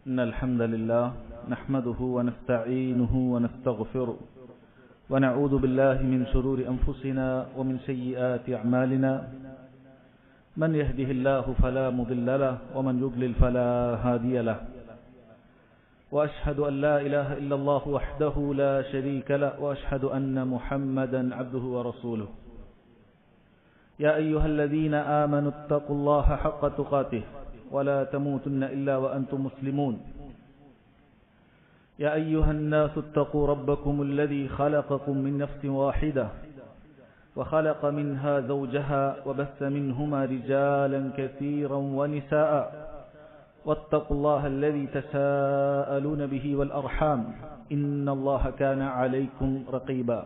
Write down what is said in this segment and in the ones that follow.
إن الحمد لله نحمده ونستعينه ونستغفره ونعوذ بالله من شرور أنفسنا ومن سيئات أعمالنا من يهده الله فلا مضل له ومن يضلل فلا هادي له وأشهد أن لا إله إلا الله وحده لا شريك له وأشهد أن محمدا عبده ورسوله يا أيها الذين آمنوا اتقوا الله حق تقاته ولا تموتن إلا وأنتم مسلمون يا أيها الناس اتقوا ربكم الذي خلقكم من نفس واحدة وخلق منها زوجها وبث منهما رجالا كثيرا ونساء واتقوا الله الذي تساءلون به والأرحام إن الله كان عليكم رقيبا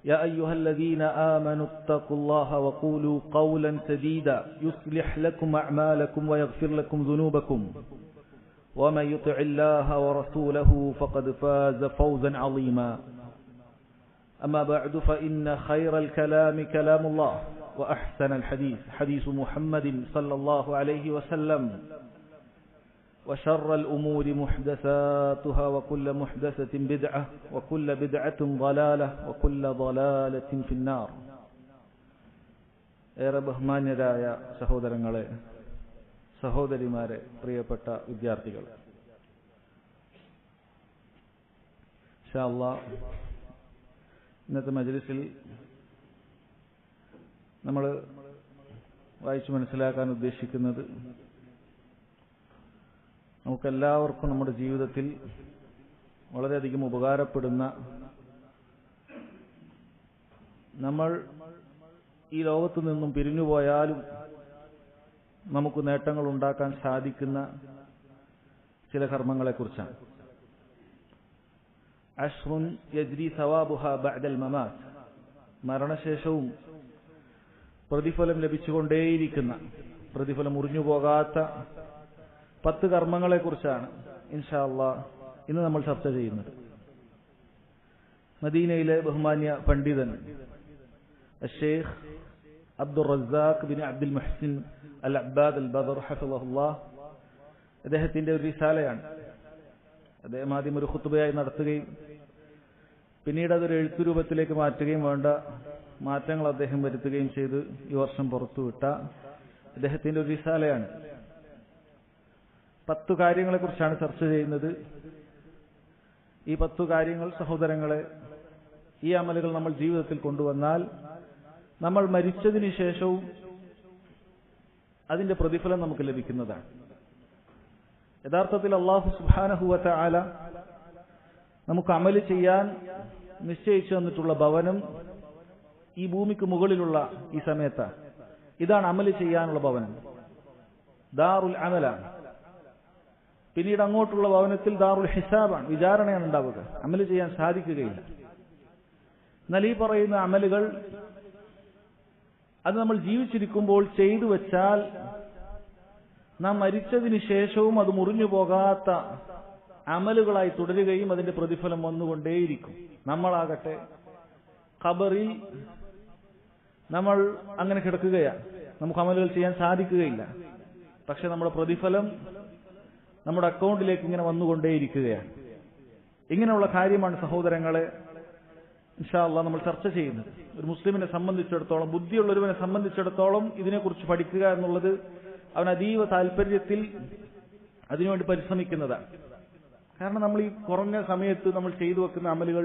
يا أيها الذين آمنوا اتقوا الله وقولوا قولا سديدا يصلح لكم أعمالكم ويغفر لكم ذنوبكم ومن يطع الله ورسوله فقد فاز فوزا عظيما أما بعد فإن خير الكلام كلام الله وأحسن الحديث حديث محمد صلى الله عليه وسلم وشر الأمور محدثاتها وكل محدثة بدعة وكل بدعة ضلالة وكل ضلالة في النار. ഏറെ ബഹുമാന്യരായ സഹോദരങ്ങളെ, സഹോദരിമാരെ, പ്രിയപ്പെട്ട വിദ്യാർത്ഥികൾ, ഇൻഷാ അല്ലാഹ് ഇന്നത്തെ മജ്ലിസിൽ നമ്മൾ വായിച്ചു മനസ്സിലാക്കാൻ ഉദ്ദേശിക്കുന്നത് നമുക്കെല്ലാവർക്കും നമ്മുടെ ജീവിതത്തിൽ വളരെയധികം ഉപകാരപ്പെടുന്ന, നമ്മൾ ഈ ലോകത്തു നിന്നും പിരിഞ്ഞുപോയാലും നമുക്ക് നേട്ടങ്ങൾ ഉണ്ടാക്കാൻ സാധിക്കുന്ന ചില കർമ്മങ്ങളെക്കുറിച്ചാണ്. അശ്റുൻ യജ്രി സവാബുഹാ ബഅദൽ മമാത്, മരണശേഷവും പ്രതിഫലം ലഭിച്ചുകൊണ്ടേയിരിക്കുന്ന, പ്രതിഫലം മുറിഞ്ഞു പോകാത്ത 10 കർമ്മങ്ങളെക്കുറിച്ചാണ് ഇൻഷാ അല്ലാഹ് ഇന്ന് നമ്മൾ ചർച്ച ചെയ്യുന്നത്. മദീനയിലെ ബഹുമാന്യ പണ്ഡിതൻ അഷ്ശൈഖ് Abdur Razzaq bin Abdul Muhsin al Abbad al Badr ഹഫിളഹുല്ലാഹ്, അദ്ദേഹത്തിന്റെ ഒരു റിസാലയാണ്. അദ്ദേഹം ആദ്യം ഒരു ഖുത്ബയായി നടത്തുകയും പിന്നീട് അതൊരു എഴുത്തുരൂപത്തിലേക്ക് മാറ്റുകയും വേണ്ട മാറ്റങ്ങൾ അദ്ദേഹം വരുത്തുകയും ചെയ്ത് ഈ വർഷം പുറത്തുവിട്ട അദ്ദേഹത്തിന്റെ ഒരു റിസാലയാണ്. 10 കാര്യങ്ങളെക്കുറിച്ചാണ് ചർച്ച ചെയ്യുന്നത്. ഈ 10 കാര്യങ്ങൾ, സഹോദരങ്ങളെ, ഈ അമലുകൾ നമ്മൾ ജീവിതത്തിൽ കൊണ്ടുവന്നാൽ നമ്മൾ മരിച്ചതിന് ശേഷവും അതിന്റെ പ്രതിഫലം നമുക്ക് ലഭിക്കുന്നതാണ്. യഥാർത്ഥത്തിൽ അല്ലാഹു സുബ്ഹാനഹു വ തആല നമുക്ക് അമല് ചെയ്യാൻ നിശ്ചയിച്ചു തന്നിട്ടുള്ള ഭവനം ഈ ഭൂമിക്ക് മുകളിലുള്ള ഈ സമയത്താണ്. ഇതാണ് അമല് ചെയ്യാനുള്ള ഭവനം, ദാറുൽ അമലാണ്. പിന്നീട് അങ്ങോട്ടുള്ള ഭവനത്തിൽ ദാറുൽ ഹിസാബാണ്, വിചാരണയാണ് ഉണ്ടാവുക, അമല് ചെയ്യാൻ സാധിക്കുകയില്ല. എന്നാൽ ഈ പറയുന്ന അമലുകൾ അത് നമ്മൾ ജീവിച്ചിരിക്കുമ്പോൾ ചെയ്തു വെച്ചാൽ നാം മരിച്ചതിന് ശേഷവും അത് മുറിഞ്ഞു പോകാത്ത അമലുകളായി തുടരുകയും അതിന്റെ പ്രതിഫലം വന്നുകൊണ്ടേയിരിക്കും. നമ്മളാകട്ടെ ഖബറിൽ നമ്മൾ അങ്ങനെ കിടക്കുകയാണ്, നമുക്ക് അമലുകൾ ചെയ്യാൻ സാധിക്കുകയില്ല. പക്ഷെ നമ്മുടെ പ്രതിഫലം നമ്മുടെ അക്കൗണ്ടിലേക്ക് ഇങ്ങനെ വന്നുകൊണ്ടേയിരിക്കുകയാണ്. ഇങ്ങനെയുള്ള കാര്യമാണ് സഹോദരങ്ങളെ ഇൻഷാ അല്ലാഹ് നമ്മൾ ചർച്ച ചെയ്യുന്നത്. ഒരു മുസ്ലിമിനെ സംബന്ധിച്ചിടത്തോളം, ബുദ്ധിയുള്ളൊരുവനെ സംബന്ധിച്ചിടത്തോളം ഇതിനെക്കുറിച്ച് പഠിക്കുക എന്നുള്ളത് അവൻ അതീവ താല്പര്യത്തിൽ അതിനുവേണ്ടി പരിശ്രമിക്കുന്നതാണ്. കാരണം നമ്മൾ ഈ കുറഞ്ഞ സമയത്ത് നമ്മൾ ചെയ്തു വെക്കുന്ന അമലുകൾ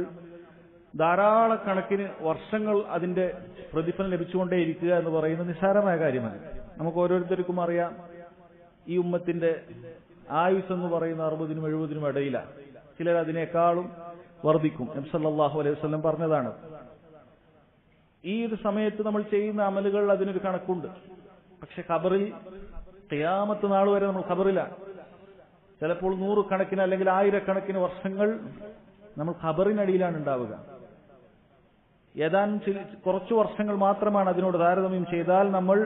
ധാരാളക്കണക്കിന് വർഷങ്ങൾ അതിന്റെ പ്രതിഫലം ലഭിച്ചുകൊണ്ടേയിരിക്കുക എന്ന് പറയുന്നത് നിസ്സാരമായ കാര്യമാണ്. നമുക്ക് ഓരോരുത്തർക്കും അറിയാം, ഈ ഉമ്മത്തിന്റെ ആയുസ് എന്ന് പറയുന്ന 60-നും 70-നും ഇടയിലാണ്. ചിലർ അതിനേക്കാളും വർദ്ധിക്കും. നബി സല്ലല്ലാഹു അലൈഹി വസല്ലം പറഞ്ഞതാണ്, ഈ ഒരു സമയത്ത് നമ്മൾ ചെയ്യുന്ന അമലുകൾ അതിനൊരു കണക്കുണ്ട്. പക്ഷെ ഖബറിൽ ഖിയാമത്ത് നാൾ വരെ നമ്മൾ ഖബറിലാണ്. ചിലപ്പോൾ 100 കണക്കിന് അല്ലെങ്കിൽ 1000 വർഷങ്ങൾ നമ്മൾ ഖബറിനടിയിലാണ് ഉണ്ടാവുക. ഏതാനും കുറച്ചു വർഷങ്ങൾ മാത്രമാണ് അതിനോട് താരതമ്യം ചെയ്താൽ നമ്മൾ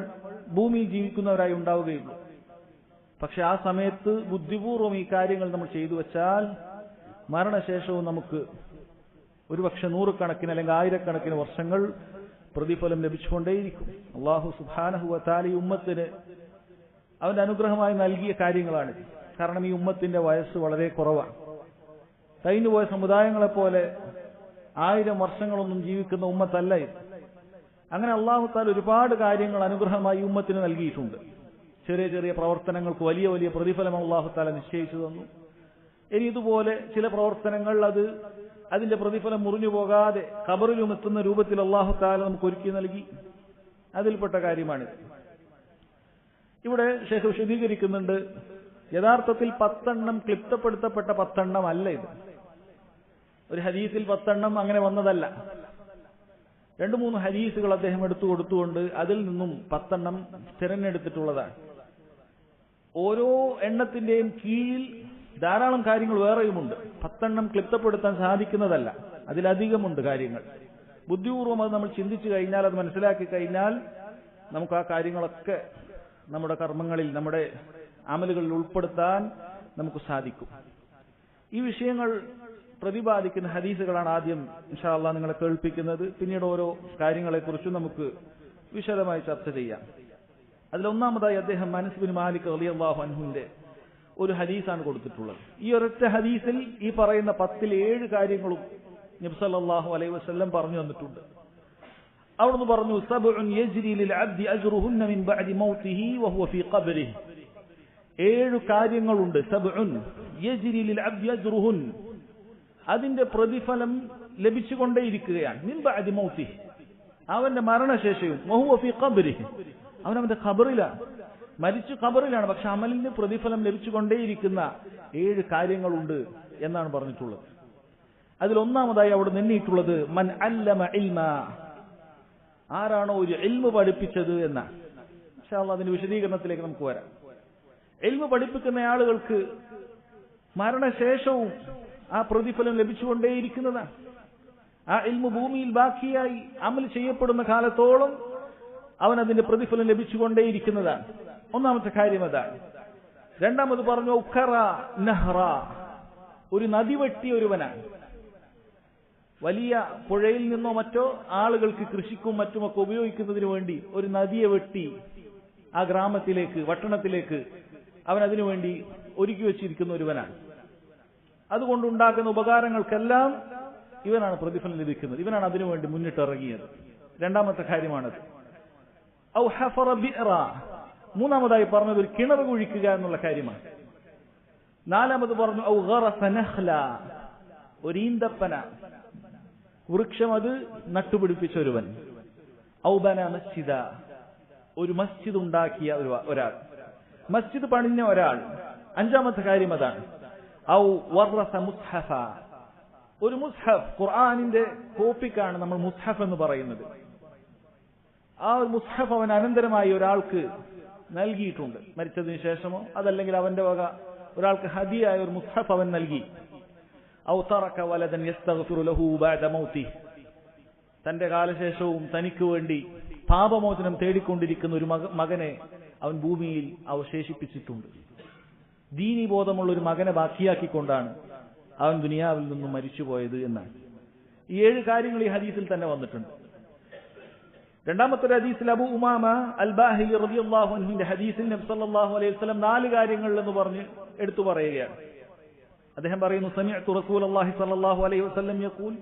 ഭൂമിയിൽ ജീവിക്കുന്നവരായി ഉണ്ടാവുകയുള്ളൂ. പക്ഷെ ആ സമയത്ത് ബുദ്ധിപൂർവ്വം ഈ കാര്യങ്ങൾ നമ്മൾ ചെയ്തു വെച്ചാൽ മരണശേഷവും നമുക്ക് ഒരുപക്ഷെ 100 കണക്കിന് അല്ലെങ്കിൽ 1000 വർഷങ്ങൾ പ്രതിഫലം ലഭിച്ചുകൊണ്ടേയിരിക്കും. അല്ലാഹു സുബ്ഹാനഹു വ തആല ഈ ഉമ്മത്തിന് അവന്റെ അനുഗ്രഹമായി നൽകിയ കാര്യങ്ങളാണ്. കാരണം ഈ ഉമ്മത്തിന്റെ വയസ്സ് വളരെ കുറവാണ്. കഴിഞ്ഞുപോയ സമുദായങ്ങളെപ്പോലെ 1000 വർഷങ്ങളൊന്നും ജീവിക്കുന്ന ഉമ്മത്തല്ല ഇത്. അങ്ങനെ അല്ലാഹു തആല ഒരുപാട് കാര്യങ്ങൾ അനുഗ്രഹമായി ഉമ്മത്തിന് നൽകിയിട്ടുണ്ട്. ചെറിയ ചെറിയ പ്രവർത്തനങ്ങൾക്ക് വലിയ വലിയ പ്രതിഫലം അല്ലാഹു തആല നിശ്ചയിച്ചു തന്നു. ഇനി ഇതുപോലെ ചില പ്രവർത്തനങ്ങൾ അതിന്റെ പ്രതിഫലം മുറിഞ്ഞു പോകാതെ ഖബറിലും എത്തുന്ന രൂപത്തിൽ അല്ലാഹു തആല നമുക്ക് ഒരുക്കി നൽകി. അതിൽപ്പെട്ട കാര്യമാണ്. ഇവിടെ ശേഖ് വിശദീകരിക്കുന്നുണ്ട്, യഥാർത്ഥത്തിൽ 10 ക്ലിപ്തപ്പെടുത്തപ്പെട്ട 10 അല്ല ഇത്. ഒരു ഹദീസിൽ 10 അങ്ങനെ വന്നതല്ല. 2-3 ഹദീസുകൾ അദ്ദേഹം എടുത്തു കൊടുത്തുകൊണ്ട് അതിൽ നിന്നും 10 തിരഞ്ഞെടുത്തിട്ടുള്ളതാണ്. ഓരോ എണ്ണത്തിന്റെയും കീഴിൽ ധാരാളം കാര്യങ്ങൾ വേറെയുമുണ്ട്. 10 ക്ലിപ്തപ്പെടുത്താൻ സാധിക്കുന്നതല്ല, അതിലധികമുണ്ട് കാര്യങ്ങൾ. ബുദ്ധിപൂർവ്വം അത് നമ്മൾ ചിന്തിച്ചു കഴിഞ്ഞാൽ, അത് മനസ്സിലാക്കി കഴിഞ്ഞാൽ നമുക്ക് ആ കാര്യങ്ങളൊക്കെ നമ്മുടെ കർമ്മങ്ങളിൽ, നമ്മുടെ അമലുകളിൽ ഉൾപ്പെടുത്താൻ നമുക്ക് സാധിക്കും. ഈ വിഷയങ്ങൾ പ്രതിപാദിക്കുന്ന ഹദീസുകളാണ് ആദ്യം ഇൻഷാ അല്ലാഹ് നിങ്ങളെ കേൾപ്പിക്കുന്നത്. പിന്നീട് ഓരോ കാര്യങ്ങളെക്കുറിച്ചും നമുക്ക് വിശദമായി ചർച്ച ചെയ്യാം. അതിലൊന്നാമതായി അദ്ദേഹം അനസ് ബിൻ മാലിക് റളിയല്ലാഹു അൻഹുവിന്റെ ഒരു ഹദീസാണ് കൊടുത്തിട്ടുള്ളത്. ഈ ഒരൊറ്റ ഹദീസിൽ ഈ പറയുന്ന 10 7 കാര്യങ്ങളും നബി സല്ലല്ലാഹു അലൈഹി വസല്ലം പറഞ്ഞു തന്നിട്ടുണ്ട്. അവിടുന്ന് പറഞ്ഞു, സബ്ഉൻ യജ്രി ലിൽ അബ്ദി അജ്റുഹുന്ന മിൻ ബഅദി മൗതിഹി വഹുവ ഫീ ഖബ്രിഹി. 7 കാര്യങ്ങളുണ്ട്. സബ്ഉൻ യജ്രി ലിൽ അബ്ദി അജ്റുഹുൻ, അതിന്റെ പ്രതിഫലം ലഭിച്ചുകൊണ്ടേയിരിക്കുകയാണ്. മിൻ ബഅദി മൗതിഹി, അവന്റെ മരണശേഷവും. വഹുവ ഫീ ഖബ്രിഹി, അവനവന്റെ ഖബറിലാണ്, മരിച്ചു ഖബറിലാണ്. പക്ഷെ അമലിന്റെ പ്രതിഫലം ലഭിച്ചുകൊണ്ടേയിരിക്കുന്ന 7 കാര്യങ്ങളുണ്ട് എന്നാണ് പറഞ്ഞിട്ടുള്ളത്. അതിലൊന്നാമതായി അവിടെ നിന്നിട്ടുള്ളത് മൻ അല്ലമ ഇൽമ, ആരാണോ ഒരു ഇൽമ പഠിപ്പിച്ചത് എന്നാണ്. ഇൻഷാ അല്ലാഹ് അതിന്റെ വിശദീകരണത്തിലേക്ക് നമുക്ക് വരാം. ഇൽമ പഠിപ്പിക്കുന്ന ആളുകൾക്ക് മരണശേഷവും ആ പ്രതിഫലം ലഭിച്ചുകൊണ്ടേയിരിക്കുന്നതാണ്. ആ ഇൽമ ഭൂമിയിൽ ബാക്കിയായി അമൽ ചെയ്യപ്പെടുന്ന കാലത്തോളം അവൻ അതിന്റെ പ്രതിഫലം ലഭിച്ചുകൊണ്ടേയിരിക്കുന്നതാണ്. ഒന്നാമത്തെ കാര്യം അതാണ്. രണ്ടാമത് പറഞ്ഞു ഉഖറ നഹ്റ, ഒരു നദി വെട്ടിയ ഒരുവനാണ്. വലിയ പുഴയിൽ നിന്നോ മറ്റോ ആളുകൾക്ക് കൃഷിക്കും മറ്റുമൊക്കെ ഉപയോഗിക്കുന്നതിന് വേണ്ടി ഒരു നദിയെ വെട്ടി ആ ഗ്രാമത്തിലേക്ക്, പട്ടണത്തിലേക്ക് അവൻ അതിനുവേണ്ടി ഒരുക്കി വെച്ചിരിക്കുന്ന ഒരുവനാണ്. അതുകൊണ്ടുണ്ടാക്കുന്ന ഉപകാരങ്ങൾക്കെല്ലാം ഇവനാണ് പ്രതിഫലം ലഭിക്കുന്നത്. ഇവനാണ് അതിനുവേണ്ടി മുന്നിട്ടിറങ്ങിയത്. രണ്ടാമത്തെ കാര്യമാണത്. ഔ ഹഫറ ബിഅറ, മൂന്നാമതായി പറഞ്ഞത് ഒരു കിണർ കുഴിക്കുക എന്നുള്ള കാര്യമാണ്. നാലാമത് പറഞ്ഞു ഔ ഗറസ നഖ്ല, ഒരു ഈന്തപ്പന വൃക്ഷം അത് നട്ടുപിടിപ്പിച്ച ഒരുവൻ. ഔ ബന മസ്ജിദ, ഒരു മസ്ജിദ് ഉണ്ടാക്കിയ ഒരാൾ, മസ്ജിദ് പണിഞ്ഞ ഒരാൾ. അഞ്ചാമത്തെ കാര്യം അതാണ്. ഔ വറസ മുസ്ഹഫ, ഒരു മുസ്ഹഫ്, ഖുർആനിന്റെ കോപ്പിക്കാണ് നമ്മൾ മുസ്ഹഫ് എന്ന് പറയുന്നത്. ആ ഒരു മുസ്ഹഫ് അവൻ അനന്തരമായി ഒരാൾക്ക് നൽകിയിട്ടുണ്ട്, മരിച്ചതിന് ശേഷമോ അതല്ലെങ്കിൽ അവന്റെ വക ഒരാൾക്ക് ഹദിയായ ഒരു മുസ്ഹഫ് അവൻ നൽകി. ഔ തറക വലദൻ യസ്തഗ്ഫിറു ലഹു ബഅദ മൗതിഹി, തന്റെ കാലശേഷവും തനിക്ക് വേണ്ടി പാപമോചനം തേടിക്കൊണ്ടിരിക്കുന്ന ഒരു മകനെ അവൻ ഭൂമിയിൽ അവശേഷിപ്പിച്ചിട്ടുണ്ട്. ദീനീബോധമുള്ള ഒരു മകനെ ബാക്കിയാക്കിക്കൊണ്ടാണ് അവൻ ദുനിയാവിൽ നിന്നും മരിച്ചുപോയത് എന്നാണ്. ഈ 7 കാര്യങ്ങൾ ഈ ഹദീസിൽ തന്നെ വന്നിട്ടുണ്ട്. രണ്ടാമത്തെ ഹദീസിൽ അബൂ ഉമാമ അൽ ബാഹിലി റളിയല്ലാഹു അൻഹുവിന്റെ ഹദീസിൽ നബി സല്ലല്ലാഹു അലൈഹി വസല്ലം 4 കാര്യങ്ങൾ എന്ന് പറഞ്ഞ് എടുത്തു പറയുകയാണ്. അദ്ദേഹം പറയുന്നു, സമിഅ്തു റസൂലല്ലാഹി സ്വല്ലല്ലാഹു അലൈഹി വസല്ലം യഖൂൽ,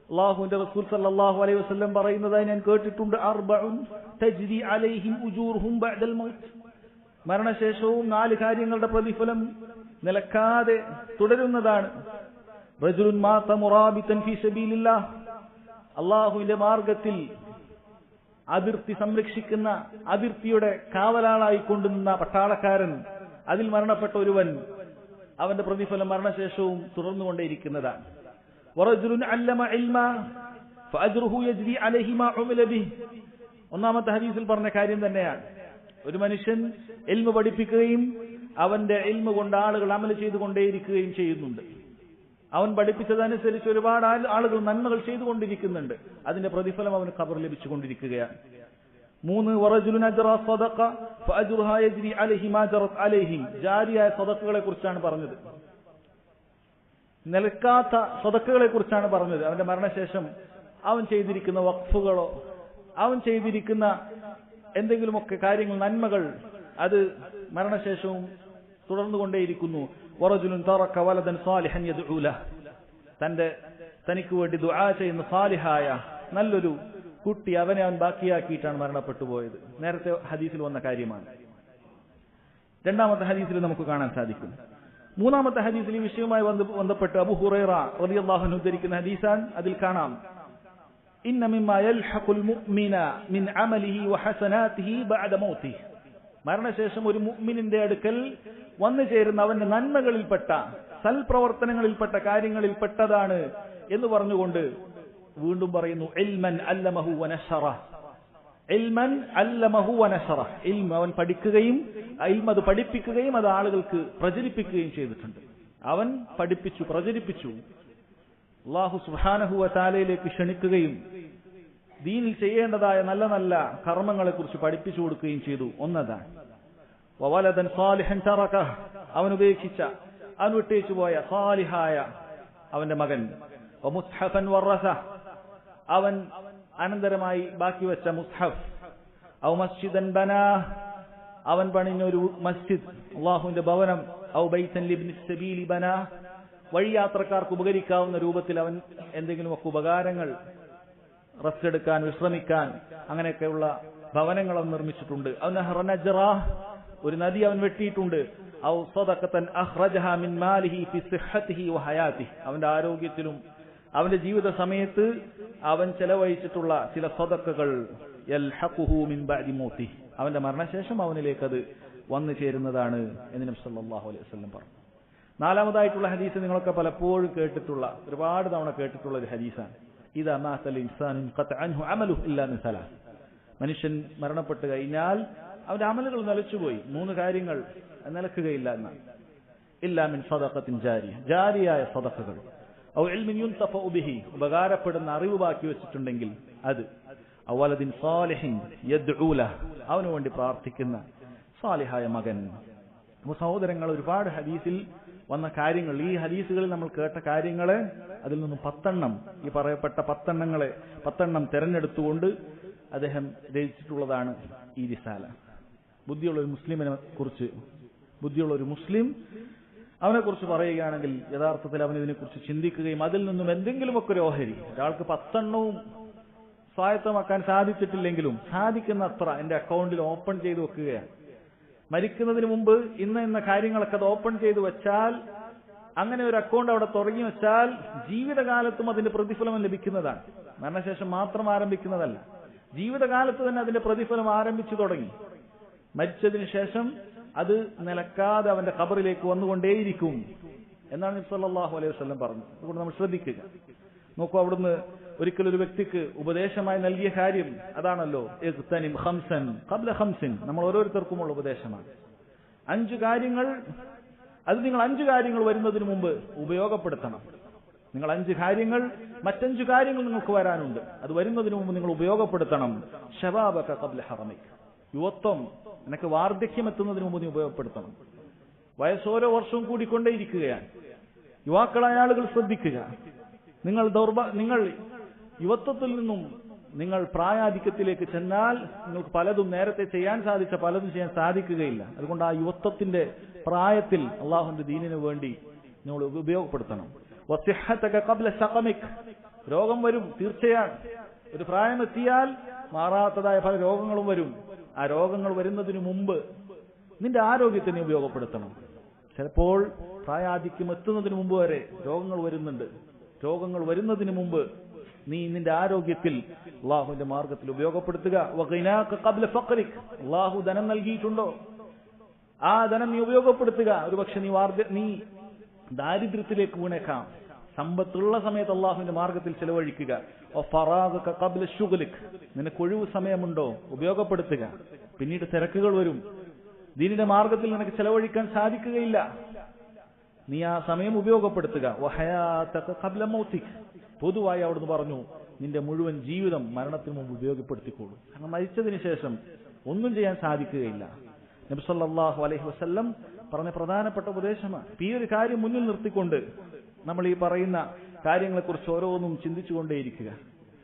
അല്ലാഹുവിന്റെ റസൂൽ സ്വല്ലല്ലാഹു അലൈഹി വസല്ലം പറയുന്നതായി ഞാൻ കേട്ടിട്ടുണ്ട്, അർബഉൻ തജ്രി അലൈഹിം ഉജൂറുഹും ബഅദൽ മൗത്ത്, മരണശേഷവും 4 കാര്യങ്ങളുടെ പ്രതിഫലം നിലക്കാതെ തുടരുന്നതാണ്. റജുലുൻ മാത മുറാബിതൻ ഫീ സബീലില്ലാഹ്, അല്ലാഹുവിന്റെ മാർഗത്തിൽ അതിർത്തി സംരക്ഷിക്കുന്ന, അതിർത്തിയുടെ കാവലാളായി കൊണ്ടുനിന്ന പട്ടാളക്കാരൻ, അതിൽ മരണപ്പെട്ട ഒരുവൻ, അവന്റെ പ്രതിഫലം മരണശേഷവും തുടർന്നുകൊണ്ടേയിരിക്കുന്നതാണ്. വറജുലുൻ അല്ലമ ഇൽമ ഫഅജ്റുഹു യജ്രി അലൈഹി മാ ഉമില ബിഹി, ഒന്നാമത്തെ ഹദീസിൽ പറഞ്ഞ കാര്യം തന്നെയാണ്. ഒരു മനുഷ്യൻ ഇൽമ പഠിപ്പിക്കുകയും അവന്റെ ഇൽമ കൊണ്ട് ആളുകൾ അമൽ ചെയ്തുകൊണ്ടേയിരിക്കുകയും ചെയ്യുന്നുണ്ട്. അവൻ പഠിപ്പിച്ചതനുസരിച്ച് ഒരുപാട് ആളുകൾ നന്മകൾ ചെയ്തുകൊണ്ടിരിക്കുന്നുണ്ട്. അതിന്റെ പ്രതിഫലം അവന് ഖബർ ലഭിച്ചുകൊണ്ടിരിക്കുകയാണ്. 3 വറജുലുൻ അജ്റ സദഖ ഫഅജ്റുഹാ യജ്രി അലൈഹി മാ ജറത് അലൈഹി, ജാരിയായ സദഖകളെ കുറിച്ചാണ് പറഞ്ഞത്, നിലക്കാത്ത സദഖകളെ കുറിച്ചാണ് പറഞ്ഞത്. അവന്റെ മരണശേഷം അവൻ ചെയ്തിരിക്കുന്ന വഖഫുകളോ അവൻ ചെയ്തിരിക്കുന്ന എന്തെങ്കിലുമൊക്കെ കാര്യങ്ങൾ, നന്മകൾ, അത് മരണശേഷവും തുടർന്നുകൊണ്ടേയിരിക്കുന്നു. വറജുലുൻ തറക വലദൻ സാലിഹൻ യദ്ഉ ലഹ്, തനിക്ക് വേണ്ടി ദുആ ചെയ്യുന്ന സാലിഹായ നല്ലൊരു കുട്ടി അവൻ ബാക്കിയാക്കിയിട്ടാണ് മരണപ്പെട്ടു പോയത്. നേരത്തെ ഹദീസിൽ വന്ന കാര്യമാണ്. രണ്ടാമത്തെ ഹദീസിൽ നമുക്ക് കാണാൻ സാധിക്കും. മൂന്നാമത്തെ ഹദീസിൽ ഈ വിഷയവുമായി ബന്ധപ്പെട്ട് അബൂ ഹുറൈറ റളിയല്ലാഹു അൻഹു ഉദ്ധരിക്കുന്ന ഹദീസാൻ. അതിൽ കാണാം, ഇന്ന മിമ്മാ യൽഹഖുൽ മുഅ്മിന മിൻ അമലിഹി വഹസനാതിഹി ബഅദ മൗതിഹി, മരണശേഷം ഒരു മുഅ്മിനിന്റെ അടുക്കൽ വന്നു ചേരുന്ന അവന്റെ നന്മകളിൽപ്പെട്ട സൽപ്രവർത്തനങ്ങളിൽപ്പെട്ട കാര്യങ്ങളിൽപ്പെട്ടതാണ് എന്ന് പറഞ്ഞുകൊണ്ട് വീണ്ടും പറയുന്നു, ഇൽമൻ അല്ലമഹു വനശറ, ഇൽമൻ അല്ലമഹു വനശറ, ഇൽമ അവൻ പഠിക്കുകയും ഇൽമ അത് പഠിപ്പിക്കുകയും അത് ആളുകൾക്ക് പ്രചരിപ്പിക്കുകയും ചെയ്തിട്ടുണ്ട്. അവൻ പഠിപ്പിച്ചു, പ്രചരിപ്പിച്ചു, അല്ലാഹു സുബ്ഹാനഹു വ തആലയിലേക്ക് ക്ഷണിക്കുകയും ദീനിൽ ചെയ്യേണ്ടതായ നല്ല നല്ല കർമ്മങ്ങളെ കുറിച്ച് പഠിപ്പിച്ചു കൊടുക്കുകയും ചെയ്തു. ഒന്നതാണ്. വവലദൻ സാലിഹൻ തറകഹ, അവൻ ഉപേക്ഷിച്ച, അവൻ വിട്ടേച്ചു പോയ സാലിഹായ അവന്റെ മകൻ. വമുസ്ഹഫൻ വറസ, അവൻ അനന്തരമായി ബാക്കി വെച്ച മുസ്ഹഫ്. ഔ മസ്ജിദൻ ബനാ, അവൻ പണിഞ്ഞൊരു മസ്ജിദ്, അല്ലാഹുവിന്റെ ഭവനം. ഔ ബൈതൻ ലിബ്നി സബീലി ബനാ, വഴിയാത്രക്കാർക്ക് ഉപകരിക്കാവുന്ന രൂപത്തിൽ അവൻ എന്തെങ്കിലുമൊക്കെ ഉപകാരങ്ങൾ, റെസ്റ്റ് എടുക്കാൻ, വിശ്രമിക്കാൻ, അങ്ങനെയൊക്കെയുള്ള ഭവനങ്ങൾ അവൻ നിർമ്മിച്ചിട്ടുണ്ട്. ഔ നഹ്റ നജ്റ, ഒരു നദി അവൻ വെട്ടിയിട്ടുണ്ട്. ഔ സദഖതൻ അഖ്റജഹ മിൻ മാലിഹി ഫി സിഹ്ഹതിഹി വ ഹയാതിഹി, അവന്റെ ആരോഗ്യത്തിലും അവന്റെ ജീവിത സമയത്ത് അവൻ ചെലവഴിച്ചിട്ടുള്ള ചില സദഖകൾ. യൽഹഖുഹു മിൻ ബഅദി മൗതിഹി, അവന്റെ മരണശേഷം അവനിലേക്ക് അത് വന്നു ചേരുന്നതാണ് എന്ന് നബി സല്ലല്ലാഹു അലൈഹി വസല്ലം പറഞ്ഞു. നാലാമതായിട്ടുള്ള ഹദീസ് നിങ്ങളൊക്കെ പലപ്പോഴും കേട്ടിട്ടുള്ള, ഒരുപാട് തവണ കേട്ടിട്ടുള്ള ഒരു ഹദീസാണ്. ഇദാ മാതൽ ഇൻസാനു ഖതഅ അൻഹു അമലുഹു ഇല്ലാ മിൻ സലാസ്, മനുഷ്യൻ മരണപ്പെട്ടു കഴിഞ്ഞാൽ അവന്റെ അമലുകൾ നിലച്ചുപോയി, മൂന്ന് കാര്യങ്ങൾ നിലക്കുകയില്ല എന്നാണ്. ഇല്ലാ മിൻ സദഖത്തിൻ ജാരിയ, ജാരിയായ സദഖകൾ. ഔ ഇൽമിൻ യുൻതഫഉ ബിഹി, ഉപകാരപ്പെടുന്ന അറിവ് ബാക്കി വെച്ചിട്ടുണ്ടെങ്കിൽ അത്. ഔ വലദിൻ സാലിഹിൻ യദ്ഉ ലഹ്, അവനു വേണ്ടി പ്രാർത്ഥിക്കുന്ന സാലിഹായ മകൻ. സഹോദരങ്ങൾ, ഒരുപാട് ഹദീസിൽ വന്ന കാര്യങ്ങൾ, ഈ ഹദീസുകളിൽ നമ്മൾ കേട്ട കാര്യങ്ങളെ അതിൽ നിന്നും 10 ഈ പറയപ്പെട്ട 10 തെരഞ്ഞെടുത്തുകൊണ്ട് അദ്ദേഹം രചിച്ചിട്ടുള്ളതാണ് ഈ റിസാല. ബുദ്ധിയുള്ള ഒരു മുസ്ലിമിനെ കുറിച്ച്, ബുദ്ധിയുള്ള ഒരു മുസ്ലിം അവനെ കുറിച്ച് പറയുകയാണെങ്കിൽ യഥാർത്ഥത്തിൽ അവൻ ഇതിനെക്കുറിച്ച് ചിന്തിക്കുകയും അതിൽ നിന്നും എന്തെങ്കിലുമൊക്കെ ഒരു ഓഹരി, ഒരാൾക്ക് 10 സ്വായത്തമാക്കാൻ സാധിച്ചിട്ടില്ലെങ്കിലും സാധിക്കുന്ന അത്ര എന്റെ അക്കൗണ്ടിൽ ഓപ്പൺ ചെയ്ത് വെക്കുകയാണ്. മരിക്കുന്നതിന് മുമ്പ് ഇന്ന കാര്യങ്ങളൊക്കെ അത് ഓപ്പൺ ചെയ്തു വെച്ചാൽ, അങ്ങനെ ഒരു അക്കൗണ്ട് അവിടെ തുടങ്ങി വെച്ചാൽ ജീവിതകാലത്തും അതിന്റെ പ്രതിഫലം ലഭിക്കുന്നതാണ്. മരണശേഷം മാത്രം ആരംഭിക്കുന്നതല്ല, ജീവിതകാലത്ത് തന്നെ അതിന്റെ പ്രതിഫലം ആരംഭിച്ചു തുടങ്ങി. മരിച്ചതിന് ശേഷം അത് നിലക്കാതെ അവന്റെ ഖബറിലേക്ക് വന്നുകൊണ്ടേയിരിക്കും എന്നാണ് നബി സല്ലല്ലാഹു അലൈഹി വസല്ലം പറഞ്ഞത്. അതുകൊണ്ട് നമ്മൾ ശ്രദ്ധിക്കുക. നോക്കൂ, അവിടുന്ന് ഒരിക്കലൊരു വ്യക്തിക്ക് ഉപദേശമായി നൽകിയ കാര്യം അതാണല്ലോ, ഇഖ്തനിം ഖംസൻ ഖബ്ല ഖംസിൻ, നമ്മൾ ഓരോരുത്തർക്കുമുള്ള ഉപദേശമാണ്. 5 കാര്യങ്ങൾ, അത് നിങ്ങൾ 5 കാര്യങ്ങൾ വരുന്നതിന് മുമ്പ് ഉപയോഗപ്പെടുത്തണം. നിങ്ങൾ 5 കാര്യങ്ങൾ, മറ്റ്5 കാര്യങ്ങൾ നിങ്ങൾക്ക് വരാനുണ്ട്, അത് വരുന്നതിന് മുമ്പ് നിങ്ങൾ ഉപയോഗപ്പെടുത്തണം. ശബാബക ഖബ്ല ഹറമിക്, യുവത്വം നിനക്ക് വാർദ്ധക്യം എത്തുന്നതിന് മുമ്പ് നീ ഉപയോഗപ്പെടുത്തണം. വയസ്സോരോ വർഷവും കൂടിക്കൊണ്ടേയിരിക്കുകയാണ്. യുവാക്കളായ ആളുകൾ ശ്രദ്ധിക്കുക. നിങ്ങൾ യുവത്വത്തിൽ നിന്നും നിങ്ങൾ പ്രായാധിക്യത്തിലേക്ക് ചെന്നാൽ നിങ്ങൾക്ക് പലതും നേരത്തെ ചെയ്യാൻ സാധിച്ച പലതും ചെയ്യാൻ സാധിക്കുകയില്ല. അതുകൊണ്ട് ആ യുവത്വത്തിന്റെ പ്രായത്തിൽ അള്ളാഹുവിന്റെ ദീനിനു വേണ്ടി നിങ്ങൾ ഉപയോഗപ്പെടുത്തണം. വസിഹ്ഹതക ഖബ്ല സഖമിക്, രോഗം വരും തീർച്ചയാണ്. ഒരു പ്രായമെത്തിയാൽ മാറാത്തതായ പല രോഗങ്ങളും വരും. ആ രോഗങ്ങൾ വരുന്നതിന് മുമ്പ് നിന്റെ ആരോഗ്യത്തിനെ ഉപയോഗപ്പെടുത്തണം. ചിലപ്പോൾ പ്രായാധിക്യം എത്തുന്നതിന് മുമ്പ് വരെ രോഗങ്ങൾ വരുന്നുണ്ട്. രോഗങ്ങൾ വരുന്നതിന് മുമ്പ് നീ നിന്റെ ആരോഗ്യത്തിൽ അള്ളാഹുവിന്റെ മാർഗത്തിൽ ഉപയോഗപ്പെടുത്തുക. വഗിനാക ഖബ്ല ഫഖ്രിക്, അള്ളാഹു ധനം നൽകിയിട്ടുണ്ടോ, ആ ധനം നീ ഉപയോഗപ്പെടുത്തുക. ഒരുപക്ഷെ നീ ദാരിദ്ര്യത്തിലേക്ക് വീണേക്കാം. സമ്പത്തുള്ള സമയത്ത് അള്ളാഹുവിന്റെ മാർഗത്തിൽ ചെലവഴിക്കുക. ഫറാഗക ഖബ്ല ശുഗ്ലിക്, നിനക്ക് ഒഴിവ് സമയമുണ്ടോ, ഉപയോഗപ്പെടുത്തുക. പിന്നീട് തിരക്കുകൾ വരും, ദീനിന്റെ മാർഗത്തിൽ നിനക്ക് ചെലവഴിക്കാൻ സാധിക്കുകയില്ല, നീ ആ സമയം ഉപയോഗപ്പെടുത്തുക. വഹയാതക ഖബ്ല മൗതിക്, പൊതുവായി അവിടുന്ന് പറഞ്ഞു നിന്റെ മുഴുവൻ ജീവിതം മരണത്തിന് മുമ്പ് ഉപയോഗപ്പെടുത്തിക്കോളൂ. കാരണം മരിച്ചതിന് ശേഷം ഒന്നും ചെയ്യാൻ സാധിക്കുകയില്ല. നബി സല്ലല്ലാഹു അലൈഹി വസല്ലം പറഞ്ഞ പ്രധാനപ്പെട്ട ഉപദേശമാണ്. ഈ ഒരു കാര്യം മുന്നിൽ നിർത്തിക്കൊണ്ട് നമ്മൾ ഈ പറയുന്ന കാര്യങ്ങളെക്കുറിച്ച് ഓരോന്നും ചിന്തിച്ചുകൊണ്ടേയിരിക്കുക.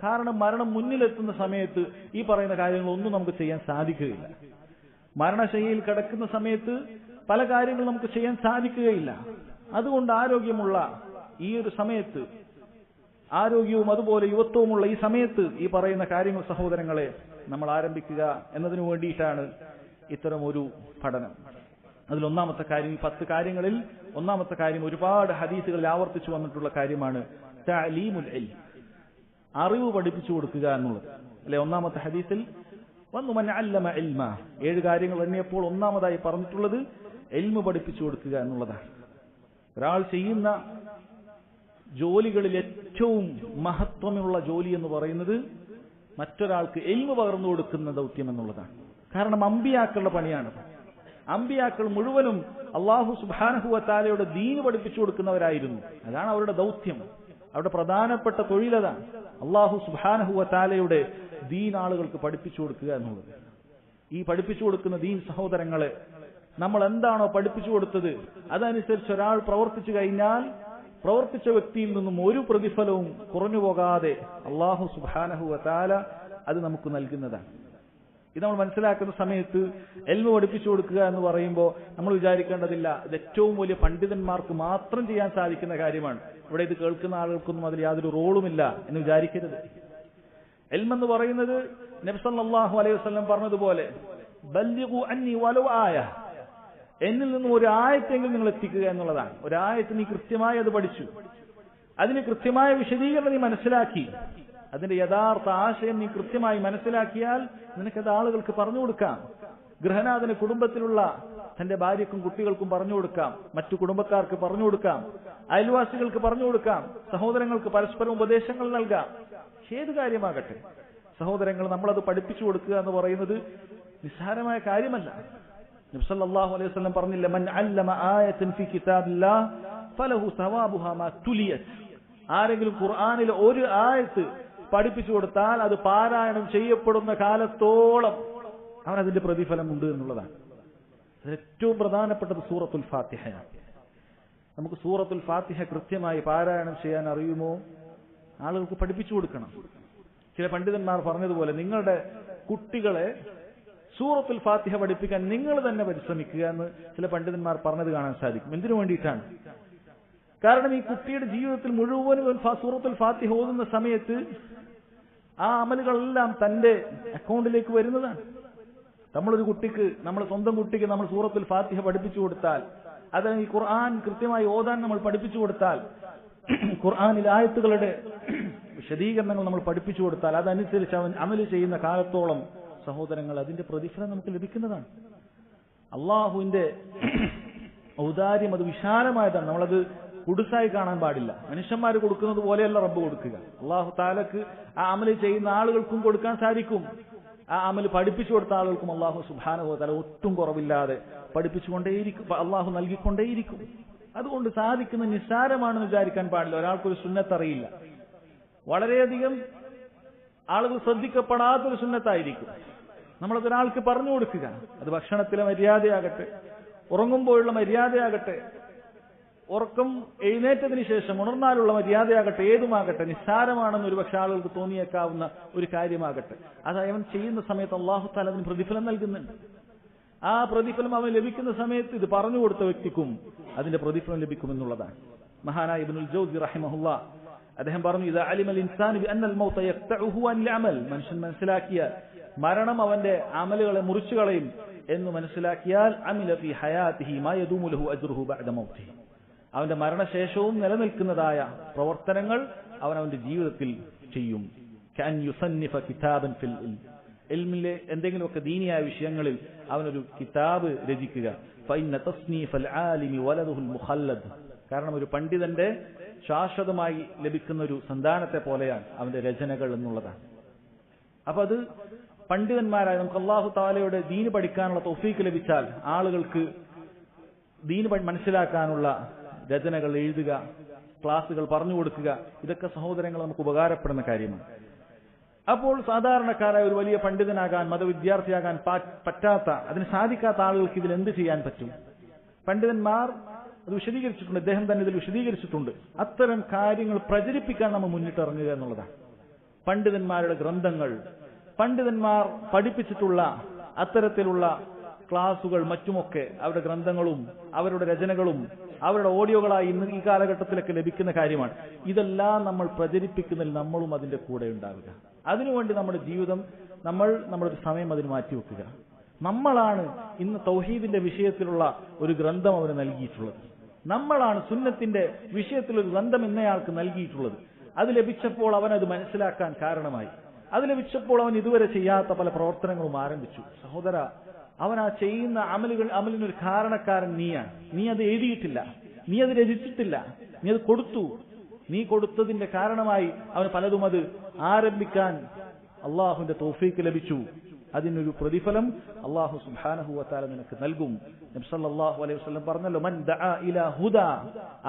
കാരണം മരണം മുന്നിലെത്തുന്ന സമയത്ത് ഈ പറയുന്ന കാര്യങ്ങളൊന്നും നമുക്ക് ചെയ്യാൻ സാധിക്കുകയില്ല. മരണശയ്യയിൽ കിടക്കുന്ന സമയത്ത് പല കാര്യങ്ങളും നമുക്ക് ചെയ്യാൻ സാധിക്കുകയില്ല. അതുകൊണ്ട് ആരോഗ്യമുള്ള ഈ ഒരു സമയത്ത്, ആരോഗ്യവും അതുപോലെ യുവത്വവുമുള്ള ഈ സമയത്ത് ഈ പറയുന്ന കാര്യങ്ങൾ സഹോദരങ്ങളെ നമ്മൾ ആരംഭിക്കുക എന്നതിനു വേണ്ടിയിട്ടാണ് ഇത്തരം ഒരു പഠനം. അതിലൊന്നാമത്തെ കാര്യം, ഈ 10 കാര്യങ്ങളിൽ ഒന്നാമത്തെ കാര്യം ഒരുപാട് ഹദീസുകളിൽ ആവർത്തിച്ചു വന്നിട്ടുള്ള കാര്യമാണ് തഅലീമുൽ ഇൽം, അറിവ് പഠിപ്പിച്ചു കൊടുക്കുക എന്നുള്ളത്. അല്ലെ, ഒന്നാമത്തെ ഹദീസിൽ വന്നു മൻ അല്ലമ ഇൽമ, 7 കാര്യങ്ങൾ എണ്ണിയപ്പോൾ ഒന്നാമതായി പറഞ്ഞിട്ടുള്ളത് ഇൽമ പഠിപ്പിച്ചു കൊടുക്കുക എന്നുള്ളതാണ്. ഒരാൾ ചെയ്യുന്ന ജോലികളിൽ ഏറ്റവും മഹത്വമുള്ള ജോലി എന്ന് പറയുന്നത് മറ്റൊരാൾക്ക് ഇൽമ പകർന്നു കൊടുക്കുന്ന ദൗത്യം എന്നുള്ളതാണ്. കാരണം അമ്പിയാക്കളുടെ പണിയാണ്. അമ്പിയാക്കൾ മുഴുവനും അല്ലാഹു സുബ്ഹാനഹു വ തആലയുടെ ദീൻ പഠിപ്പിച്ചു കൊടുക്കുന്നവരായിരുന്നു. അതാണ് അവരുടെ ദൗത്യം, അവരുടെ പ്രധാനപ്പെട്ട തൊഴിലതാണ്. അല്ലാഹു സുബ്ഹാനഹു വ തആലയുടെ ദീൻ ആളുകൾക്ക് പഠിപ്പിച്ചു കൊടുക്കുക എന്നുള്ളത്. ഈ പഠിപ്പിച്ചു കൊടുക്കുന്ന ദീൻ സഹോദരങ്ങളെ, നമ്മൾ എന്താണോ പഠിപ്പിച്ചു കൊടുത്തത് അതനുസരിച്ച് ഒരാൾ പ്രവർത്തിച്ചു കഴിഞ്ഞാൽ പ്രവർത്തിച്ച വ്യക്തിയിൽ നിന്നും ഒരു പ്രതിഫലവും കുറഞ്ഞു പോകാതെ അല്ലാഹു സുബ്ഹാനഹു വ തആല അത് നമുക്ക് നൽകുന്നതാണ്. ഇത് നമ്മൾ മനസ്സിലാക്കുന്ന സമയത്ത് ഇൽമ പഠിപ്പിച്ചു കൊടുക്കുക എന്ന് പറയുമ്പോൾ നമ്മൾ വിചാരിക്കേണ്ടതില്ല ഇത് ഏറ്റവും വലിയ പണ്ഡിതന്മാർക്ക് മാത്രം ചെയ്യാൻ സാധിക്കുന്ന കാര്യമാണ്, ഇവിടെ ഇത് കേൾക്കുന്ന ആളുകൾക്കൊന്നും അതിൽ യാതൊരു റോളുമില്ല എന്ന് വിചാരിക്കരുത്. ഇൽമ എന്ന് പറയുന്നത് നബി സല്ലല്ലാഹു അലൈഹി വസല്ലം പറഞ്ഞതുപോലെ ബല്ലിഗു അന്നി വലൗ ആയ, എന്നിൽ നിന്നും ഒരു ആയത്തെങ്കിലും നിങ്ങൾ എത്തിക്കുക എന്നുള്ളതാണ്. ഒരായത്ത് നീ കൃത്യമായി അത് പഠിച്ചു, അതിന് കൃത്യമായ വിശദീകരണം നീ മനസ്സിലാക്കി, അതിന്റെ യഥാർത്ഥ ആശയം നീ കൃത്യമായി മനസ്സിലാക്കിയാൽ നിനക്കത് ആളുകൾക്ക് പറഞ്ഞു കൊടുക്കാം. ഗൃഹനാഥന് കുടുംബത്തിലുള്ള തന്റെ ഭാര്യക്കും കുട്ടികൾക്കും പറഞ്ഞു കൊടുക്കാം, മറ്റു കുടുംബക്കാർക്ക് പറഞ്ഞു കൊടുക്കാം, അയൽവാസികൾക്ക് പറഞ്ഞു കൊടുക്കാം, സഹോദരങ്ങൾക്ക് പരസ്പരം ഉപദേശങ്ങൾ നൽകാം. ഏത് കാര്യമാകട്ടെ സഹോദരങ്ങൾ, നമ്മളത് പഠിപ്പിച്ചു കൊടുക്കുക എന്ന് പറയുന്നത് നിസ്സാരമായ കാര്യമല്ല. നബി സല്ലല്ലാഹു അലൈഹി വസല്ലം പറഞ്ഞില്ല, മൻ അല്ലമ ആയതൻ ഫീ കിതാബില്ലാഹ് ഫലഹു സവാബുഹാ മാ തുലിയത്. ആരെങ്കിലും ഖുർആനിൽ ഒരു ആയത്ത് പഠിപ്പിച്ചു കൊടുത്താൽ അത് പാരായണം ചെയ്യപ്പെടുന്ന കാലത്തോളം അവൻ അതിന്റെ പ്രതിഫലമുണ്ട് എന്നുള്ളതാണ്. ഏറ്റവും പ്രധാനപ്പെട്ടത് സൂറത്തുൽ ഫാത്തിഹയാണ്. നമുക്ക് സൂറത്തുൽ ഫാത്തിഹ കൃത്യമായി പാരായണം ചെയ്യാൻ അറിയുമോ? ആളുകൾക്ക് പഠിപ്പിച്ചു കൊടുക്കണം. ചില പണ്ഡിതന്മാർ പറഞ്ഞതുപോലെ നിങ്ങളുടെ കുട്ടികളെ സൂറത്തുൽ ഫാത്തിഹ പഠിപ്പിക്കാൻ നിങ്ങൾ തന്നെ പരിശ്രമിക്കുക എന്ന് ചില പണ്ഡിതന്മാർ പറഞ്ഞത് കാണാൻ സാധിക്കും. എന്തിനു വേണ്ടിയിട്ടാണ്? കാരണം ഈ കുട്ടിയുടെ ജീവിതത്തിൽ മുഴുവനും സൂറത്തുൽ ഫാത്തിഹ ഓതുന്ന സമയത്ത് ആ അമലുകളെല്ലാം തന്റെ അക്കൗണ്ടിലേക്ക് വരുന്നതാണ്. നമ്മളൊരു കുട്ടിക്ക്, നമ്മുടെ സ്വന്തം കുട്ടിക്ക് നമ്മൾ സൂറത്തുൽ ഫാത്തിഹ പഠിപ്പിച്ചു കൊടുത്താൽ, അത് ഈ ഖുർആൻ കൃത്യമായി ഓതാൻ നമ്മൾ പഠിപ്പിച്ചു കൊടുത്താൽ, ഖുർആനിലെ ആയത്തുകളുടെ വിശദീകരണങ്ങൾ നമ്മൾ പഠിപ്പിച്ചു കൊടുത്താൽ, അതനുസരിച്ച് അവൻ അമല് ചെയ്യുന്ന കാലത്തോളം സഹോദരങ്ങൾ അതിന്റെ പ്രതിഫലം നമുക്ക് ലഭിക്കുന്നതാണ്. അള്ളാഹുവിന്റെ ഔദാര്യം അത് വിശാലമായതാണ്. നമ്മളത് കുടുസായി കാണാൻ പാടില്ല. മനുഷ്യന്മാർ കൊടുക്കുന്നത് പോലെയല്ല റബ്ബ് കൊടുക്കുക. അള്ളാഹു താലക്ക് ആ അമല് ചെയ്യുന്ന ആളുകൾക്കും കൊടുക്കാൻ സാധിക്കും. ആ അമല് പഠിപ്പിച്ചു കൊടുത്ത ആളുകൾക്കും അള്ളാഹു സുബ്ഹാനഹു വ തആല ഒട്ടും കുറവില്ലാതെ പഠിപ്പിച്ചുകൊണ്ടേയിരിക്കും, അള്ളാഹു നൽകിക്കൊണ്ടേയിരിക്കും. അതുകൊണ്ട് സാധിക്കുന്ന നിസ്സാരമാണെന്ന് വിചാരിക്കാൻ പാടില്ല. ഒരാൾക്കൊരു സുന്നത്ത് അറിയില്ല, വളരെയധികം ആളുകൾ ശ്രദ്ധിക്കപ്പെടാത്തൊരു സുന്നത്തായിരിക്കും, നമ്മളതൊരാൾക്ക് പറഞ്ഞു കൊടുക്കുക. അത് ഭക്ഷണത്തിലെ മര്യാദയാകട്ടെ, ഉറങ്ങുമ്പോഴുള്ള മര്യാദയാകട്ടെ, ഉറക്കം എഴുന്നേറ്റതിന് ശേഷം ഉണർന്നാലുള്ള മര്യാദയാകട്ടെ, ഏതുമാകട്ടെ, നിസ്സാരമാണെന്ന് ഒരുപക്ഷെ ആളുകൾക്ക് തോന്നിയേക്കാവുന്ന ഒരു കാര്യമാകട്ടെ, അത് അവൻ ചെയ്യുന്ന സമയത്ത് അല്ലാഹു തആല അതിന് പ്രതിഫലം നൽകുന്നുണ്ട്. ആ പ്രതിഫലം അവൻ ലഭിക്കുന്ന സമയത്ത് ഇത് പറഞ്ഞു കൊടുത്ത വ്യക്തിക്കും അതിന്റെ പ്രതിഫലം ലഭിക്കുമെന്നുള്ളതാണ്. മഹാനായ ഇബ്നുൽ ജൗസി റഹിമഹുല്ലാ അദ്ദേഹം പറഞ്ഞു, ഇദാ അലിമൽ ഇൻസാനു ബിഅന്നൽ മൗത യഖ്തഉഹു അനിൽ അമൽ, മനുഷ്യൻ മനസ്സിലാക്കിയാൽ മരണം അവന്റെ അമലുകളെ മുറിച്ചു കളയും എന്ന് മനസ്സിലാക്കിയാൽ, അമില ഫീ ഹയാതിഹി മാ യദൂമു ലഹു അജ്റുഹു ബഅദ മൗതിഹി, അവന്റെ മരണശേഷവും നിലനിൽക്കുന്നതായ പ്രവർത്തനങ്ങൾ അവൻ അവന്റെ ജീവിതത്തിൽ ചെയ്യും. കഅൻ യുസന്നിഫ കിതാബൻ ഫിൽ ഇൽം, ഇൽമിലെ എന്തെങ്കിലുമൊക്കെ ദീനിയായ വിഷയങ്ങളിൽ അവനൊരു കിതാബ് രചിക്കുക. ഫഇന്ന തസ്നീഫൽ ആലിമി വലദുഹുൽ മുഖല്ലദ്, കാരണം ഒരു പണ്ഡിതന്റെ ശാശ്വതമായി ലഭിക്കുന്ന ഒരു സന്താനത്തെ പോലെയാണ് അവന്റെ രചനകൾ എന്നുള്ളതാണ്. അപ്പൊ അത് പണ്ഡിതന്മാരായ നമുക്ക് അല്ലാഹു തആലയുടെ ദീന് പഠിക്കാനുള്ള തൗഫീക്ക് ലഭിച്ചാൽ ആളുകൾക്ക് ദീന് മനസ്സിലാക്കാനുള്ള രചനകൾ എഴുതുക, ക്ലാസുകൾ പറഞ്ഞു കൊടുക്കുക, ഇതൊക്കെ സഹോദരങ്ങൾ നമുക്ക് ഉപകാരപ്പെടുന്ന കാര്യമാണ്. അപ്പോൾ സാധാരണക്കാരായ ഒരു വലിയ പണ്ഡിതനാകാൻ, മതവിദ്യാർത്ഥിയാകാൻ പറ്റാത്ത, അതിന് സാധിക്കാത്ത ആളുകൾക്ക് ഇതിൽ എന്ത് ചെയ്യാൻ പറ്റും? പണ്ഡിതന്മാർ അത് വിശദീകരിച്ചിട്ടുണ്ട്, അദ്ദേഹം തന്നെ ഇതിൽ വിശദീകരിച്ചിട്ടുണ്ട്. അത്തരം കാര്യങ്ങൾ പ്രചരിപ്പിക്കാൻ നമ്മൾ മുന്നിട്ടിറങ്ങുക എന്നുള്ളതാണ്. പണ്ഡിതന്മാരുടെ ഗ്രന്ഥങ്ങൾ, പണ്ഡിതന്മാർ പഠിപ്പിച്ചിട്ടുള്ള അത്തരത്തിലുള്ള ക്ലാസുകൾ മറ്റുമൊക്കെ അവരുടെ ഗ്രന്ഥങ്ങളും അവരുടെ രചനകളും അവരുടെ ഓഡിയോകളായി ഇന്ന് ഈ കാലഘട്ടത്തിലൊക്കെ ലഭിക്കുന്ന കാര്യമാണ്. ഇതെല്ലാം നമ്മൾ പ്രചരിപ്പിക്കുന്നതിൽ നമ്മളും അതിന്റെ കൂടെ ഉണ്ടാവുക. അതിനുവേണ്ടി നമ്മുടെ ജീവിതം നമ്മുടെ ഒരു സമയം അതിന് മാറ്റിവെക്കുക. നമ്മളാണ് ഇന്ന് തൗഹീദിന്റെ വിഷയത്തിലുള്ള ഒരു ഗ്രന്ഥം അവന് നൽകിയിട്ടുള്ളത്. നമ്മളാണ് സുന്നത്തിന്റെ വിഷയത്തിലൊരു ഗ്രന്ഥം ഇന്നയാൾക്ക് നൽകിയിട്ടുള്ളത്. അത് ലഭിച്ചപ്പോൾ അവൻ അത് മനസ്സിലാക്കാൻ കാരണമായി. അത് ലഭിച്ചപ്പോൾ അവൻ ഇതുവരെ ചെയ്യാത്ത പല പ്രവർത്തനങ്ങളും ആരംഭിച്ചു. സഹോദര, അവൻ ആ ചെയ്യുന്ന അമലിനൊരു കാരണക്കാരൻ നീയാണ്. നീ അത് എഴുതിയിട്ടില്ല, നീ അത് രചിച്ചിട്ടില്ല, നീ അത് കൊടുത്തു. നീ കൊടുത്തതിന്റെ കാരണമായി അവന് പലതും അത് ആരംഭിക്കാൻ അള്ളാഹുവിന്റെ തൗഫീക്ക് ലഭിച്ചു. അതിനൊരു പ്രതിഫലം അള്ളാഹു സുബ്ഹാനഹു വ തആല നിനക്ക് നൽകും. നബി സല്ലല്ലാഹു അലൈഹി വസല്ലം പറഞ്ഞല്ലോ, മൻ ദഅ ഇലാ ഹുദാ,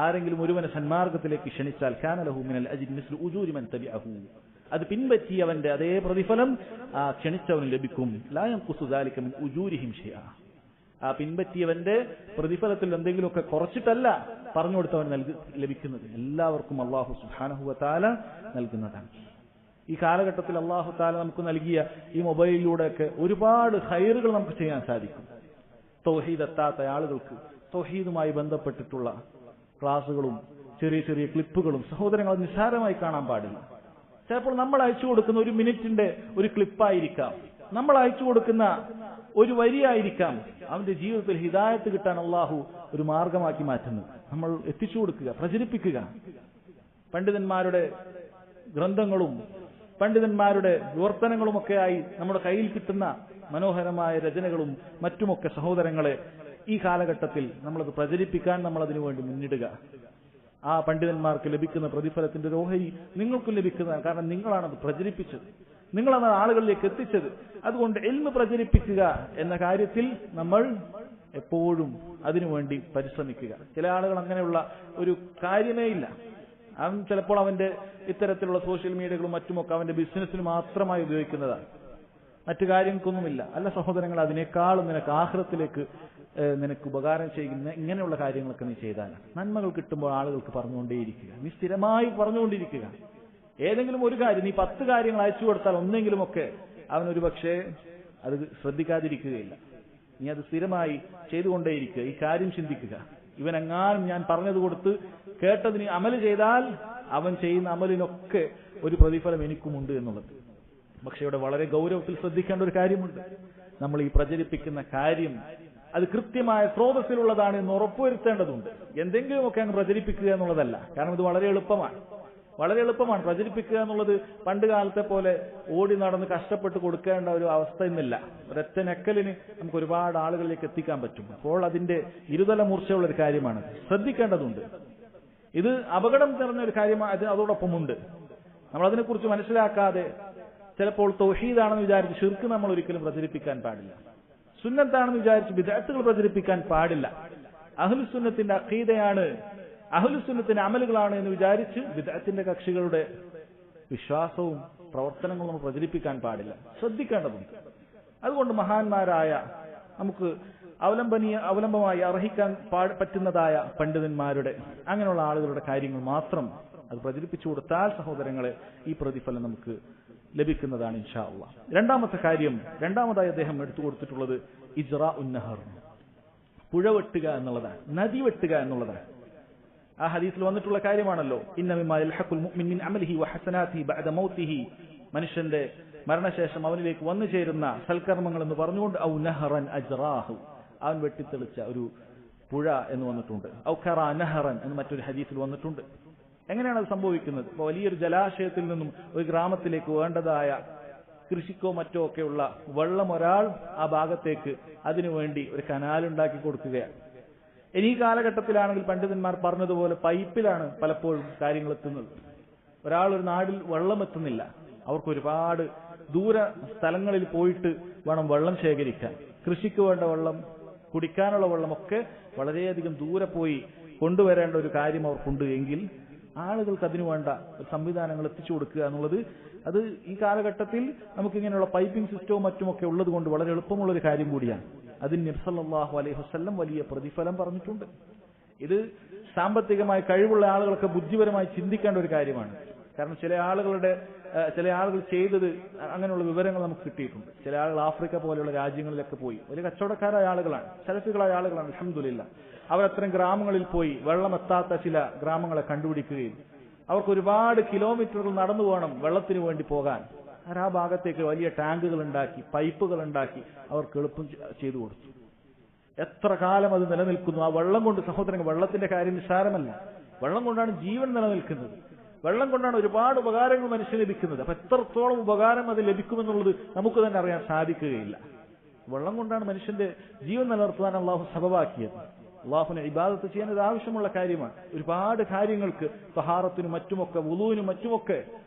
ആരെങ്കിലും ഒരുവനെ സന്മാർഗത്തിലേക്ക് ക്ഷണിച്ചാൽ കാന ലഹു മിനൽ അജ്രി മിസ്ലു ഉജൂരി മൻ തബിഅഹു, അത് പിൻപറ്റിയവന്റെ അതേ പ്രതിഫലം ആ ക്ഷണിച്ചവന് ലഭിക്കും. ലാ യൻഖുസു ദാലിക മിൻ ഉജൂരിഹിം ഷൈഅ, ആ പിൻപറ്റിയവന്റെ പ്രതിഫലത്തിൽ എന്തെങ്കിലുമൊക്കെ കുറച്ചിട്ടല്ല പറഞ്ഞു കൊടുത്തവൻ ലഭിക്കുന്നത്. എല്ലാവർക്കും അള്ളാഹു സുബ്ഹാനഹു വ തആല നൽകുന്നതാണ്. ഈ കാലഘട്ടത്തിൽ അള്ളാഹു തആല നമുക്ക് നൽകിയ ഈ മൊബൈലിലൂടെയൊക്കെ ഒരുപാട് ഖൈറുകൾ നമുക്ക് ചെയ്യാൻ സാധിക്കും. തൗഹീദ് എത്താത്ത ആളുകൾക്ക് തൗഹീദുമായി ബന്ധപ്പെട്ടിട്ടുള്ള ക്ലാസുകളും ചെറിയ ചെറിയ ക്ലിപ്പുകളും സഹോദരങ്ങൾ നിസ്സാരമായി കാണാൻ പാടില്ല. ചിലപ്പോൾ നമ്മൾ അയച്ചു കൊടുക്കുന്ന ഒരു മിനിറ്റിന്റെ ഒരു ക്ലിപ്പായിരിക്കാം, നമ്മൾ അയച്ചു കൊടുക്കുന്ന ഒരു വരിയായിരിക്കാം അവന്റെ ജീവിതത്തിൽ ഹിദായത്ത് കിട്ടാൻ അള്ളാഹു ഒരു മാർഗമാക്കി മാറ്റുന്നത്. നമ്മൾ എത്തിച്ചു കൊടുക്കുക, പ്രചരിപ്പിക്കുക. പണ്ഡിതന്മാരുടെ ഗ്രന്ഥങ്ങളും പണ്ഡിതന്മാരുടെ വിവർത്തനങ്ങളുമൊക്കെയായി നമ്മുടെ കയ്യിൽ കിട്ടുന്ന മനോഹരമായ രചനകളും മറ്റുമൊക്കെ സഹോദരങ്ങളെ ഈ കാലഘട്ടത്തിൽ നമ്മളത് പ്രചരിപ്പിക്കാൻ നമ്മൾ അതിനു വേണ്ടി മുന്നിടുക. ആ പണ്ഡിതന്മാർക്ക് ലഭിക്കുന്ന പ്രതിഫലത്തിന്റെ ഒരു ഓഹരി നിങ്ങൾക്കും ലഭിക്കുന്നതാണ്. കാരണം നിങ്ങളാണത് പ്രചരിപ്പിച്ചത്, നിങ്ങളാണ് ആളുകളിലേക്ക് എത്തിച്ചത്. അതുകൊണ്ട് ഇൽമ് പ്രചരിപ്പിക്കുക എന്ന കാര്യത്തിൽ നമ്മൾ എപ്പോഴും അതിനുവേണ്ടി പരിശ്രമിക്കുക. ചില ആളുകൾ അങ്ങനെയുള്ള ഒരു കാര്യമേ ഇല്ല. അവൻ ചിലപ്പോൾ അവന്റെ ഇത്തരത്തിലുള്ള സോഷ്യൽ മീഡിയകളും മറ്റുമൊക്കെ അവന്റെ ബിസിനസ്സിന് മാത്രമായി ഉപയോഗിക്കുന്നതാണ്, മറ്റു കാര്യങ്ങൾക്കൊന്നുമില്ല. അല്ല സഹോദരങ്ങൾ, അതിനേക്കാളും നിനക്ക് ആഖിറത്തിലേക്ക് നിനക്ക് ഉപകാരം ചെയ്യുന്ന ഇങ്ങനെയുള്ള കാര്യങ്ങളൊക്കെ നീ ചെയ്താൽ നന്മകൾ കിട്ടുമ്പോൾ ആളുകൾക്ക് പറഞ്ഞുകൊണ്ടേയിരിക്കുക. നീ സ്ഥിരമായി പറഞ്ഞുകൊണ്ടിരിക്കുക. ഏതെങ്കിലും ഒരു കാര്യം നീ 10 കാര്യങ്ങൾ അയച്ചു കൊടുത്താൽ ഒന്നെങ്കിലുമൊക്കെ അവനൊരു പക്ഷേ അത് ശ്രദ്ധിക്കാതിരിക്കുകയില്ല. നീ അത് സ്ഥിരമായി ചെയ്തുകൊണ്ടേയിരിക്കുക. ഈ കാര്യം ചിന്തിക്കുക. ഇവനെങ്ങാനും ഞാൻ പറഞ്ഞത് കൊടുത്ത് കേട്ടതിന് അമല് ചെയ്താൽ അവൻ ചെയ്യുന്ന അമലിനൊക്കെ ഒരു പ്രതിഫലം എനിക്കുമുണ്ട് എന്നുള്ളത്. പക്ഷെ ഇവിടെ വളരെ ഗൗരവത്തിൽ ശ്രദ്ധിക്കേണ്ട ഒരു കാര്യമുണ്ട്. നമ്മൾ ഈ പ്രചരിപ്പിക്കുന്ന കാര്യം അത് കൃത്യമായ സ്രോതസ്സിലുള്ളതാണ് എന്ന് ഉറപ്പുവരുത്തേണ്ടതുണ്ട്. എന്തെങ്കിലുമൊക്കെ അങ്ങ് പ്രചരിപ്പിക്കുക എന്നുള്ളതല്ല. കാരണം ഇത് വളരെ എളുപ്പമാണ് പ്രചരിപ്പിക്കുക എന്നുള്ളത്. പണ്ട് കാലത്തെ പോലെ ഓടി നടന്ന് കഷ്ടപ്പെട്ട് കൊടുക്കേണ്ട ഒരു അവസ്ഥ ഇന്നില്ല. ഒരൊറ്റ നക്കലിന് നമുക്ക് ഒരുപാട് ആളുകളിലേക്ക് എത്തിക്കാൻ പറ്റും. അപ്പോൾ അതിന്റെ ഇരുതല മൂർച്ചയുള്ള ഒരു കാര്യമാണ്, ശ്രദ്ധിക്കേണ്ടതുണ്ട്. ഇത് അപകടം നിറഞ്ഞ ഒരു കാര്യമാണ്. അതോടൊപ്പമുണ്ട് നമ്മൾ അതിനെക്കുറിച്ച് മനസ്സിലാക്കാതെ ചിലപ്പോൾ തൗഹീദാണെന്ന് വിചാരിച്ച് ശിർക്ക് നമ്മൾ ഒരിക്കലും പ്രചരിപ്പിക്കാൻ പാടില്ല. സുന്നത്താണെന്ന് വിചാരിച്ച് ബിദ്അത്തുകൾ പ്രചരിപ്പിക്കാൻ പാടില്ല. അഹ്ലുസുന്നത്തിന്റെ അഖീദയാണ്, അഹ്ലുസുന്നത്തിന്റെ അമലുകളാണ് എന്ന് വിചാരിച്ച് ബിദ്അത്തിന്റെ കക്ഷികളുടെ വിശ്വാസവും പ്രവർത്തനങ്ങളും നമ്മൾ പ്രചരിപ്പിക്കാൻ പാടില്ല. ശ്രദ്ധിക്കേണ്ടതുണ്ട്. അതുകൊണ്ട് മഹാന്മാരായ നമുക്ക് അവലംബമായി അർഹിക്കാൻ പറ്റുന്നതായ പണ്ഡിതന്മാരുടെ അങ്ങനെയുള്ള ആളുകളുടെ കാര്യങ്ങൾ മാത്രം അത് പ്രചരിപ്പിച്ചു കൊടുത്താൽ സഹോദരങ്ങളെ ഈ പ്രതിഫലം നമുക്ക് ലഭിക്കുന്നതാണ് ഇൻഷാ അല്ലാഹ്. രണ്ടാമതായി അദ്ദേഹം എടുത്തു കൊടുത്തിട്ടുള്ളത് ഇജ്റാഉൻ നഹർ, പുഴ വെട്ടുക എന്നുള്ളതാണ്, നദി വെട്ടുക എന്നുള്ളതാണ്. ആ ഹദീസിൽ വന്നിട്ടുള്ള കാര്യമാണല്ലോ, ഇന്ന മിമ്മാ യൽഹഖുൽ മുഅ്മിൻ മിൻ അമലിഹി വഹസനാതിഹി ബഅദ മൗതിഹി, മനുഷ്യന്റെ മരണശേഷം അവനിലേക്ക് വന്നു ചേരുന്ന സൽക്കർമ്മങ്ങൾ എന്ന് പറഞ്ഞുകൊണ്ട് ഔ നഹറൻ അജ്റാഹു, അവൻ വെട്ടിത്തെളിച്ച ഒരു പുഴ എന്ന് വന്നിട്ടുണ്ട്. ഔ ഖറാ നഹറൻ എന്ന് മറ്റൊരു ഹദീസിൽ വന്നിട്ടുണ്ട്. എങ്ങനെയാണ് അത് സംഭവിക്കുന്നത്? ഇപ്പോൾ വലിയൊരു ജലാശയത്തിൽ നിന്നും ഒരു ഗ്രാമത്തിലേക്ക് വേണ്ടതായ കൃഷിക്കോ മറ്റോ ഒക്കെയുള്ള വെള്ളം ഒരാൾ ആ ഭാഗത്തേക്ക് അതിനുവേണ്ടി ഒരു കനാലുണ്ടാക്കി കൊടുക്കുകയാണ്. ഇനി ഈ കാലഘട്ടത്തിലാണെങ്കിൽ പണ്ഡിതന്മാർ പറഞ്ഞതുപോലെ പൈപ്പിലാണ് പലപ്പോഴും കാര്യങ്ങൾ എത്തുന്നത്. ഒരാൾ ഒരു നാട്ടിൽ വെള്ളം എത്തുന്നില്ല, അവർക്ക് ഒരുപാട് ദൂര സ്ഥലങ്ങളിൽ പോയിട്ട് വേണം വെള്ളം ശേഖരിക്കാൻ. കൃഷിക്ക് വേണ്ട വെള്ളം, കുടിക്കാനുള്ള വെള്ളമൊക്കെ വളരെയധികം ദൂരെ പോയി കൊണ്ടുവരേണ്ട ഒരു കാര്യം അവർക്കുണ്ട്. എങ്കിൽ ആളുകൾക്ക് അതിനു വേണ്ട സംവിധാനങ്ങൾ എത്തിച്ചു കൊടുക്കുക എന്നുള്ളത് അത് ഈ കാലഘട്ടത്തിൽ നമുക്കിങ്ങനെയുള്ള പൈപ്പിംഗ് സിസ്റ്റവും മറ്റുമൊക്കെ ഉള്ളത് കൊണ്ട് വളരെ എളുപ്പമുള്ളൊരു കാര്യം കൂടിയാണ്. അതിന് നബി സല്ലല്ലാഹു അലൈഹി വസല്ലം വലിയ പ്രതിഫലം പറഞ്ഞിട്ടുണ്ട്. ഇത് സാമ്പത്തികമായി കഴിവുള്ള ആളുകളൊക്കെ ബുദ്ധിപരമായി ചിന്തിക്കേണ്ട ഒരു കാര്യമാണ്. കാരണം ചില ആളുകളുടെ ചില ആളുകൾ ചെയ്തത് അങ്ങനെയുള്ള വിവരങ്ങൾ നമുക്ക് കിട്ടിയിട്ടുണ്ട്. ചില ആളുകൾ ആഫ്രിക്ക പോലെയുള്ള രാജ്യങ്ങളിലൊക്കെ പോയി വലിയ കച്ചവടക്കാരായ ആളുകളാണ്, സലഫികളായ ആളുകളാണ്, അൽഹംദുലില്ലാഹ്. അവരത്രയും ഗ്രാമങ്ങളിൽ പോയി വെള്ളമെത്താത്ത ചില ഗ്രാമങ്ങളെ കണ്ടുപിടിക്കുകയും അവർക്ക് ഒരുപാട് കിലോമീറ്ററുകൾ നടന്നു പോകണം വെള്ളത്തിന് വേണ്ടി പോകാൻ. ആ ഭാഗത്തേക്ക് വലിയ ടാങ്കുകൾ ഉണ്ടാക്കി, പൈപ്പുകൾ ഉണ്ടാക്കി അവർക്ക് എളുപ്പം ചെയ്തു കൊടുത്തു. എത്ര കാലം അത് നിലനിൽക്കുന്നു ആ വെള്ളം കൊണ്ട്. സഹോദരങ്ങൾ, വെള്ളത്തിന്റെ കാര്യം നിസ്സാരമല്ല. വെള്ളം കൊണ്ടാണ് ജീവൻ നിലനിൽക്കുന്നത്. വെള്ളം കൊണ്ടാണ് ഒരുപാട് ഉപകാരങ്ങൾ മനുഷ്യന് ലഭിക്കുന്നത്. അപ്പൊ എത്രത്തോളം ഉപകാരം അത് ലഭിക്കുമെന്നുള്ളത് നമുക്ക് തന്നെ അറിയാൻ സാധിക്കുകയില്ല. വെള്ളം കൊണ്ടാണ് മനുഷ്യന്റെ ജീവൻ നിലനിർത്താൻ അള്ളാഹു സബബാക്കിയത്. അള്ളാഹുവിനെ ഇബാദത്ത് ചെയ്യാൻ ഇത് ആവശ്യമുള്ള കാര്യമാണ്. ഒരുപാട് കാര്യങ്ങൾക്ക് തഹാറത്തിനും മറ്റുമൊക്കെ വുളൂവിനും മറ്റുമൊക്കെ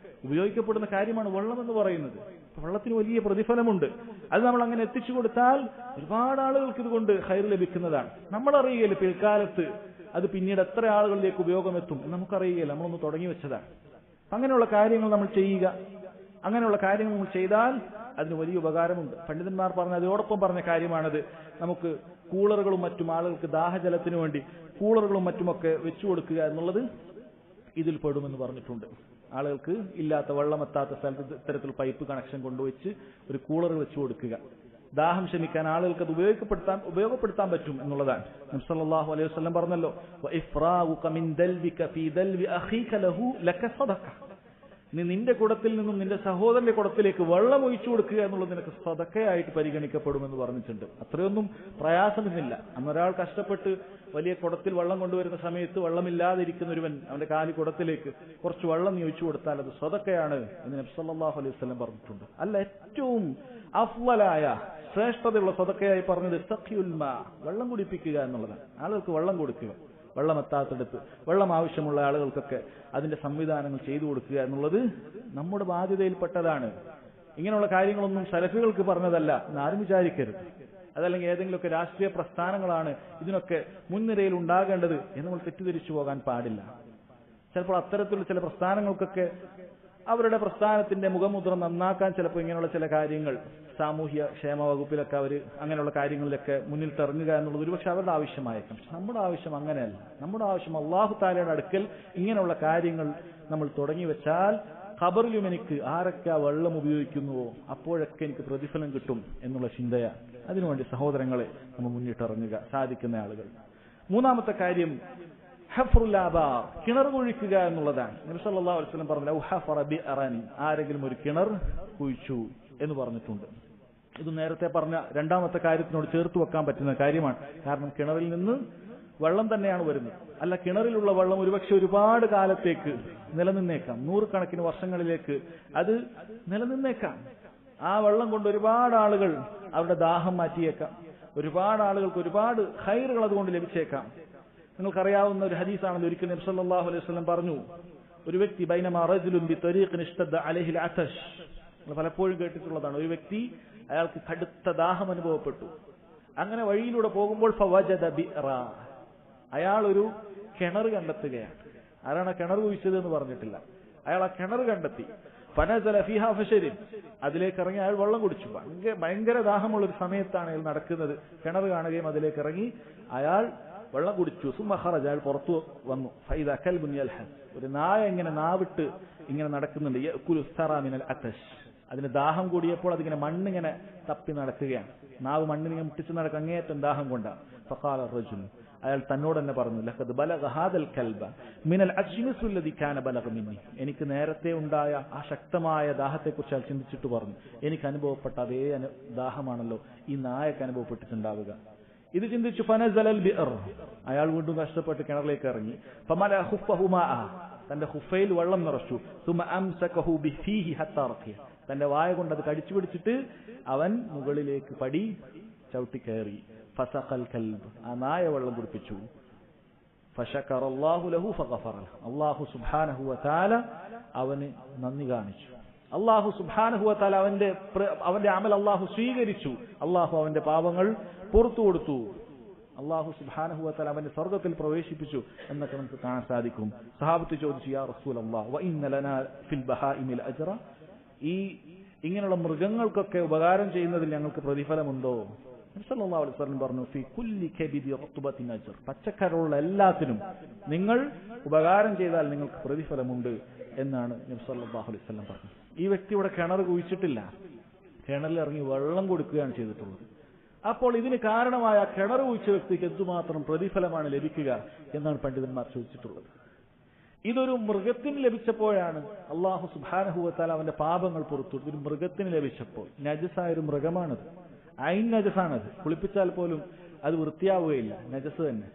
ഉപയോഗിക്കപ്പെടുന്ന കാര്യമാണ് വെള്ളം എന്ന് പറയുന്നത്. വെള്ളത്തിന് വലിയ പ്രതിഫലമുണ്ട്. അത് നമ്മൾ അങ്ങനെ എത്തിച്ചു കൊടുത്താൽ ഒരുപാട് ആളുകൾക്ക് ഇതുകൊണ്ട് ഖൈർ ലഭിക്കുന്നതാണ്. നമ്മളറിയുകയില്ല പിൽക്കാലത്ത് അത് പിന്നീട് എത്ര ആളുകളിലേക്ക് ഉപയോഗമെത്തും എന്ന് നമുക്കറിയുകയില്ല. നമ്മളൊന്ന് തുടങ്ങി വെച്ചതാണ്. അങ്ങനെയുള്ള കാര്യങ്ങൾ നമ്മൾ ചെയ്യുക. അങ്ങനെയുള്ള കാര്യങ്ങൾ നമ്മൾ ചെയ്താൽ അതിന് വലിയ ഉപകാരമുണ്ട്. പണ്ഡിതന്മാർ പറഞ്ഞ അതോടൊപ്പം പറഞ്ഞ കാര്യമാണത്. നമുക്ക് കൂളറുകളും മറ്റും ആളുകൾക്ക് ദാഹജലത്തിന് വേണ്ടി കൂളറുകളും മറ്റുമൊക്കെ വെച്ചു കൊടുക്കുക എന്നുള്ളത് ഇതിൽ പെടുമെന്ന് പറഞ്ഞിട്ടുണ്ട്. ആളുകൾക്ക് ഇല്ലാത്ത വെള്ളമെത്താത്ത സ്ഥലത്ത് ഇത്തരത്തിൽ പൈപ്പ് കണക്ഷൻ കൊണ്ടുവച്ച് ഒരു കൂളർ വെച്ചു കൊടുക്കുക. ദാഹം ശമിക്കാൻ ആളുകൾക്ക് അത് ഉപയോഗപ്പെടുത്താൻ പറ്റും എന്നുള്ളതാണ്. നബി സല്ലല്ലാഹു അലൈഹി വസല്ലം പറഞ്ഞല്ലോ, വഇഫ്റാഗുക മിൻ ദൽബിക ഫീ ദൽബി അഖീക ലഹു ലക സദഖ. നീ നിന്റെ കുടത്തിൽ നിന്നും നിന്റെ സഹോദരന്റെ കുടത്തിലേക്ക് വെള്ളം ഒഴിച്ചു കൊടുക്കുക എന്നുള്ളത് നിനക്ക് സദഖയായിട്ട് പരിഗണിക്കപ്പെടുമെന്ന് പറഞ്ഞിട്ടുണ്ട്. അത്രയൊന്നും പ്രയാസമില്ല. അന്നൊരാൾ കഷ്ടപ്പെട്ട് വലിയ കുടത്തിൽ വെള്ളം കൊണ്ടുവരുന്ന സമയത്ത് വെള്ളമില്ലാതിരിക്കുന്ന ഒരുവൻ അവന്റെ കാലി കുടത്തിലേക്ക് കുറച്ച് വെള്ളം നീ ഒഴിച്ചു കൊടുത്താൽ അത് സദഖയാണ് എന്ന് നബി സല്ലല്ലാഹു അലൈഹി വസല്ലം പറഞ്ഞിട്ടുണ്ട്. അല്ല, ഏറ്റവും അഫ്ളലായ ശ്രേഷ്ഠതയുള്ള സദഖയായി പറഞ്ഞത് സഖിയുൽ മാ, വെള്ളം കുടിപ്പിക്കുക എന്നുള്ളതാണ്. ആളുകൾക്ക് വെള്ളം കൊടുക്കുക. വെള്ളമെത്താത്തടുത്ത് വെള്ളം ആവശ്യമുള്ള ആളുകൾക്കൊക്കെ അതിന്റെ സംവിധാനങ്ങൾ ചെയ്തു കൊടുക്കുക എന്നുള്ളത് നമ്മുടെ ബാധ്യതയിൽപ്പെട്ടതാണ്. ഇങ്ങനെയുള്ള കാര്യങ്ങളൊന്നും സലഫികൾക്ക് പറഞ്ഞതല്ല എന്നാരും വിചാരിക്കരുത്. അതല്ലെങ്കിൽ ഏതെങ്കിലുമൊക്കെ രാഷ്ട്രീയ പ്രസ്ഥാനങ്ങളാണ് ഇതിനൊക്കെ മുൻനിരയിൽ ഉണ്ടാകേണ്ടത് എന്ന് നമ്മൾ തെറ്റിദ്ധരിച്ചു പോകാൻ പാടില്ല. ചിലപ്പോൾ അത്തരത്തിലുള്ള ചില പ്രസ്ഥാനങ്ങൾക്കൊക്കെ അവരുടെ പ്രസ്ഥാനത്തിന്റെ മുഖമുദ്ര നന്നാക്കാൻ ചിലപ്പോൾ ഇങ്ങനെയുള്ള ചില കാര്യങ്ങൾ സാമൂഹ്യ ക്ഷേമ വകുപ്പിലൊക്കെ അവർ അങ്ങനെയുള്ള കാര്യങ്ങളിലൊക്കെ മുന്നിൽ തെരഞ്ഞുക എന്നുള്ളത് ഒരുപക്ഷെ അവരുടെ ആവശ്യമായേക്കാം. പക്ഷെ നമ്മുടെ ആവശ്യം അങ്ങനെയല്ല. നമ്മുടെ ആവശ്യം അള്ളാഹു തആലയുടെ അടുക്കൽ ഇങ്ങനെയുള്ള കാര്യങ്ങൾ നമ്മൾ തുടങ്ങി വെച്ചാൽ ഖബറിലും എനിക്ക് ആരൊക്കെ വെള്ളം ഉപയോഗിക്കുന്നുവോ അപ്പോഴൊക്കെ എനിക്ക് പ്രതിഫലം കിട്ടും എന്നുള്ള ചിന്തയാണ്. അതിനുവേണ്ടി സഹോദരങ്ങളെ നമ്മൾ മുന്നിട്ടിറങ്ങുക, സാധിക്കുന്ന ആളുകൾ. മൂന്നാമത്തെ കാര്യം ഹഫ്റുൽ ആബാർ, കിണർ കുഴിക്കുക എന്നുള്ളതാണ്. നബി സല്ലല്ലാഹു അലൈഹി വസല്ലം പറഞ്ഞു, ലൗ ഹഫറ ബിഅറൻ, ആരെങ്കിലും ഒരു കിണർ കുഴിച്ചു എന്ന് പറഞ്ഞിട്ടുണ്ട്. ഇത് നേരത്തെ പറഞ്ഞ രണ്ടാമത്തെ കാര്യത്തിനോട് ചേർത്ത് വെക്കാൻ പറ്റുന്ന കാര്യമാണ്. കാരണം കിണറിൽ നിന്ന് വെള്ളം തന്നെയാണ് വരുന്നത്. അല്ല, കിണറിലുള്ള വെള്ളം ഒരുപക്ഷെ ഒരുപാട് കാലത്തേക്ക് നിലനിന്നേക്കാം, നൂറുകണക്കിന് വർഷങ്ങളിലേക്ക് അത് നിലനിന്നേക്കാം. ആ വെള്ളം കൊണ്ട് ഒരുപാട് ആളുകൾ അവരുടെ ദാഹം മാറ്റിയേക്കാം. ഒരുപാട് ആളുകൾക്ക് ഒരുപാട് ഖൈറുകൾ അതുകൊണ്ട് ലഭിച്ചേക്കാം. നിങ്ങൾക്കറിയാവുന്ന ഒരു ഹദീസാണ്. ഒരിക്കൽ നബി സല്ലല്ലാഹു അലൈഹി വസല്ലം പറഞ്ഞു, ഒരു വ്യക്തി ബൈനമാ റജുലുൻ ബിതരീഖിൻ ഇഷ്തദ്ദ അലൈഹിൽ അതശ്, നിങ്ങൾ പലപ്പോഴും കേട്ടിട്ടുള്ളതാണ്. ഒരു വ്യക്തി അയാൾക്ക് കടുത്ത ദാഹം അനുഭവപ്പെട്ടു. അങ്ങനെ വഴിയിലൂടെ പോകുമ്പോൾ ഫവജദ ബിഅറ, അയാൾ ഒരു കിണർ കണ്ടെത്തുകയാണ്. ആരാണ് കിണർ കുഴിച്ചത് എന്ന് പറഞ്ഞിട്ടില്ല. അയാൾ ആ കിണർ കണ്ടെത്തി. ഫനസല ഫീഹാ ഫശരിൻ, അതിലേക്ക് ഇറങ്ങി അയാൾ വെള്ളം കുടിച്ചു. ഭയങ്കര ദാഹമുള്ള ഒരു സമയത്താണ് അയാൾ നടക്കുന്നത്. കിണർ കാണുകയും അതിലേക്ക് ഇറങ്ങി അയാൾ വെള്ളം കുടിച്ചു. സുമ്മ ഖറജ, അയാൾ പുറത്തു വന്നു. ഫൈദ കൽബുൻ യൽഹസ്, ഒരു നായ ഇങ്ങനെ നാവിട്ട് ഇങ്ങനെ നടക്കുന്നുണ്ട്. യഅകുലു സറ മിനൽ അതശ്, അതിന് ദാഹം കൂടിയപ്പോൾ അതിങ്ങനെ മണ്ണിങ്ങനെ തപ്പി നടക്കുകയാണ്. നാവ് മണ്ണിനെ മുട്ടിച്ച് നടക്കുക, അങ്ങേയറ്റം ദാഹം കൊണ്ടാണ്. ഫഖാല റജുൽ, അയാൾ തന്നോട് തന്നെ പറഞ്ഞു, ലഖദ് ബലഗ ഹാദൽ കൽബ മിനൽ അജ്മിസു അല്ലദി കാന ബലഗ മിന്നി, എനിക്ക് നേരത്തെ ഉണ്ടായ ആ ശക്തമായ ദാഹത്തെക്കുറിച്ച് അയാൾ ചിന്തിച്ചിട്ട് പറഞ്ഞു, എനിക്ക് അനുഭവപ്പെട്ട അതേ ദാഹമാണല്ലോ ഈ നായക്ക് അനുഭവപ്പെട്ടിട്ടുണ്ടാവുക. ഇത് ചിന്തിച്ചു. ഫനസലൽ ബിഅർ, അയാൾ വീണ്ടും കഷ്ടപ്പെട്ട് കിണറിലേക്ക് ഇറങ്ങി. ഫമല ഖുഫഹു മാഅ, തന്റെ ഖുഫയിൽ വെള്ളം നിറച്ചു. സുമ അംസകഹു ബിഫീഹി ഹത്താ റഖിയ, തന്റെ വായ കൊണ്ട് അത് കടിച്ചു പിടിച്ചിട്ട് അവൻ മുകളിലേക്ക് പടി ചവിട്ടി കയറി. ഫസഖൽ കൽബ്, ആ നായ വെള്ളം കുടിപ്പിച്ചു. ഫശകറല്ലാഹു ലഹു ഫഗഫറ ലഹു, അല്ലാഹു സുബ്ഹാനഹു വ തആല അവന് നന്ദി കാണിച്ചു. അല്ലാഹു സുബ്ഹാനഹു വ തആല അവന്റെ അമൽ അല്ലാഹു സ്വീകരിച്ചു. അല്ലാഹു അവന്റെ പാപങ്ങൾ പുറത്തു കൊടുത്തു. അല്ലാഹു സുബ്ഹാനഹു വ തആല അവന്റെ സ്വർഗ്ഗത്തിൽ പ്രവേശിപ്പിച്ചു എന്നൊക്കെ നമുക്ക് കാണാൻ സാധിക്കും. സഹാബത്ത് ചോദിച്ചു, യാ റസൂലല്ലാഹ് വ ഇന്ന ലനാ ഫിൽ ബഹാഇമിൽ അജ്റ, ഈ ഇങ്ങനെയുള്ള മൃഗങ്ങൾക്കൊക്കെ ഉപകാരം ചെയ്യുന്നതിൽ ഞങ്ങൾക്ക് പ്രതിഫലമുണ്ടോ? നബി സല്ലല്ലാഹു അലൈഹി വസല്ലം പറഞ്ഞു, ഫി കുല്ലി കബിദി റുത്ബത്തിൻ അജ്ർ, പച്ചക്കറിയുള്ള എല്ലാത്തിനും നിങ്ങൾ ഉപകാരം ചെയ്താൽ നിങ്ങൾക്ക് പ്രതിഫലമുണ്ട് എന്നാണ് നബി സല്ലല്ലാഹു അലൈഹി വസല്ലം പറഞ്ഞത്. ഈ വ്യക്തി ഇവിടെ കിണർ കുഴിച്ചിട്ടില്ല, കിണറിൽ ഇറങ്ങി വെള്ളം കൊടുക്കുകയാണ് ചെയ്തിട്ടുള്ളത്. അപ്പോൾ ഇതിന് കാരണമായ കിണർ കുഴിച്ച വ്യക്തിക്ക് എന്തുമാത്രം പ്രതിഫലമാണ് ലഭിക്കുക എന്നാണ് പണ്ഡിതന്മാർ ചോദിച്ചിട്ടുള്ളത്. ഇതൊരു മൃഗത്തിന് ലഭിച്ചപ്പോഴാണ് അള്ളാഹു സുബ്ഹാനഹു വ തആല അവന്റെ പാപങ്ങൾ പുറത്തു. ഇതൊരു മൃഗത്തിന് ലഭിച്ചപ്പോൾ, നജസായ ഒരു മൃഗമാണത്, ഐൻ നജസാണത്, കുളിപ്പിച്ചാൽ പോലും അത് വൃത്തിയാവുകയില്ല, നജസ് തന്നെ.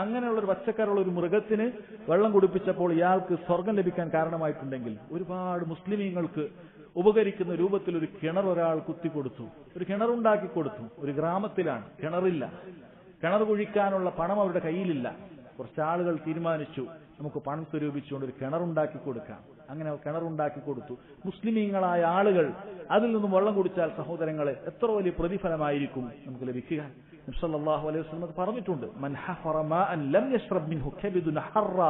അങ്ങനെയുള്ള ഒരു പച്ചക്കറുള്ള ഒരു മൃഗത്തിന് വെള്ളം കുടിപ്പിച്ചപ്പോൾ ഇയാൾക്ക് സ്വർഗം ലഭിക്കാൻ കാരണമായിട്ടുണ്ടെങ്കിൽ, ഒരുപാട് മുസ്ലിമീങ്ങൾക്ക് ഉപകരിക്കുന്ന രൂപത്തിൽ ഒരു കിണർ ഒരാൾ കുത്തിക്കൊടുത്തു, ഒരു കിണറുണ്ടാക്കി കൊടുത്തു. ഒരു ഗ്രാമത്തിലാണ്, കിണറില്ല, കിണർ കുഴിക്കാനുള്ള പണം അവരുടെ കയ്യിലില്ല. കുറച്ച് ആളുകൾ തീരുമാനിച്ചു നമുക്ക് പണം സ്വരൂപിച്ചുകൊണ്ട് ഒരു കിണറുണ്ടാക്കി കൊടുക്കാം. അങ്ങനെ കിണറുണ്ടാക്കി കൊടുത്തു. മുസ്ലിമീങ്ങളായ ആളുകൾ അതിൽ നിന്നും വെള്ളം കുടിച്ചാൽ സഹോദരങ്ങളെ എത്ര വലിയ പ്രതിഫലമായിരിക്കും നമുക്ക് ലഭിക്കുക. നബി സല്ലല്ലാഹു അലൈഹി വസല്ലം പറഞ്ഞിട്ടുണ്ട്, മൻ ഹഫറ മാഅൻ ലം യശ്റബ് മിൻഹു കബിദുൻ ഹറ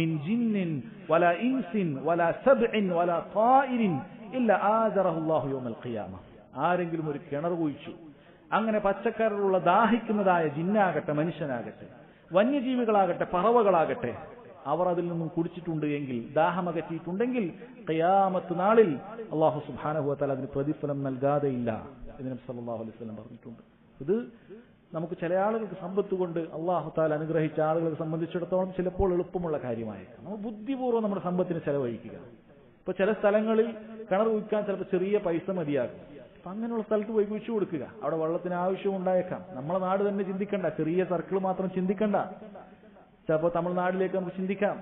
മിൻ ജിന്നിൻ വലാ ഇൻസിൻ വലാ സബ്ഇൻ വലാ ത്വായിരിൻ ഇല്ല ആദറഹു അല്ലാഹു യൗമൽ ഖിയാമ. ആരെങ്കിലും ഒരു കിണർ കുഴിച്ചു, അങ്ങനെ പച്ചക്കറിലുള്ള ദാഹിക്കുന്നതായ ജിന്നാകട്ടെ, മനുഷ്യനാകട്ടെ, വന്യജീവികളാകട്ടെ, പറവകളാകട്ടെ, അവർ അതിൽ നിന്നും കുടിച്ചിട്ടുണ്ട് എങ്കിൽ, ദാഹമകറ്റിയിട്ടുണ്ടെങ്കിൽ, ഖിയാമത്ത് നാളിൽ അല്ലാഹു സുബ്ഹാനഹു വ തആല അതിന് പ്രതിഫലം നൽകാതെയില്ല എന്ന് നബി സല്ലല്ലാഹു അലൈഹി വസല്ലം പറഞ്ഞിട്ടുണ്ട്. ഇത് നമുക്ക് ചില ആളുകൾക്ക് സമ്പത്ത് കൊണ്ട് അല്ലാഹു തആല അനുഗ്രഹിച്ച ആളുകളെ സംബന്ധിച്ചിടത്തോളം ചിലപ്പോൾ എളുപ്പമുള്ള കാര്യമായിരിക്കും. നമ്മൾ ബുദ്ധിപൂർവ്വം നമ്മുടെ സമ്പത്തിന് ചെലവഴിക്കുക. ഇപ്പൊ ചില സ്ഥലങ്ങളിൽ കിണർ കുഴിക്കാൻ ചിലപ്പോൾ ചെറിയ പൈസ മതിയാകും. അപ്പൊ അങ്ങനെയുള്ള സ്ഥലത്ത് പോയി കുഴിച്ചു കൊടുക്കുക. അവിടെ വെള്ളത്തിന് ആവശ്യം ഉണ്ടായേക്കാം. നമ്മളെ നാട് തന്നെ ചിന്തിക്കണ്ട, ചെറിയ സർക്കിൾ മാത്രം ചിന്തിക്കണ്ട. ചിലപ്പോൾ തമിഴ്നാട്ടിലേക്ക് നമുക്ക് ചിന്തിക്കാം,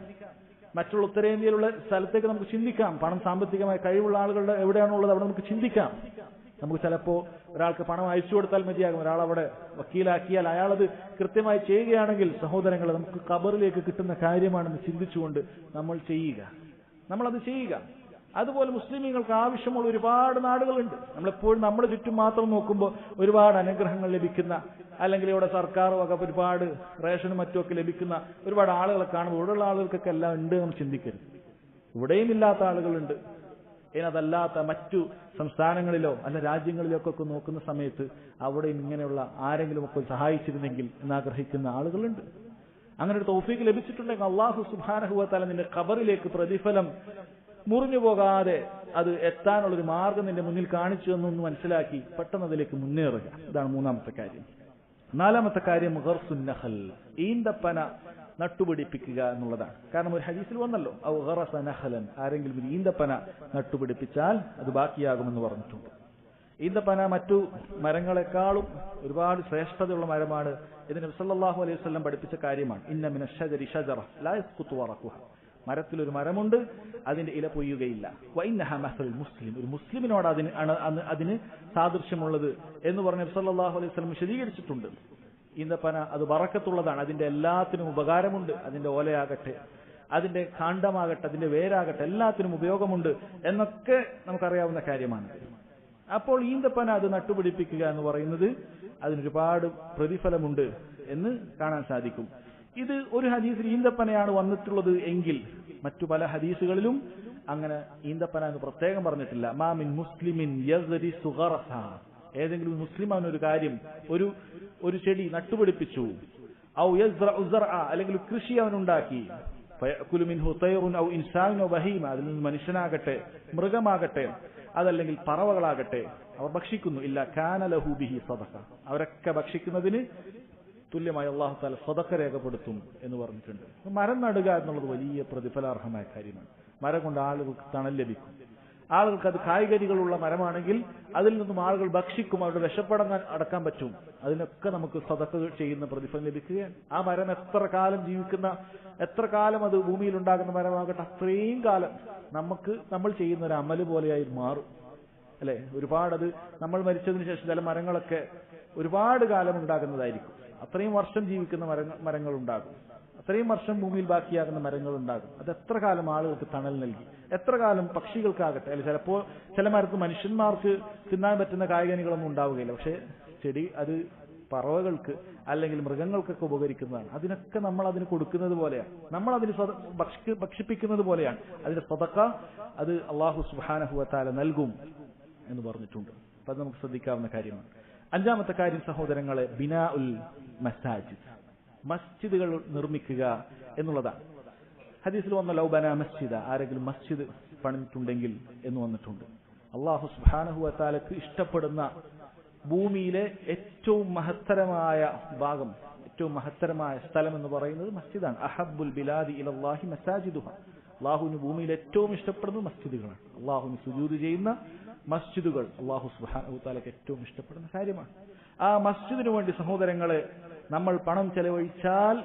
മറ്റുള്ള ഉത്തരേന്ത്യയിലുള്ള സ്ഥലത്തേക്ക് നമുക്ക് ചിന്തിക്കാം. പണം സാമ്പത്തികമായി കഴിവുള്ള ആളുകളുടെ എവിടെയാണുള്ളത് അവിടെ നമുക്ക് ചിന്തിക്കാം. നമുക്ക് ചിലപ്പോൾ ഒരാൾക്ക് പണം അയച്ചു കൊടുത്താൽ മതിയാകും. ഒരാളവിടെ വക്കീലാക്കിയാൽ അയാളത് കൃത്യമായി ചെയ്യുകയാണെങ്കിൽ സഹോദരങ്ങളെ നമുക്ക് ഖബറിലേക്ക് കിട്ടുന്ന കാര്യമാണെന്ന് ചിന്തിച്ചുകൊണ്ട് നമ്മളത് ചെയ്യുക. അതുപോലെ മുസ്ലിമീങ്ങൾക്ക് ആവശ്യമുള്ള ഒരുപാട് നാടുകളുണ്ട്. നമ്മളെപ്പോഴും നമ്മുടെ ചുറ്റും മാത്രം നോക്കുമ്പോൾ ഒരുപാട് അനുഗ്രഹങ്ങൾ ലഭിക്കുന്ന, അല്ലെങ്കിൽ ഇവിടെ സർക്കാർ വക ഒരുപാട് റേഷനും മറ്റുമൊക്കെ ലഭിക്കുന്ന ഒരുപാട് ആളുകളെ കാണുമ്പോൾ ഇവിടെയുള്ള ആളുകൾക്കൊക്കെ എല്ലാം ഉണ്ട് എന്ന് ചിന്തിക്കരുത്. ഇവിടെയും ഇല്ലാത്ത ആളുകളുണ്ട്. അതല്ലാത്ത മറ്റു സംസ്ഥാനങ്ങളിലോ അല്ല രാജ്യങ്ങളിലോ ഒക്കെ നോക്കുന്ന സമയത്ത് അവിടെയും ഇങ്ങനെയുള്ള ആരെങ്കിലുമൊക്കെ സഹായിച്ചിരുന്നെങ്കിൽ എന്നാഗ്രഹിക്കുന്ന ആളുകളുണ്ട്. അങ്ങനെ ഒരു തൗഫീഖ് ലഭിച്ചിട്ടുണ്ടെങ്കിൽ അല്ലാഹു സുബ്ഹാനഹു വ തആല നിന്റെ ഖബറിലേക്ക് പ്രതിഫലം മുറിഞ്ഞു പോകാതെ അത് എത്താനുള്ളൊരു മാർഗം നിന്റെ മുന്നിൽ കാണിച്ചു എന്നൊന്ന് മനസ്സിലാക്കി പെട്ടെന്ന് അതിലേക്ക് മുന്നേറുക. ഇതാണ് മൂന്നാമത്തെ കാര്യം. നാലാമത്തെ കാര്യം ഗർസുൻ നഖൽ, ഈന്തപ്പന നട്ടുപിടിപ്പിക്കുക എന്നുള്ളതാണ്. കാരണം ഒരു ഹദീസിൽ വന്നല്ലോ, ഔ ഗറസ നഖലൻ, ആരെങ്കിലും ഒരു ഈന്തപ്പന നട്ടുപിടിപ്പിച്ചാൽ അത് ബാക്കിയാകുമെന്ന് പറഞ്ഞിട്ടുണ്ട്. ഈന്തപ്പന മറ്റു മരങ്ങളെക്കാളും ഒരുപാട് ശ്രേഷ്ഠതയുള്ള മരമാണ്. ഇത് നബി സല്ലല്ലാഹു അലൈഹി വസല്ലം പഠിപ്പിച്ച കാര്യമാണ്. ഇന്ന മിന ശജരി ശജറ ലാ യസ്ഖുതു വറഖുഹ, മരത്തിലൊരു മരമുണ്ട് അതിന്റെ ഇല പൊയ്യുകയില്ല. വഇന്നഹ മസൽ മുസ്ലിം, ഒരു മുസ്ലിമിനോട് അതിന് സാദൃശ്യമുള്ളത് എന്ന് പറഞ്ഞ് നബി സല്ലല്ലാഹു അലൈഹി വസല്ലം വിശദീകരിച്ചിട്ടുണ്ട്. ഈന്തപ്പന അത് ബറക്കത്തുള്ളതാണ്, അതിന്റെ എല്ലാത്തിനും ഉപകാരമുണ്ട്. അതിന്റെ ഓലയാകട്ടെ, അതിന്റെ കാണ്ഡമാകട്ടെ, അതിന്റെ വേരാകട്ടെ, എല്ലാത്തിനും ഉപയോഗമുണ്ട് എന്നൊക്കെ നമുക്കറിയാവുന്ന കാര്യമാണ്. അപ്പോൾ ഈന്തപ്പന അത് നട്ടുപിടിപ്പിക്കുക എന്ന് പറയുന്നത് അതിനൊരുപാട് പ്രതിഫലമുണ്ട് എന്ന് കാണാൻ സാധിക്കും. ഇത് ഒരു ഹദീസിൽ ഈന്തപ്പനയാണ് വന്നിട്ടുള്ളത് എങ്കിൽ മറ്റു പല ഹദീസുകളിലും അങ്ങനെ ഈന്തപ്പന എന്ന് പ്രത്യേകം പറഞ്ഞിട്ടില്ല. മാ മിൻ മുസ്ലിമിൻ യസ്രിസു ഗറസ, ഏതെങ്കിലും മുസ്ലിം അവനൊരു കാര്യം ഒരു ചെടി നട്ടുപിടിപ്പിച്ചു, ഔ യസ്റഉ സർഅ, അല്ലെങ്കിൽ കൃഷി അവനുണ്ടാക്കി, ഫയഅകുലു മിൻഹു തൈറുൻ ഔ ഇൻസാനുൻ ഔ ബഹീമ, അതിൽ നിന്ന് മനുഷ്യനാകട്ടെ മൃഗമാകട്ടെ അതല്ലെങ്കിൽ പറവകളാകട്ടെ അവർ ഭക്ഷിക്കുന്നു, ഇല്ല കാന ലഹു ബിഹി സദഖ, അവരൊക്കെ ഭക്ഷിക്കുന്നതിന് തുല്യമായി അല്ലാഹു തആല സദഖ രേഖപ്പെടുത്തും എന്ന് പറഞ്ഞിട്ടുണ്ട്. മരം നടുക എന്നുള്ളത് വലിയ പ്രതിഫലാർഹമായ കാര്യമാണ്. മരം കൊണ്ട് ആളുകൾക്ക് തണൽ ലഭിക്കും. ആളുകൾക്ക് അത് കായ്കനികളുള്ള മരമാണെങ്കിൽ അതിൽ നിന്നും ആളുകൾ ഭക്ഷിക്കും, അവരുടെ വിശപ്പടം അടക്കാൻ പറ്റും. അതിനൊക്കെ നമുക്ക് സദഖ ചെയ്യുന്ന പ്രതിഫലം ലഭിക്കുകയാണ്. ആ മരം എത്ര കാലം അത് ഭൂമിയിൽ ഉണ്ടാകുന്ന മരമാകട്ടെ അത്രയും കാലം നമ്മൾ ചെയ്യുന്ന ഒരു അമല് പോലെയായി മാറും, അല്ലെ? ഒരുപാട് അത് നമ്മൾ മരിച്ചതിന് ശേഷം ചില മരങ്ങളൊക്കെ ഒരുപാട് കാലം ഉണ്ടാകുന്നതായിരിക്കും. അത്രയും വർഷം ജീവിക്കുന്ന മരങ്ങൾ ഉണ്ടാകും, അത്രയും വർഷം ഭൂമിയിൽ ബാക്കിയാകുന്ന മരങ്ങൾ ഉണ്ടാകും. അത് എത്ര കാലം ആളുകൾക്ക് തണൽ നൽകി, എത്ര കാലം പക്ഷികൾക്കാകട്ടെ. അല്ലെ, ചിലപ്പോൾ ചില മരത്ത് മനുഷ്യന്മാർക്ക് തിന്നാൻ പറ്റുന്ന കായ്കനികളൊന്നും ഉണ്ടാവുകയില്ല, പക്ഷെ ചെടി അത് പറവകൾക്ക് അല്ലെങ്കിൽ മൃഗങ്ങൾക്കൊക്കെ ഉപകരിക്കുന്നതാണ്. അതിനൊക്കെ നമ്മൾ അതിന് കൊടുക്കുന്നത് പോലെയാണ്, നമ്മൾ അതിന് ഭക്ഷിപ്പിക്കുന്നത് പോലെയാണ്. അതിന്റെ സദഖ അത് അല്ലാഹു സുബ്ഹാനഹു വ തആല നൽകും എന്ന് പറഞ്ഞിട്ടുണ്ട്. അപ്പൊ അത് നമുക്ക് ശ്രദ്ധിക്കാവുന്ന കാര്യമാണ്. അഞ്ചാമത്തെ കാര്യം സഹോദരങ്ങളെ, ബിനാഉൽ മസാജിദ്, മസ്ജിദുകൾ നിർമ്മിക്കുക എന്നുള്ളതാണ്. ഹദീസിൽ വന്ന ലൗ ബനാ മസ്ജിദ, ആരെങ്കിലും മസ്ജിദ് പണിഞ്ഞിട്ടുണ്ടെങ്കിൽ എന്ന് വന്നിട്ടുണ്ട്. അല്ലാഹു സുബ്ഹാനഹു വ തആലക്ക് ഇഷ്ടപ്പെടുന്ന ഭൂമിയിലെ ഏറ്റവും മഹത്തരമായ ഭാഗം, ഏറ്റവും മഹത്തരമായ സ്ഥലം എന്ന് പറയുന്നത് മസ്ജിദാണ്. അഹബ്ബുൽ ബിലാദി ഇലല്ലാഹി മസാജിദുഹ. അല്ലാഹുവിന് ഭൂമിയിൽ ഏറ്റവും ഇഷ്ടപ്പെടുന്നത് മസ്ജിദുകളാണ്. അല്ലാഹുവിന് സുജൂദ് ചെയ്യുന്ന മസ്ജിദുകൾ അല്ലാഹു സുബ്ഹാനഹു വ തആലക്ക് ഏറ്റവും ഇഷ്ടപ്പെടുന്ന കാര്യമാണ്. ആ മസ്ജിദിനു വേണ്ടി സഹോദരങ്ങളെ നമ്മൾ പണം ചെലവഴിച്ചാൽ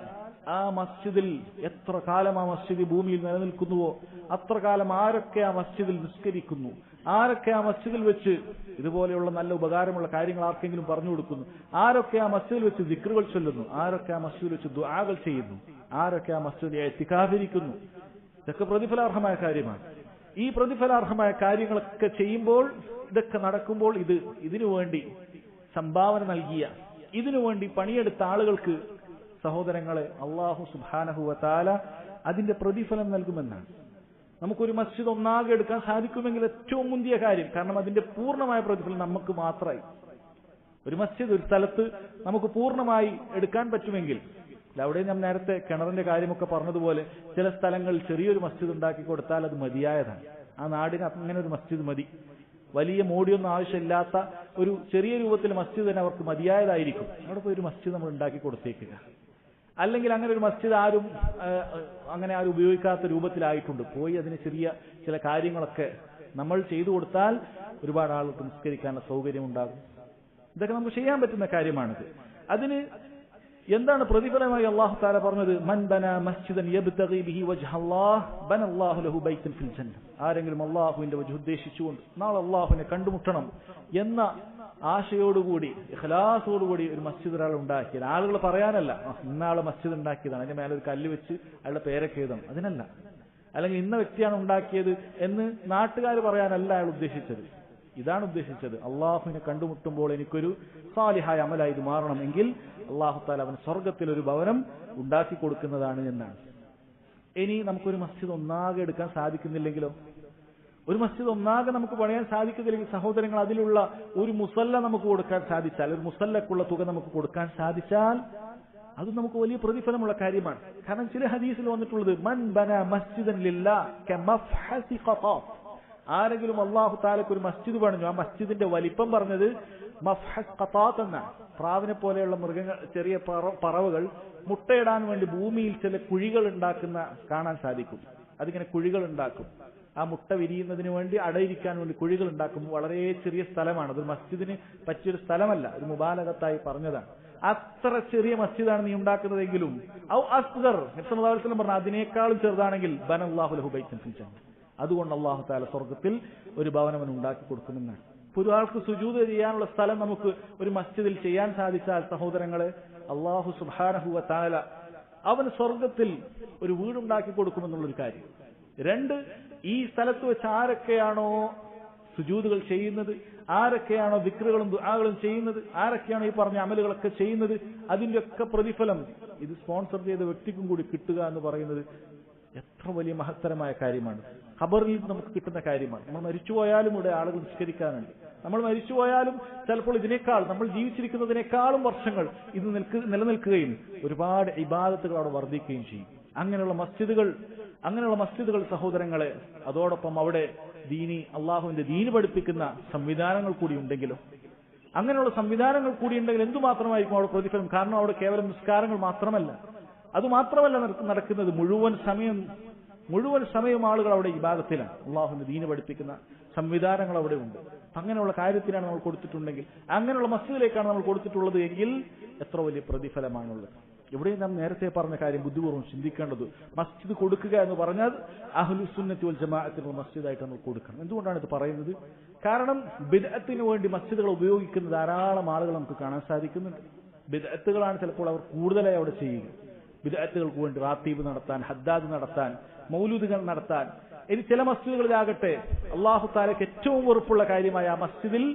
ആ മസ്ജിദിൽ എത്ര കാലം ആ മസ്ജിദ് ഭൂമിയിൽ നിലനിൽക്കുന്നുവോ അത്ര കാലം ആരൊക്കെ ആ മസ്ജിദിൽ നിസ്കരിക്കുന്നു, ആരൊക്കെ ആ മസ്ജിദിൽ വെച്ച് ഇതുപോലെയുള്ള നല്ല ഉപകാരമുള്ള കാര്യങ്ങൾ ആർക്കെങ്കിലും പറഞ്ഞു കൊടുക്കുന്നു, ആരൊക്കെ ആ മസ്ജിദിൽ വെച്ച് ദിക്റുകൾ ചൊല്ലുന്നു, ആരൊക്കെ ആ മസ്ജിദിൽ വെച്ച് ദുആകൾ ചെയ്യുന്നു, ആരൊക്കെ ആ മസ്ജിദിൽ ഇഅ്തികാഫിരിക്കുന്നു, ഇതൊക്കെ പ്രതിഫലാർഹമായ കാര്യമാണ്. ഈ പ്രതിഫലാർഹമായ കാര്യങ്ങളൊക്കെ ചെയ്യുമ്പോൾ, ഇതൊക്കെ നടക്കുമ്പോൾ ഇതിനു വേണ്ടി സംഭാവന നൽകിയ, ഇതിനുവേണ്ടി പണിയെടുത്ത ആളുകൾക്ക് സഹോദരങ്ങളെ അല്ലാഹു സുബ്ഹാനഹു വ തആല അതിന്റെ പ്രതിഫലം നൽകുമെന്നാണ്. നമുക്കൊരു മസ്ജിദ് ഒന്നാകെ എടുക്കാൻ സാധിക്കുമെങ്കിൽ ഏറ്റവും മുന്തിയ കാര്യം, കാരണം അതിന്റെ പൂർണ്ണമായ പ്രതിഫലം നമുക്ക് മാത്രമായി. ഒരു മസ്ജിദ് ഒരു സ്ഥലത്ത് നമുക്ക് പൂർണ്ണമായി എടുക്കാൻ പറ്റുമെങ്കിൽ, അവിടെ ഞാൻ നേരത്തെ കിണറിന്റെ കാര്യമൊക്കെ പറഞ്ഞതുപോലെ ചില സ്ഥലങ്ങളിൽ ചെറിയൊരു മസ്ജിദ് ഉണ്ടാക്കി കൊടുത്താൽ അത് മതിയായതാണ്. ആ നാടിന് അങ്ങനെ ഒരു മസ്ജിദ് മതി. വലിയ മോടിയൊന്നും ആവശ്യമില്ലാത്ത ഒരു ചെറിയ രൂപത്തിൽ മസ്ജിദ് തന്നെ അവർക്ക് മതിയായതായിരിക്കും. അവിടെ പോയി ഒരു മസ്ജിദ് നമ്മൾ ഉണ്ടാക്കി കൊടുത്തേക്കുക. അല്ലെങ്കിൽ അങ്ങനെ ഒരു മസ്ജിദ് ആരും ഉപയോഗിക്കാത്ത രൂപത്തിലായിട്ടുണ്ട്, പോയി അതിന് ചില കാര്യങ്ങളൊക്കെ നമ്മൾ ചെയ്തു കൊടുത്താൽ ഒരുപാട് ആൾക്ക് നിസ്കരിക്കാനുള്ള സൗകര്യം ഉണ്ടാകും. ഇതൊക്കെ നമുക്ക് ചെയ്യാൻ പറ്റുന്ന കാര്യമാണിത്. അതിന് എന്താണ് പ്രതിഫലമായി അല്ലാഹു തആല പറഞ്ഞത്? മൻ ബനാ മസ്ജിദൻ യബ്തഗി ബിഹി വജ്ഹല്ലാഹ് ബനല്ലാഹു ലഹു ബൈതൻ ഫിൽ ജന്ന. ആരെങ്കിലും അല്ലാഹുവിന്റെ വജ്ഹ് ഉദ്ദേശിച്ചുകൊണ്ട് നാളെ അല്ലാഹുവിനെ കണ്ടുമുട്ടണം എന്ന ആശയോടുകൂടി ഇഖ്ലാസോടുകൂടി ഒരു മസ്ജിദ് ഒരാൾ ഉണ്ടാക്കിയത്, ആളുകൾ പറയാനല്ല ഇന്നാളെ മസ്ജിദ് ഉണ്ടാക്കിയതാണ്, അതിന്റെ മേലെ ഒരു കല്ല് വെച്ച് അയാളുടെ പേരൊക്കെ എഴുതണം, അതിനല്ല. അല്ലെങ്കിൽ ഇന്ന വ്യക്തിയാണ് ഉണ്ടാക്കിയത് എന്ന് നാട്ടുകാർ പറയാനല്ല അയാൾ ഉദ്ദേശിച്ചത്. ഇതാണ് ഉദ്ദേശിച്ചത്, അള്ളാഹുവിനെ കണ്ടുമുട്ടുമ്പോൾ എനിക്കൊരു സാലിഹായ അമലായി ഇത് മാറണമെങ്കിൽ അള്ളാഹു തആല അവന് സ്വർഗത്തിൽ ഒരു ഭവനം ഉണ്ടാക്കി കൊടുക്കുന്നതാണ് എന്നാണ്. ഇനി നമുക്കൊരു മസ്ജിദ് ഒന്നാകെ എടുക്കാൻ സാധിക്കുന്നില്ലെങ്കിലോ? ഒരു മസ്ജിദ് ഒന്നാകെ നമുക്ക് പണിയാൻ സാധിക്കുന്നില്ലെങ്കിൽ സഹോദരങ്ങൾ, അതിലുള്ള ഒരു മുസല്ല നമുക്ക് കൊടുക്കാൻ സാധിച്ചാൽ, ഒരു മുസല്ലക്കുള്ള തുക നമുക്ക് കൊടുക്കാൻ സാധിച്ചാൽ അത് നമുക്ക് വലിയ പ്രതിഫലമുള്ള കാര്യമാണ്. കാരണം ചില ഹദീസിൽ വന്നിട്ടുള്ളത് മൻ ബന മസ്ജിദൻ ലില്ലാഹ് കമഫ്ഹസി ഖതാഫ്. ആരെങ്കിലും അല്ലാഹു തആലക്ക് ഒരു മസ്ജിദ് പണിഞ്ഞു, ആ മസ്ജിദിന്റെ വലിപ്പം പറഞ്ഞത് മഫ്ഹസ് ഖതാത്ത് എന്നാണ്. പ്രാവിനെ പോലെയുള്ള മൃഗങ്ങൾ, ചെറിയ പറവകൾ മുട്ടയിടാൻ വേണ്ടി ഭൂമിയിൽ ചില കുഴികൾ ഉണ്ടാക്കുന്ന കാണാൻ സാധിക്കും. അതിങ്ങനെ കുഴികൾ ഉണ്ടാക്കും, ആ മുട്ട വിരിയുന്നതിന് വേണ്ടി അടയിരിക്കാൻ വേണ്ടി കുഴികൾ ഉണ്ടാക്കും. വളരെ ചെറിയ സ്ഥലമാണ്, അതൊരു മസ്ജിദിന് പറ്റിയൊരു സ്ഥലമല്ല, ഒരു മുബാലഗത്തായി പറഞ്ഞതാണ്. അത്ര ചെറിയ മസ്ജിദാണ് നീ ഉണ്ടാക്കുന്നതെങ്കിലും ഔ അസ്ഗർ, നബി സല്ലല്ലാഹു അലൈഹി വസല്ലം പറഞ്ഞു അതിനേക്കാളും ചെറുതാണെങ്കിൽ ബനല്ലാഹു ലഹു ബൈതൻ ഫിൽ ജന്ന, അതുകൊണ്ട് അല്ലാഹു തആല സ്വർഗ്ഗത്തിൽ ഒരു ഭവനം ഉണ്ടാക്കി കൊടുക്കുമെന്നാണ്. ഒരാൾക്ക് സുജൂദ് ചെയ്യാനുള്ള സ്ഥലം നമുക്ക് ഒരു മസ്ജിദിൽ ചെയ്യാൻ സാധിച്ചാൽ സഹോദരങ്ങളെ, അല്ലാഹു സുബ്ഹാനഹു വ തആല അവന് സ്വർഗ്ഗത്തിൽ ഒരു വീടുണ്ടാക്കി കൊടുക്കുമെന്നുള്ളൊരു കാര്യം. രണ്ട്, ഈ സ്ഥലത്ത് വെച്ച് ആരൊക്കെയാണോ സുജൂദുകൾ ചെയ്യുന്നത്, ആരൊക്കെയാണോ ദിക്റുകളും ദുആകളും ചെയ്യുന്നത്, ആരൊക്കെയാണോ ഈ പറഞ്ഞ അമലുകളൊക്കെ ചെയ്യുന്നത്, അതിന്റെയൊക്കെ പ്രതിഫലം ഇത് സ്പോൺസർ ചെയ്ത വ്യക്തിക്കും കൂടി കിട്ടുക എന്ന് പറയുന്നത് എത്ര വലിയ മഹത്തരമായ കാര്യമാണ്. ഖബറിൽ നമുക്ക് കിട്ടുന്ന കാര്യമാണ്. നമ്മൾ മരിച്ചുപോയാലും ഇവിടെ ആളുകൾ നിസ്കരിക്കാനുണ്ട്. നമ്മൾ മരിച്ചുപോയാലും ചിലപ്പോൾ ഇതിനേക്കാൾ, നമ്മൾ ജീവിച്ചിരിക്കുന്നതിനേക്കാളും വർഷങ്ങൾ ഇത് നിലനിൽക്കുകയും ഒരുപാട് ഇബാദത്തുകൾ അവിടെ വർദ്ധിക്കുകയും ചെയ്യും. അങ്ങനെയുള്ള മസ്ജിദുകൾ സഹോദരങ്ങളെ, അതോടൊപ്പം അവിടെ അള്ളാഹുവിന്റെ ദീന് പഠിപ്പിക്കുന്ന സംവിധാനങ്ങൾ കൂടി ഉണ്ടെങ്കിലും, അങ്ങനെയുള്ള സംവിധാനങ്ങൾ കൂടി ഉണ്ടെങ്കിൽ എന്തുമാത്രമായിരിക്കും അവിടെ പ്രതിഫലം. കാരണം അവിടെ കേവലം നിസ്കാരങ്ങൾ മാത്രമല്ല, അതുമാത്രമല്ല നടക്കുന്നത്, മുഴുവൻ സമയം ആളുകൾ അവിടെ ഇബാദത്തിലാണ്. അള്ളാഹുവിന്റെ ദീന് പഠിപ്പിക്കുന്ന സംവിധാനങ്ങൾ അവിടെ ഉണ്ട്. അങ്ങനെയുള്ള കാര്യത്തിലാണ് നമ്മൾ കൊടുത്തിട്ടുണ്ടെങ്കിൽ, അങ്ങനെയുള്ള മസ്ജിദിലേക്കാണ് നമ്മൾ കൊടുത്തിട്ടുള്ളത് എങ്കിൽ എത്ര വലിയ പ്രതിഫലമാണുള്ളത്. ഇവിടെ നാം നേരത്തെ പറഞ്ഞ കാര്യം ബുദ്ധിപൂർവ്വം ചിന്തിക്കേണ്ടത്, മസ്ജിദ് കൊടുക്കുക എന്ന് പറഞ്ഞാൽ അഹ്ലുസുന്നത്തി വൽ ജമാഅത്തിന്റെ മസ്ജിദായിട്ട് നമ്മൾ കൊടുക്കണം. എന്തുകൊണ്ടാണ് ഇത് പറയുന്നത്? കാരണം ബിദ്അത്തിന് വേണ്ടി മസ്ജിദുകൾ ഉപയോഗിക്കുന്ന ധാരാളം ആളുകൾ നമുക്ക് കാണാൻ സാധിക്കുന്നുണ്ട്. ബിദ്അത്തുകളാണ് ചിലപ്പോൾ അവർ കൂടുതലായി അവിടെ ചെയ്യുക. ബിദ്അത്തുകൾക്ക് വേണ്ടി റാത്തീബ് നടത്താൻ, ഹദ്ദാദ് നടത്താൻ, മൗലൂദുകൾ നടത്താൻ. ഇനി ചില മസ്ജിദുകളിലാകട്ടെ അല്ലാഹു തആലയ്ക്ക് ഏറ്റവും വെറുപ്പുള്ള കാര്യമായ ആ മസ്ജിദിൽ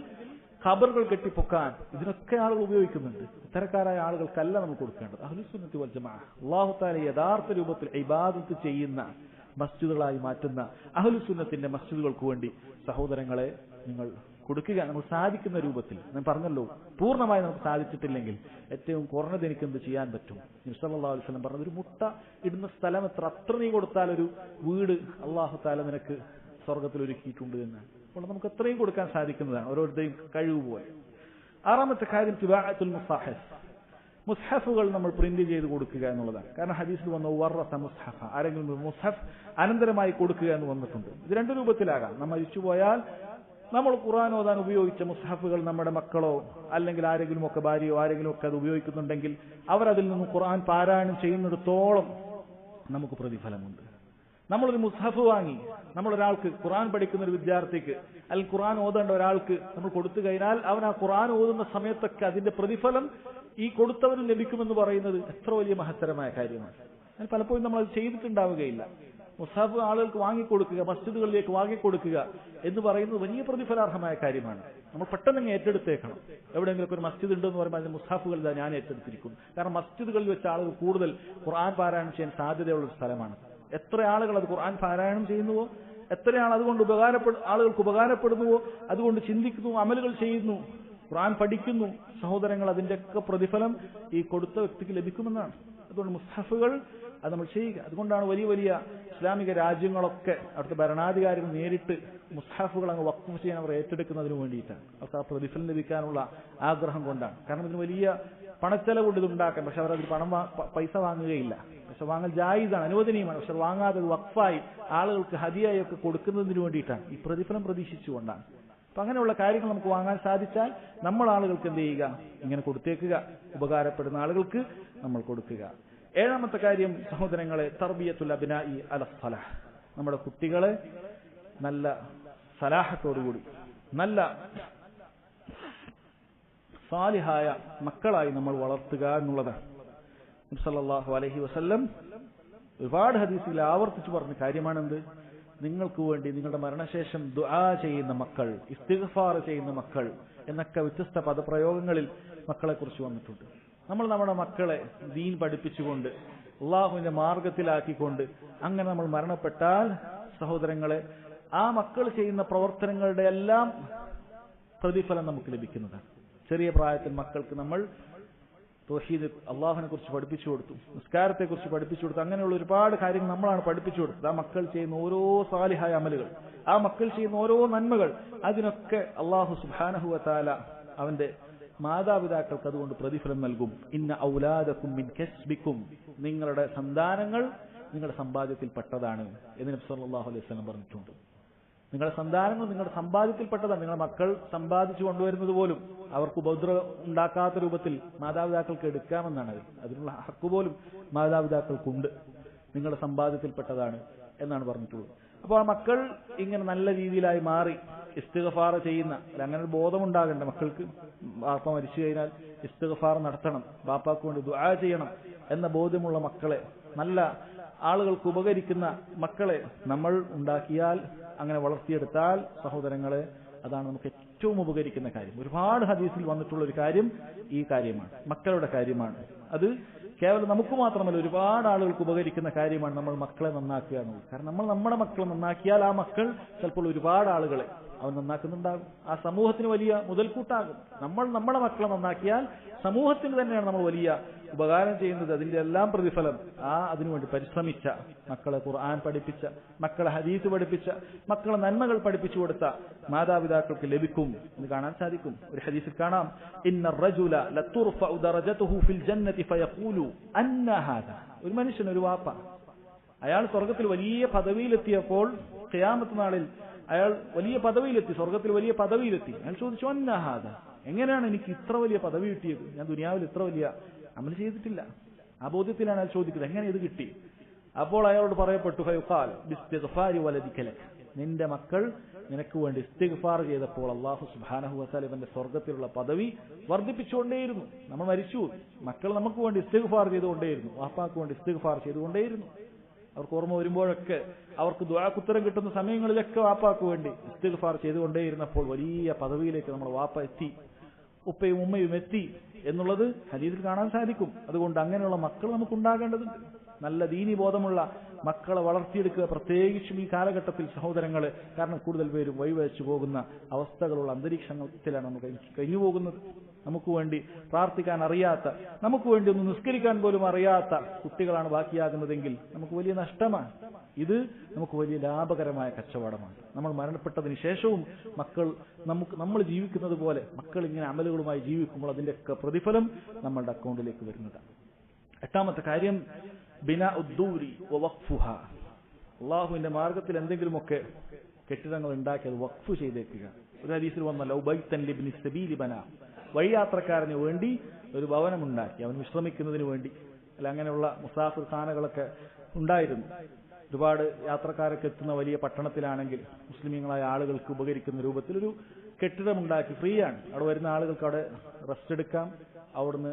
ഖബറുകൾ കെട്ടിപ്പൊക്കാൻ ഇതിനൊക്കെ ആളുകൾ ഉപയോഗിക്കുന്നുണ്ട്. ഇത്തരക്കാരായ ആളുകൾക്കല്ല നമ്മൾ കൊടുക്കേണ്ടത്. അഹ്ലുസുന്നത്തി വൽ ജമാഅ അല്ലാഹു തആല യഥാർത്ഥ രൂപത്തിൽ ഇബാദത്ത് ചെയ്യുന്ന മസ്ജിദുകളായി മാറ്റുന്ന അഹ്ലുസുന്നത്തിന്റെ മസ്ജിദുകൾക്ക് വേണ്ടി സഹോദരങ്ങളെ നിങ്ങൾ കൊടുക്കുക. നമുക്ക് സാധിക്കുന്ന രൂപത്തിൽ, ഞാൻ പറഞ്ഞല്ലോ, പൂർണ്ണമായി നമുക്ക് സാധിച്ചിട്ടില്ലെങ്കിൽ ഏറ്റവും കുറഞ്ഞത് എനിക്ക് എന്ത് ചെയ്യാൻ പറ്റും? നബി സല്ലല്ലാഹു അലൈഹി വസല്ലം പറഞ്ഞത്, ഒരു മുട്ട ഇടുന്ന സ്ഥലം അത്ര നീ കൊടുത്താൽ ഒരു വീട് അല്ലാഹു തആല നിനക്ക് സ്വർഗത്തിൽ ഒരുക്കിയിട്ടുണ്ട് എന്നാണ്. അപ്പോൾ നമുക്ക് എത്രയും കൊടുക്കാൻ സാധിക്കുന്നതാണ്, ഓരോരുത്തരെയും കഴിവ് പോലെ. ആറാമത്തെ കാര്യം തിബാഅത്തുൽ മുസാഹിഫ്, മുസ്ഹഫുകൾ നമ്മൾ പ്രിന്റ് ചെയ്ത് കൊടുക്കുക എന്നുള്ളതാണ്. കാരണം ഹദീസിൽ വന്ന വറസ മുസ്ഹഫ, ആരെങ്കിലും മുസ്ഹഫ് അനന്തരമായി കൊടുക്കുക എന്ന് വന്നിട്ടുണ്ട്. ഇത് രണ്ട് രൂപത്തിലാകാം. നമ്മൾ മരിച്ചുപോയാൽ നമ്മൾ ഖുർആൻ ഓതാൻ ഉപയോഗിച്ച മുസ്ഹഫുകൾ നമ്മുടെ മക്കളോ അല്ലെങ്കിൽ ആരെങ്കിലും ഒക്കെ ഭാര്യയോ ആരെങ്കിലും ഒക്കെ അത് ഉപയോഗിക്കുന്നുണ്ടെങ്കിൽ അവരതിൽ നിന്ന് ഖുർആൻ പാരായണം ചെയ്യുന്നിടത്തോളം നമുക്ക് പ്രതിഫലമുണ്ട്. നമ്മളൊരു മുസ്ഹഫ് വാങ്ങി നമ്മളൊരാൾക്ക് ഖുർആൻ പഠിക്കുന്ന ഒരു വിദ്യാർത്ഥിക്ക് അല്ലെങ്കിൽ ഖുർആൻ ഓതേണ്ട ഒരാൾക്ക് നമ്മൾ കൊടുത്തു കഴിഞ്ഞാൽ അവൻ ആ ഖുർആൻ ഓതുന്ന സമയത്തൊക്കെ അതിന്റെ പ്രതിഫലം ഈ കൊടുത്തവന് ലഭിക്കുമെന്ന് പറയുന്നത് എത്ര വലിയ മഹത്തരമായ കാര്യമാണ്. എന്നാൽ പലപ്പോഴും നമ്മൾ അത് ചെയ്തിട്ടുണ്ടാവുകയില്ല. മുസ്ഹഫ് ആളുകൾക്ക് വാങ്ങിക്കൊടുക്കുക, മസ്ജിദുകളിലേക്ക് വാങ്ങിക്കൊടുക്കുക എന്ന് പറയുന്നത് വലിയ പ്രതിഫലാർഹമായ കാര്യമാണ്. നമ്മൾ പെട്ടെന്ന് ഏറ്റെടുത്തേക്കണം. എവിടെയെങ്കിലും ഒരു മസ്ജിദ് ഉണ്ടെന്ന് പറയുമ്പോൾ അതിന്റെ മുസ്ഹഫുകൾ ഞാൻ ഏറ്റെടുത്തിരിക്കുന്നു. കാരണം മസ്ജിദുകളിൽ വെച്ച് ആളുകൾ കൂടുതൽ ഖുർആൻ പാരായണം ചെയ്യാൻ സാധ്യതയുള്ള ഒരു സ്ഥലമാണ്. എത്ര ആളുകൾ അത് ഖുർആൻ പാരായണം ചെയ്യുന്നുവോ, എത്രയാണ് അതുകൊണ്ട് ആളുകൾക്ക് ഉപകാരപ്പെടുന്നുവോ, അതുകൊണ്ട് ചിന്തിക്കുന്നു, അമലുകൾ ചെയ്യുന്നു, ഖുർആൻ പഠിക്കുന്നു, സഹോദരങ്ങൾ, അതിന്റെയൊക്കെ പ്രതിഫലം ഈ കൊടുത്ത വ്യക്തിക്ക് ലഭിക്കുമെന്നാണ്. അതുകൊണ്ട് മുസ്ഹഫുകൾ അത് നമ്മൾ ചെയ്യുക. അതുകൊണ്ടാണ് വലിയ വലിയ ഇസ്ലാമിക രാജ്യങ്ങളൊക്കെ അവിടുത്തെ ഭരണാധികാരികൾ നേരിട്ട് മുസ്ഹഫുകൾ അങ്ങ് വഖഫ് ചെയ്യാൻ അവർ ഏറ്റെടുക്കുന്നതിന് വേണ്ടിയിട്ടാണ്. അവർക്ക് ആ പ്രതിഫലം ലഭിക്കാനുള്ള ആഗ്രഹം കൊണ്ടാണ്. കാരണം ഇതിന് വലിയ പണച്ചെലവുണ്ട് ഇതുണ്ടാക്കാൻ. പക്ഷെ അവർ അതിൽ പൈസ വാങ്ങുകയില്ല. പക്ഷെ വാങ്ങൽ ജായിസാണ്, അനുവദനീയമാണ്. പക്ഷെ വാങ്ങാതെ വഖഫായി ആളുകൾക്ക് ഹദിയായി ഒക്കെ കൊടുക്കുന്നതിന് വേണ്ടിയിട്ടാണ്, ഈ പ്രതിഫലം പ്രതീക്ഷിച്ചുകൊണ്ടാണ്. അപ്പൊ അങ്ങനെയുള്ള കാര്യങ്ങൾ നമുക്ക് വാങ്ങാൻ സാധിച്ചാൽ നമ്മൾ ആളുകൾക്ക് എന്ത് ചെയ്യുക, ഇങ്ങനെ കൊടുത്തേക്കുക, ഉപകാരപ്പെടുന്ന ആളുകൾക്ക് നമ്മൾ കൊടുക്കുക. ഏഴാമത്തെ കാര്യം സഹോദരങ്ങളെ, തർബിയത്തുൽ അബ്നാഇ അല സലാഹ്, നമ്മുടെ കുട്ടികളെ നല്ല സലാഹത്തോടുകൂടി നല്ല സാലിഹായ മക്കളായി നമ്മൾ വളർത്തുക എന്നുള്ളതാണ്. നബി സല്ലല്ലാഹു അലൈഹി വസല്ലം ഒരുപാട് ഹദീസുകളിൽ ആവർത്തിച്ചു പറഞ്ഞ കാര്യമാണെന്ത്, നിങ്ങൾക്ക് വേണ്ടി നിങ്ങളുടെ മരണശേഷം ദുആ ചെയ്യുന്ന മക്കൾ, ഇസ്തിഗ്ഫാർ ചെയ്യുന്ന മക്കൾ എന്നൊക്കെ വ്യത്യസ്ത പദപ്രയോഗങ്ങളിൽ മക്കളെ കുറിച്ച് വന്നിട്ടുണ്ട്. നമ്മൾ നമ്മുടെ മക്കളെ ദീൻ പഠിപ്പിച്ചുകൊണ്ട് അള്ളാഹുവിന്റെ മാർഗത്തിലാക്കിക്കൊണ്ട് അങ്ങനെ നമ്മൾ മരണപ്പെട്ടാൽ സഹോദരങ്ങളെ, ആ മക്കൾ ചെയ്യുന്ന പ്രവർത്തനങ്ങളുടെ എല്ലാം പ്രതിഫലം നമുക്ക് ലഭിക്കുന്നതാണ്. ചെറിയ പ്രായത്തിൽ മക്കൾക്ക് നമ്മൾ തൗഹീദ്, അള്ളാഹുവിനെ കുറിച്ച് പഠിപ്പിച്ചു കൊടുത്തു, നിസ്കാരത്തെ കുറിച്ച് പഠിപ്പിച്ചു കൊടുത്തു, അങ്ങനെയുള്ള ഒരുപാട് കാര്യങ്ങൾ നമ്മളാണ് പഠിപ്പിച്ചു കൊടുത്തത്. ആ മക്കൾ ചെയ്യുന്ന ഓരോ സാലിഹായ അമലുകൾ, ആ മക്കൾ ചെയ്യുന്ന ഓരോ നന്മകൾ, അതിനൊക്കെ അള്ളാഹു സുബ്ഹാനഹു വ തആല അവന്റെ മാതാപിതാക്കൾക്ക് അതുകൊണ്ട് പ്രതിഫലം നൽകും. ഇന്ന ഔലാദകും മിൻ കസ്ബിക്കും, നിങ്ങളുടെ സന്താനങ്ങൾ നിങ്ങളുടെ സമ്പാദ്യത്തിൽപ്പെട്ടതാണ് എന്ന് നബി സല്ലല്ലാഹു അലൈഹി വസല്ലം പറഞ്ഞിട്ടുണ്ട്. നിങ്ങളുടെ സന്താനങ്ങൾ നിങ്ങളുടെ സമ്പാദ്യത്തിൽപ്പെട്ടതാണ്. നിങ്ങളുടെ മക്കൾ സമ്പാദിച്ചു കൊണ്ടുവരുന്നത് പോലും അവർക്ക് ഉപദ്രവം ഉണ്ടാക്കാത്ത രൂപത്തിൽ മാതാപിതാക്കൾക്ക് എടുക്കാമെന്നാണ്. അതിനുള്ള ഹക്ക് പോലും മാതാപിതാക്കൾക്കുണ്ട്. നിങ്ങളുടെ സമ്പാദ്യത്തിൽപ്പെട്ടതാണ് എന്നാണ് പറഞ്ഞിട്ടുള്ളത്. അപ്പോൾ ആ മക്കൾ ഇങ്ങനെ നല്ല രീതിയിലായി മാറി ഇസ്തിഗ്ഫാർ ചെയ്യുന്ന, അങ്ങനെ ഒരു ബോധമുണ്ടാകേണ്ട മക്കൾക്ക്. ബാപ്പ മരിച്ചു കഴിഞ്ഞാൽ ഇസ്തിഗ്ഫാർ നടത്തണം, ബാപ്പാക്ക് വേണ്ടി ദുആ ചെയ്യണം എന്ന ബോധ്യമുള്ള മക്കളെ, നല്ല ആളുകൾക്ക് ഉപകരിക്കുന്ന മക്കളെ നമ്മൾ ഉണ്ടാക്കിയാൽ, അങ്ങനെ വളർത്തിയെടുത്താൽ സഹോദരങ്ങളെ, അതാണ് നമുക്ക് ഏറ്റവും ഉപകരിക്കുന്ന കാര്യം. ഒരുപാട് ഹദീസിൽ വന്നിട്ടുള്ള ഒരു കാര്യം ഈ കാര്യമാണ്, മക്കളുടെ കാര്യമാണ്. അത് കേവലം നമുക്ക് മാത്രമല്ല, ഒരുപാട് ആളുകൾക്ക് ഉപകരിക്കുന്ന കാര്യമാണ് നമ്മൾ മക്കളെ നന്നാക്കുക എന്നുള്ളത്. കാരണം നമ്മൾ നമ്മുടെ മക്കളെ നന്നാക്കിയാൽ ആ മക്കൾ ചിലപ്പോൾ ഒരുപാട് ആളുകളെ അവൻ നന്നാക്കുന്നുണ്ടാകും, ആ സമൂഹത്തിന് വലിയ മുതൽക്കൂട്ടാകും. നമ്മൾ നമ്മുടെ മക്കളെ നന്നാക്കിയാൽ സമൂഹത്തിന് തന്നെയാണ് നമ്മൾ വലിയ ഉപകാരം ചെയ്യുന്നത്. അതിന്റെ എല്ലാം പ്രതിഫലം അതിനുവേണ്ടി പരിശ്രമിച്ച മക്കളെ ഖുർആൻ പഠിപ്പിച്ച, മക്കളെ ഹദീസ് പഠിപ്പിച്ച, മക്കളെ നന്മകൾ പഠിപ്പിച്ചു കൊടുത്ത മാതാപിതാക്കൾക്ക് ലഭിക്കും എന്ന് കാണാൻ സാധിക്കും. ഒരു ഹദീസിൽ കാണാം, ഇന്ന റജുല ലതുർഫഉ ദറജതുഹു ഫിൽ ജന്നതി ഫയഖൂലു അന്ന ഹാദാ. ഒരു മനുഷ്യൻ, ഒരു വാപ്പ, അയാൾ സ്വർഗ്ഗത്തിൽ വലിയ പദവിയിലെത്തിയപ്പോൾ ഖിയാമത്ത് നാളിൽ അയാൾ വലിയ പദവിയിലെത്തി, സ്വർഗ്ഗത്തിൽ വലിയ പദവിയിലെത്തി. അയാൾ ചോദിച്ചു, അന്ന ഹാദാ, എങ്ങനെയാണ് എനിക്ക് ഇത്ര വലിയ പദവി കിട്ടിയത്? ഞാൻ ദുനിയാവിൽ ഇത്ര വലിയ അമൽ ചെയ്തിട്ടില്ല. ആ ബോധ്യത്തിലാണ് അയാൾ ചോദിക്കുന്നത്, എങ്ങനെ ഇത് കിട്ടി? അപ്പോൾ അയാളോട് പറയപ്പെട്ടു, ഫയുഖാൽ ബിസ്തിഗ്ഫാരി വലദിക ലക്, നിന്റെ മക്കൾ നിനക്ക് വേണ്ടി ഇസ്തിഗ്ഫാർ ചെയ്തപ്പോൾ അല്ലാഹു സുബ്ഹാനഹു വ തആല ഇവന്റെ സ്വർഗ്ഗത്തിലുള്ള പദവി വർദ്ധിപ്പിച്ചുകൊണ്ടേയിരുന്നു. നമ്മൾ മരിച്ചു, മക്കൾ നമുക്ക് വേണ്ടി ഇസ്തിഗ്ഫാർ ചെയ്തുകൊണ്ടേയിരുന്നു, വാപ്പാക്ക് വേണ്ടി ഇസ്തിഗ്ഫാർ ചെയ്തുകൊണ്ടേയിരുന്നു. അവർക്ക് ഓർമ്മ വരുമ്പോഴൊക്കെ, അവർക്ക് ദുആക്കുത്തരം കിട്ടുന്ന സമയങ്ങളിലൊക്കെ വാപ്പാക്ക് വേണ്ടി ഇസ്തിഗ്ഫാർ ചെയ്തുകൊണ്ടേയിരുന്നപ്പോൾ വലിയ പദവിയിലേക്ക് നമ്മൾ വാപ്പ എത്തി, ഉപ്പയും ഉമ്മയും എത്തി എന്നുള്ളത് ഹദീസിൽ കാണാൻ സാധിക്കും. അതുകൊണ്ട് അങ്ങനെയുള്ള മക്കൾ നമുക്ക് ഉണ്ടാകേണ്ടതുണ്ട്. നല്ല ദീനി ബോധമുള്ള മക്കളെ വളർത്തിയെടുക്കുക, പ്രത്യേകിച്ചും ഈ കാലഘട്ടത്തിൽ സഹോദരങ്ങൾ. കാരണം കൂടുതൽ പേരും വഴിവെച്ചു പോകുന്ന അവസ്ഥകളുള്ള അന്തരീക്ഷത്തിലാണ് നമുക്ക് കഴിഞ്ഞു പോകുന്നത്. നമുക്ക് വേണ്ടി പ്രാർത്ഥിക്കാൻ അറിയാത്ത, നമുക്ക് വേണ്ടി ഒന്ന് നിസ്കരിക്കാൻ പോലും അറിയാത്ത കുട്ടികളാണ് ബാക്കിയാകുന്നതെങ്കിൽ നമുക്ക് വലിയ നഷ്ടമാണ്. ഇത് നമുക്ക് വലിയ ലാഭകരമായ കച്ചവടമാണ്. നമ്മൾ മരണപ്പെട്ടതിന് ശേഷവും നമ്മൾ ജീവിക്കുന്നത് പോലെ മക്കൾ ഇങ്ങനെ അമലുകളുമായി ജീവിക്കുമ്പോൾ അതിന്റെയൊക്കെ പ്രതിഫലം നമ്മളുടെ അക്കൗണ്ടിലേക്ക് വരുന്നതാണ്. എട്ടാമത്തെ കാര്യം ബിനാ ഉദ്ദൂരി വഖഫുഹ. അള്ളാഹുവിന്റെ മാർഗത്തിൽ എന്തെങ്കിലുമൊക്കെ കെട്ടിടങ്ങൾ ഉണ്ടാക്കി അത് വഖഫ് ചെയ്തേക്കുക. ഒരു ഹദീസിൽ വന്നല്ലോ ഉബൈതൻ ലിബ്നി സബീലി ബന, വഴിയാത്രക്കാരന് വേണ്ടി ഒരു ഭവനമുണ്ടാക്കി, അവൻ വിശ്രമിക്കുന്നതിന് വേണ്ടി. അല്ല, അങ്ങനെയുള്ള മുസാഫിർ ഖാനകളൊക്കെ ഉണ്ടായിരുന്നു. ഒരുപാട് യാത്രക്കാരൊക്കെ എത്തുന്ന വലിയ പട്ടണത്തിലാണെങ്കിൽ മുസ്ലിമീങ്ങളായ ആളുകൾക്ക് ഉപകരിക്കുന്ന രൂപത്തിൽ ഒരു കെട്ടിടമുണ്ടാക്കി, ഫ്രീ ആണ്. അവിടെ വരുന്ന ആളുകൾക്ക് അവിടെ റെസ്റ്റ് എടുക്കാം, അവിടുന്ന്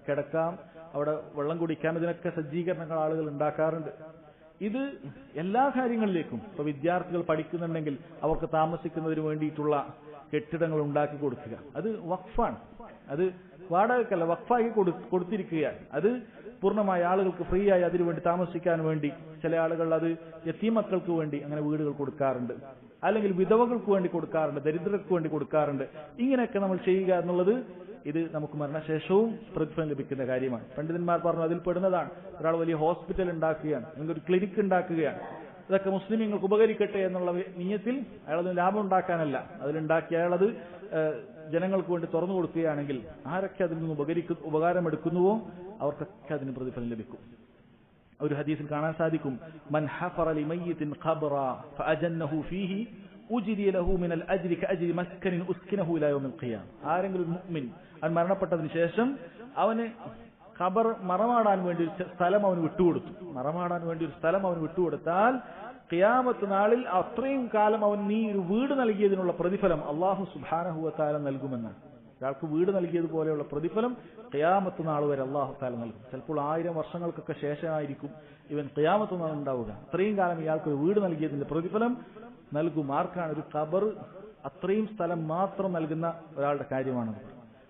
കിടക്കാം, അവിടെ വെള്ളം കുടിക്കാം. ഇതിനൊക്കെ സജ്ജീകരണങ്ങൾ ആളുകൾ ഉണ്ടാക്കാറുണ്ട്. ഇത് എല്ലാ കാര്യങ്ങളിലേക്കും, ഇപ്പൊ വിദ്യാർത്ഥികൾ പഠിക്കുന്നുണ്ടെങ്കിൽ അവർക്ക് താമസിക്കുന്നതിന് വേണ്ടിയിട്ടുള്ള കെട്ടിടങ്ങൾ ഉണ്ടാക്കി കൊടുക്കുക. അത് വഖഫാണ്, അത് വാടകക്കല്ല, വഖഫാക്കി കൊടുത്തിരിക്കുകയാണ്. അത് പൂർണ്ണമായ ആളുകൾക്ക് ഫ്രീ ആയി അതിനുവേണ്ടി താമസിക്കാൻ വേണ്ടി. ചില ആളുകൾ അത് യതീമക്കൾക്ക് വേണ്ടി അങ്ങനെ വീടുകൾ കൊടുക്കാറുണ്ട്, അല്ലെങ്കിൽ വിധവകൾക്ക് വേണ്ടി കൊടുക്കാറുണ്ട്, ദരിദ്രർക്ക് വേണ്ടി കൊടുക്കാറുണ്ട്. ഇങ്ങനെയൊക്കെ നമ്മൾ ചെയ്യുക എന്നുള്ളത് ഇത് നമുക്ക് മരണശേഷവും പ്രതിഫലം ലഭിക്കുന്ന കാര്യമാണ്. പണ്ഡിതന്മാർ പറഞ്ഞു അതിൽ പെടുന്നതാണ് ഒരാൾ വലിയ ഹോസ്പിറ്റൽ ഉണ്ടാക്കുകയാണ്, അല്ലെങ്കിൽ ഒരു ക്ലിനിക്ക് ഉണ്ടാക്കുകയാണ്. ഇതൊക്കെ മുസ്ലിമീങ്ങൾക്ക് ഉപകരിക്കട്ടെ എന്നുള്ള നിയത്തിൽ അയാളതിന് ലാഭം ഉണ്ടാക്കാനല്ല, അതിലുണ്ടാക്കി അയാളത് ജനങ്ങൾക്ക് വേണ്ടി തുറന്നു കൊടുക്കുകയാണെങ്കിൽ ആരൊക്കെ അതിൽ നിന്ന് ഉപകാരമെടുക്കുന്നുവോ അവർക്കൊക്കെ അതിന് പ്രതിഫലം ലഭിക്കും. ഒരു ഹദീസിൽ കാണാൻ സാധിക്കും, മൻ ഹഫറ ലിമയ്യിത്തിൻ ഖബ്റ ഫഅജന്നഹു ഫീഹി ഉജ്രി ലഹു മിനൽ അജ്രി കഅജ്രി മസ്കനിൻ ഉസ്കിനഹു ഇലാ യൗമിൽ ഖിയാമ. ആരെങ്കിലും ഒരു മുഅ്മിൻ അവൻ മരണപ്പെട്ടതിന് ശേഷം അവന് ഖബർ മറമാടാൻ വേണ്ടി ഒരു സ്ഥലം അവന് വിട്ടുകൊടുത്താൽ ഖിയാമത്ത് നാളിൽ അത്രയും കാലം അവൻ നീ ഒരു വീട് നൽകിയതിനുള്ള പ്രതിഫലം അല്ലാഹു സുബ്ഹാനഹു വ തആല നൽകുമെന്നാണ്. ഒരാൾക്ക് വീട് നൽകിയതുപോലെയുള്ള പ്രതിഫലം ഖിയാമത്ത് നാൾ വരെ അല്ലാഹു തആല നൽകും. ചിലപ്പോൾ 1000 വർഷങ്ങൾക്കൊക്കെ ശേഷമായിരിക്കും ഇവൻ ഖിയാമത്ത് നാൾ ഉണ്ടാവുക. അത്രയും കാലം ഇയാൾക്ക് ഒരു വീട് നൽകിയതിന്റെ പ്രതിഫലം നൽകും. ആർക്കാണ്? ഒരു ഖബർ അത്രയും സ്ഥലം മാത്രം നൽകുന്ന ഒരാളുടെ കാര്യമാണത്.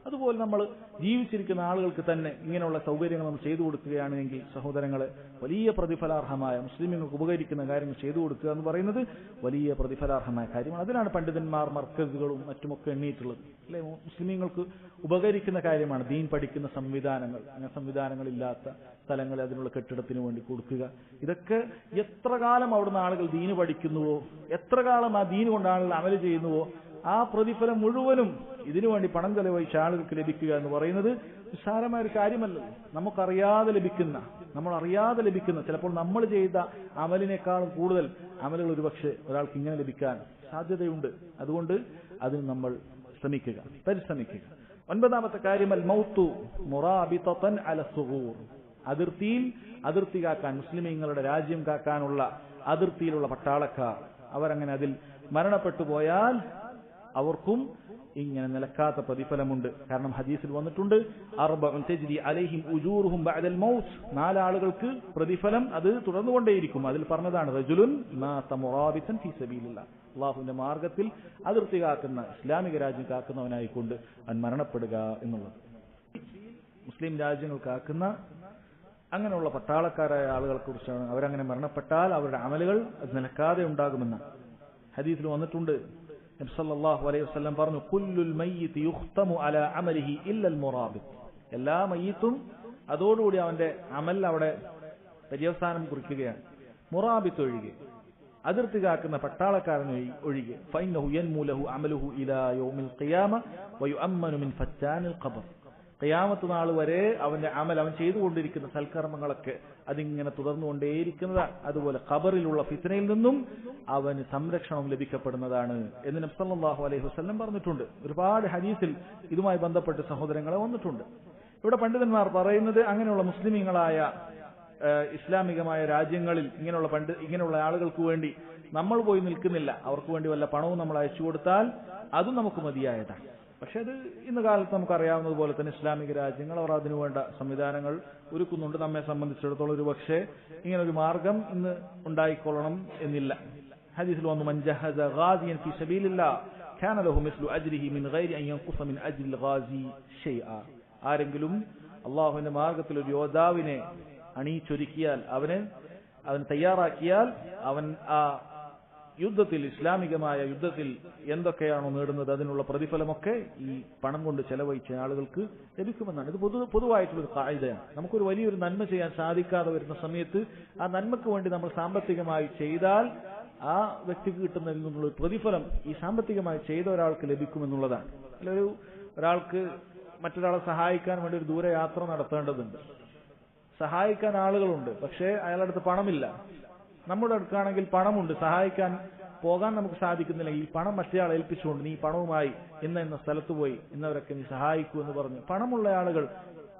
അതുപോലെ നമ്മൾ ജീവിച്ചിരിക്കുന്ന ആളുകൾക്ക് തന്നെ ഇങ്ങനെയുള്ള സൗകര്യങ്ങൾ നമ്മൾ ചെയ്തു കൊടുക്കുകയാണെങ്കിൽ സഹോദരങ്ങളെ, വലിയ പ്രതിഫലാർഹമായ, മുസ്ലിമുകൾക്ക് ഉപകരിക്കുന്ന കാര്യങ്ങൾ ചെയ്തു കൊടുക്കുക എന്ന് പറയുന്നത് വലിയ പ്രതിഫലാർഹമായ കാര്യമാണ്. അതിനാണ് പണ്ഡിതന്മാർ മർക്കസുകളും മറ്റുമൊക്കെ എണ്ണിയിട്ടുള്ളത്. അല്ലെ, മുസ്ലിമീങ്ങൾക്ക് ഉപകരിക്കുന്ന കാര്യമാണ് ദീൻ പഠിക്കുന്ന സംവിധാനങ്ങൾ. അങ്ങനെ സംവിധാനങ്ങളില്ലാത്ത സ്ഥലങ്ങളിൽ അതിനുള്ള കെട്ടിടത്തിന് വേണ്ടി കൊടുക്കുക. ഇതൊക്കെ എത്ര കാലം അവിടുന്ന് ആളുകൾ ദീന് പഠിക്കുന്നുവോ, എത്ര കാലം ആ ദീന് കൊണ്ട് ആളുകൾ അമല് ചെയ്യുന്നുവോ, ആ പ്രതിഫലം മുഴുവനും ഇതിനുവേണ്ടി പണം ചെലവഴിച്ച ആളുകൾക്ക് ലഭിക്കുക എന്ന് പറയുന്നത് നിസ്സാരമായ ഒരു കാര്യമല്ല. നമ്മളറിയാതെ ലഭിക്കുന്ന ചിലപ്പോൾ നമ്മൾ ചെയ്ത അമലിനേക്കാളും കൂടുതൽ അമലുകൾ ഒരുപക്ഷെ ഒരാൾക്ക് ഇങ്ങനെ ലഭിക്കാൻ സാധ്യതയുണ്ട്. അതുകൊണ്ട് അതിന് നമ്മൾ പരിശ്രമിക്കുക. 9ാമത്തെ കാര്യം അൽ മൗതു മുറാബിതൻ അല സുഗൂർ. അതിർത്തി കാക്കാൻ, മുസ്ലിമീങ്ങളുടെ രാജ്യം കാക്കാനുള്ള അതിർത്തിയിലുള്ള പട്ടാളക്കാർ, അവരങ്ങനെ അതിൽ മരണപ്പെട്ടു പോയാൽ അവർക്കും ഇങ്ങനെ നിലക്കാത്ത പ്രതിഫലമുണ്ട്. കാരണം ഹദീസിൽ വന്നിട്ടുണ്ട്, അർബഉൻ തജ്രി അലൈഹിം ഉജൂറുഹും ബഅദൽ മൗത്ത്. 4 ആളുകൾക്ക് പ്രതിഫലം അത് തുടർന്നുകൊണ്ടേയിരിക്കും. അതിൽ പറഞ്ഞതാണ് റജുലുൻ മാത മുറാബിതൻ ഫീ സബീലില്ലാഹ്. അല്ലാഹുവിന്റെ മാർഗത്തിൽ അതിർത്തി കാക്കുന്ന, ഇസ്ലാമിക രാജ്യം കാക്കുന്നവനായിക്കൊണ്ട് അവൻ മരണപ്പെടുക എന്നുള്ളത്. മുസ്ലിം രാജ്യങ്ങൾ കാക്കുന്ന അങ്ങനെയുള്ള പട്ടാളക്കാരായ ആളുകളെ കുറിച്ചാണ്. അവരങ്ങനെ മരണപ്പെട്ടാൽ അവരുടെ അമലുകൾ അത് നിലക്കാതെ ഉണ്ടാകുമെന്ന് ഹദീസിൽ വന്നിട്ടുണ്ട്. നബി സല്ലല്ലാഹു അലൈഹി വസല്ലം പറഞ്ഞു, കുല്ലുൽ മയ്യിതി യുഖ്തമു അലാ അമലിഹി ഇല്ലൽ മുറാബിത്. എല്ലാ മയ്യിത്തും അതോടുകൂടി അവന്റെ അമൽ അവിടെ പര്യവസാനം കുറിക്കുകയാണ്. മുറാബിത്ത് ഒഴികെ, അതിർത്തി കാക്കുന്ന പട്ടാളക്കാരൻ ഒഴികെ. ഫഇന്നഹു യൻമു ലഹു അമലുഹു ഇലാ യൗമിൽ ഖിയാമ വയുഅമ്മനു മിൻ ഫത്താനിൽ ഖബർ. ഖിയാമത്ത് നാൾ വരെ അവന്റെ അമൽ, അവൻ ചെയ്തുകൊണ്ടിരിക്കുന്ന സൽക്കർമ്മങ്ങളൊക്കെ അതിങ്ങനെ തുടർന്നുകൊണ്ടേയിരിക്കുന്നതാണ്. അതുപോലെ ഖബറിലുള്ള ഫിത്നയിൽ നിന്നും അവന് സംരക്ഷണം ലഭിക്കപ്പെടുന്നതാണ് എന്ന് നബി സല്ലല്ലാഹു അലൈഹി വസല്ലം പറഞ്ഞിട്ടുണ്ട്. ഒരുപാട് ഹദീസിൽ ഇതുമായി ബന്ധപ്പെട്ട് സഹോദരങ്ങളെ വന്നിട്ടുണ്ട്. ഇവിടെ പണ്ഡിതന്മാർ പറയുന്നത്, അങ്ങനെയുള്ള മുസ്ലിമീങ്ങളായ ഇസ്ലാമികമായ രാജ്യങ്ങളിൽ ഇങ്ങനെയുള്ള ആളുകൾക്ക് വേണ്ടി നമ്മൾ പോയി നിൽക്കുന്നില്ല. അവർക്ക് വേണ്ടി വല്ല പണവും നമ്മൾ അയച്ചു കൊടുത്താൽ അതും നമുക്ക് മതിയായതാണ്. പക്ഷെ അത് ഇന്ന് കാലത്ത് നമുക്കറിയാവുന്നതുപോലെ തന്നെ ഇസ്ലാമിക രാജ്യങ്ങൾ അവർ അതിനുവേണ്ട സംവിധാനങ്ങൾ ഒരുക്കുന്നുണ്ട്. നമ്മെ സംബന്ധിച്ചിടത്തോളം ഒരു പക്ഷേ ഇങ്ങനൊരു മാർഗം ഇന്ന് ഉണ്ടായിക്കൊള്ളണം എന്നില്ല. ഹദീസിൽ വന്നു, മൻ ജഹസ ഗാസിയൻ ഫീ സബീലില്ലാഹ് കാന ലഹു മിസ്ലു അജ്രിഹി മിൻ ഗൈരി അൻ യൻഖുസ മിൻ അജ്രിൽ ഗാസി ഷൈഅ. ആരെങ്കിലും അല്ലാഹുവിന്റെ മാർഗത്തിൽ ഒരു യോദ്ധാവിനെ അണിയിച്ചൊരുക്കിയാൽ അവന് അവൻ തയ്യാറാക്കിയാൽ അവൻ ആ യുദ്ധത്തിൽ, ഇസ്ലാമികമായ യുദ്ധത്തിൽ എന്തൊക്കെയാണോ നേടുന്നത് അതിനുള്ള പ്രതിഫലമൊക്കെ ഈ പണം കൊണ്ട് ചെലവഴിച്ച ആളുകൾക്ക് ലഭിക്കുമെന്നാണ്. ഇത് പൊതുവായിട്ടുള്ളൊരു കായികയാണ്. നമുക്കൊരു വലിയൊരു നന്മ ചെയ്യാൻ സാധിക്കാതെ വരുന്ന സമയത്ത് ആ നന്മയ്ക്ക് വേണ്ടി നമ്മൾ സാമ്പത്തികമായി ചെയ്താൽ ആ വ്യക്തിക്ക് കിട്ടുന്നതിൽ നിന്നുള്ള പ്രതിഫലം ഈ സാമ്പത്തികമായി ചെയ്ത ഒരാൾക്ക് ലഭിക്കുമെന്നുള്ളതാണ്. അല്ല, ഒരാൾക്ക് മറ്റൊരാളെ സഹായിക്കാൻ വേണ്ടി ഒരു ദൂരയാത്ര നടത്തേണ്ടതുണ്ട്. സഹായിക്കാൻ ആളുകളുണ്ട്, പക്ഷേ അയാളുടെ അടുത്ത് പണമില്ല. നമ്മുടെ അടുക്കാണെങ്കിൽ പണമുണ്ട്, സഹായിക്കാൻ പോകാൻ നമുക്ക് സാധിക്കുന്നില്ല. ഈ പണം മറ്റേയാളെ ഏൽപ്പിച്ചുകൊണ്ട് നീ പണവുമായി ഇന്ന സ്ഥലത്ത് പോയി ഇന്നവരൊക്കെ നീ സഹായിക്കൂ എന്ന് പറഞ്ഞ് പണമുള്ള ആളുകൾ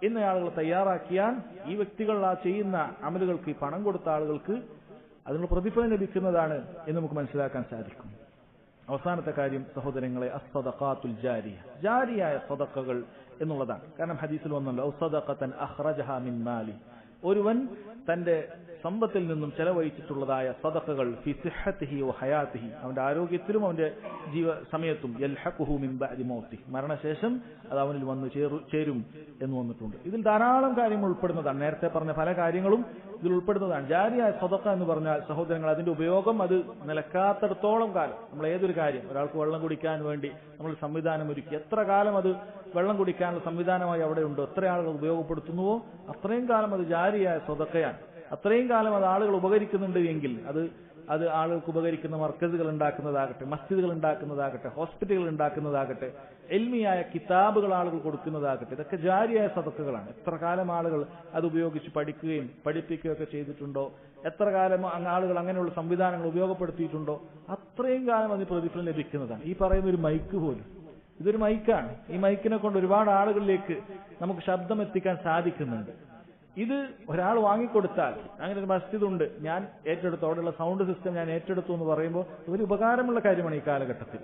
ഇന്ന ആളുകൾ തയ്യാറാക്കിയാൽ ഈ വ്യക്തികൾ ആ ചെയ്യുന്ന അമലുകൾക്ക്, ഈ പണം കൊടുത്ത ആളുകൾക്ക് അതിനുള്ള പ്രതിഫലം ലഭിക്കുന്നതാണ് എന്ന് നമുക്ക് മനസ്സിലാക്കാൻ സാധിക്കും. അവസാനത്തെ കാര്യം സഹോദരങ്ങളെ, അസ്സദഖാത്തുൽ ജാരിയ, ജാരിയായ സദഖകൾ എന്നുള്ളതാണ്. കാരണം ഹദീസിൽ വന്നല്ലോ, ഔസദഖതൻ അഖ്റജഹ മിൻ മാലി, ഒരുവൻ തന്റെ സമ്പത്തിൽ നിന്നും ചെലവഴിച്ചിട്ടുള്ളതായ സദഖകൾ ഫി സിഹ്ഹതിഹി വ ഹയാതിഹി, അവന്റെ ആരോഗ്യത്തിലും അവന്റെ സമയത്തും യൽഹഖുഹു മിൻ ബഅദി മൗതിഹി, മരണശേഷം അത് അവനിൽ വന്ന് ചേരും എന്ന് വന്നിട്ടുണ്ട്. ഇതിൽ ധാരാളം കാര്യങ്ങൾ ഉൾപ്പെടുന്നതാണ്. നേരത്തെ പറഞ്ഞ പല കാര്യങ്ങളും ഇതിൽ ഉൾപ്പെടുന്നതാണ്. ജാരിയായ സദഖ എന്ന് പറഞ്ഞാൽ സഹോദരങ്ങൾ, അതിന്റെ ഉപയോഗം അത് നിലക്കാത്തടത്തോളം കാലം നമ്മൾ ഏതൊരു കാര്യം, ഒരാൾക്ക് വെള്ളം കുടിക്കാൻ വേണ്ടി നമ്മൾ സംവിധാനം ഒരുക്കി, എത്ര കാലം അത് വെള്ളം കുടിക്കാനുള്ള സംവിധാനമായി അവിടെ ഉണ്ടോ, എത്ര ആളുകൾ ഉപയോഗപ്പെടുത്തുന്നുവോ അത്രയും കാലം അത് ജാരിയായ സദഖയാണ്. അത്രയും കാലം അത് ആളുകൾ ഉപകരിക്കുന്നുണ്ട് എങ്കിൽ അത് ആളുകൾക്ക് ഉപകരിക്കുന്ന മർക്കസുകൾ ഉണ്ടാക്കുന്നതാകട്ടെ, മസ്ജിദുകൾ ഉണ്ടാക്കുന്നതാകട്ടെ, ഹോസ്പിറ്റലുകൾ ഉണ്ടാക്കുന്നതാകട്ടെ, ഇൽമിയായ കിതാബുകൾ ആളുകൾ കൊടുക്കുന്നതാകട്ടെ, ഇതൊക്കെ ജാരിയായ സദഖകളാണ്. എത്ര കാലം ആളുകൾ അത് ഉപയോഗിച്ച് പഠിക്കുകയും പഠിപ്പിക്കുകയും ഒക്കെ ചെയ്തിട്ടുണ്ടോ, എത്ര കാലം ആളുകൾ അങ്ങനെയുള്ള സംവിധാനങ്ങൾ ഉപയോഗപ്പെടുത്തിയിട്ടുണ്ടോ അത്രയും കാലം അതിന് പ്രതിഫലം ലഭിക്കുന്നതാണ്. ഈ പറയുന്ന ഒരു മൈക്ക് പോലും, ഇതൊരു മൈക്കാണ്. ഈ മൈക്കിനെ കൊണ്ട് ഒരുപാട് ആളുകളിലേക്ക് നമുക്ക് ശബ്ദം എത്തിക്കാൻ സാധിക്കുന്നുണ്ട്. ഇത് ഒരാൾ വാങ്ങിക്കൊടുത്താൽ, അങ്ങനെ ഒരു മസ്ജിദ് ഉണ്ട്, ഞാൻ ഏറ്റെടുത്തു, അവിടെയുള്ള സൗണ്ട് സിസ്റ്റം ഞാൻ ഏറ്റെടുത്തു എന്ന് പറയുമ്പോൾ ഒരു ഉപകാരമുള്ള കാര്യമാണ് ഈ കാലഘട്ടത്തിൽ.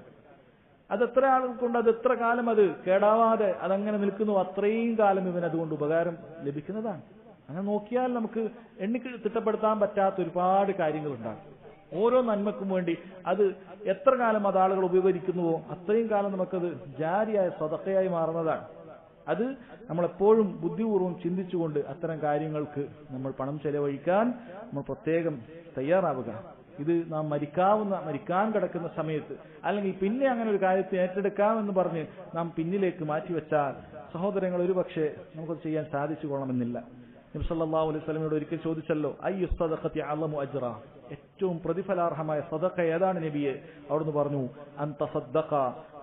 അതെത്ര ആളുകൾക്കുണ്ട്, അത് എത്ര കാലം അത് കേടാവാതെ അതങ്ങനെ നിൽക്കുന്നു, അത്രയും കാലം ഇവൻ അതുകൊണ്ട് ഉപകാരം ലഭിക്കുന്നതാണ്. അങ്ങനെ നോക്കിയാൽ നമുക്ക് തിട്ടപ്പെടുത്താൻ പറ്റാത്ത ഒരുപാട് കാര്യങ്ങളുണ്ടാകും. ഓരോ നന്മക്കും വേണ്ടി അത് എത്ര കാലം അത് ആളുകൾ ഉപകരിക്കുന്നുവോ അത്രയും കാലം നമുക്കത് ജാരിയായ സദഖയായി മാറുന്നതാണ്. അത് നമ്മളെപ്പോഴും ബുദ്ധിപൂർവ്വം ചിന്തിച്ചുകൊണ്ട് അത്തരം കാര്യങ്ങൾക്ക് പണം ചെലവഴിക്കാൻ നമ്മൾ പ്രത്യേകം തയ്യാറാവുക. ഇത് നാം മരിക്കാൻ കിടക്കുന്ന സമയത്ത്, അല്ലെങ്കിൽ പിന്നെ അങ്ങനെ ഒരു കാര്യത്തെ ഏറ്റെടുക്കാമെന്ന് പറഞ്ഞ് നാം പിന്നിലേക്ക് മാറ്റിവെച്ചാൽ സഹോദരങ്ങൾ, ഒരുപക്ഷെ നമുക്കത് ചെയ്യാൻ സാധിച്ചു കൊള്ളണമെന്നില്ല. നബി സല്ലല്ലാഹു അലൈഹി വസല്ലമയോട് ഒരിക്കൽ ചോദിച്ചല്ലോ, അയ്യു സദഖത്തി അഅ്ലമു അജ്റ, ഏറ്റവും പ്രതിഫലാർഹമായ സദഖ ഏതാണ് നബിയെ? അവിടുന്ന് പറഞ്ഞു, അൻത സദ്ദഖ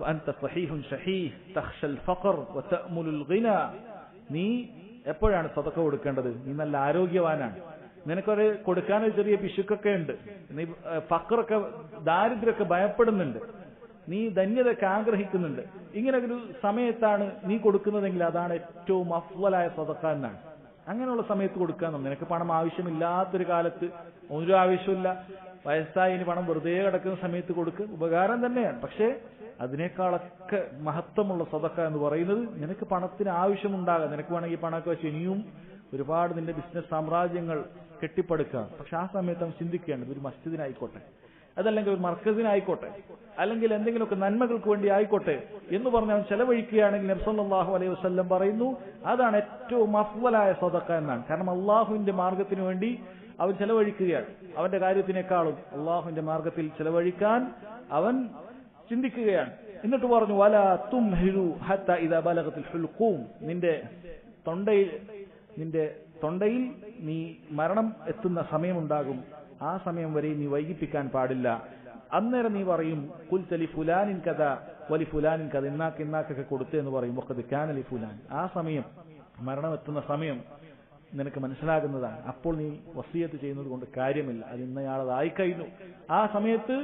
വഅൻത സഹീഹുൻ ശഹീഹ് തഖ്ശൽ ഫഖർ വതഅമുലുൽ ഗിന. നീ എപ്പോഴാണ് സദഖ കൊടുക്കേണ്ടത്? നീ നല്ല ആരോഗ്യവാനാണ്, നിനക്കൊരു കൊടുക്കാനൊരു ചെറിയ പിശുക്കൊക്കെ ഉണ്ട്, നീ ഫഖറൊക്കെ ദാരിദ്ര്യമൊക്കെ ഭയപ്പെടുന്നുണ്ട്, നീ ധന്യതയൊക്കെ ആഗ്രഹിക്കുന്നുണ്ട്, ഇങ്ങനെ ഒരു സമയത്താണ് നീ കൊടുക്കുന്നതെങ്കിൽ അതാണ് ഏറ്റവും അഫ്ളലായ സദഖ എന്നാണ്. അങ്ങനെയുള്ള സമയത്ത് കൊടുക്കാൻ, നിനക്ക് പണം ആവശ്യമില്ലാത്തൊരു കാലത്ത്, ഒരു ആവശ്യമില്ല, വയസ്സായി ഇനി പണം വെറുതെ കിടക്കുന്ന സമയത്ത് കൊടുക്കുക, ഉപകാരം തന്നെയാണ്. പക്ഷേ അതിനേക്കാളൊക്കെ മഹത്വമുള്ള സദഖ എന്ന് പറയുന്നത് നിനക്ക് പണത്തിന് ആവശ്യമുണ്ടാകാം, നിനക്ക് വേണമെങ്കിൽ പണമൊക്കെ വെച്ച് ഇനിയും ഒരുപാട് നിന്റെ ബിസിനസ് സാമ്രാജ്യങ്ങൾ കെട്ടിപ്പടുക്കാം. പക്ഷെ ആ സമയത്ത് അവൻ ചിന്തിക്കുകയാണ്, ഒരു മസ്ജിദിനായിക്കോട്ടെ, അതല്ലെങ്കിൽ ഒരു മർക്കസിനായിക്കോട്ടെ, അല്ലെങ്കിൽ എന്തെങ്കിലുമൊക്കെ നന്മകൾക്ക് വേണ്ടി ആയിക്കോട്ടെ എന്ന് പറഞ്ഞ് അവൻ ചെലവഴിക്കുകയാണെങ്കിൽ നബി സല്ലല്ലാഹു അലൈഹി വസല്ലം പറയുന്നു, അതാണ് ഏറ്റവും അഫ്ളലായ സദഖ എന്നാണ്. കാരണം അള്ളാഹുവിന്റെ മാർഗത്തിന് വേണ്ടി അവൻ ചെലവഴിക്കുകയാണ്. അവന്റെ കാര്യത്തിനേക്കാളും അള്ളാഹുവിന്റെ മാർഗത്തിൽ ചെലവഴിക്കാൻ അവൻ ചിന്തിക്കുകയാണ്. എന്നിട്ട് പറഞ്ഞു, വലാ തുംഹിലു ഹത്താ ഇദാ ബലഗത്തിൽ ഹുൽഖൂം, നിന്റെ തൊണ്ടയിൽ നീ മരണം എത്തുന്ന സമയമുണ്ടാകും, ആ സമയം വരെ നീ വൈകിപ്പിക്കാൻ പാടില്ല. അന്നേരം നീ പറയും, ഖുൽത ലി ഫുലാനിൻ കദ വലി ഫുലാനിൻ കദ, ഇന്നാക്കൊക്കെ കൊടുത്തു എന്ന് പറയും. വഖദ് കാന ലി ഫുലാൻ, ആ സമയം മരണം എത്തുന്ന സമയം നിനക്ക് മനസ്സിലാകുന്നതാണ്. അപ്പോൾ നീ വസിയത്ത് ചെയ്യുന്നത് കൊണ്ട് കാര്യമില്ല, അത് ഇന്നയാളതായി കഴിഞ്ഞു. ആ സമയത്ത്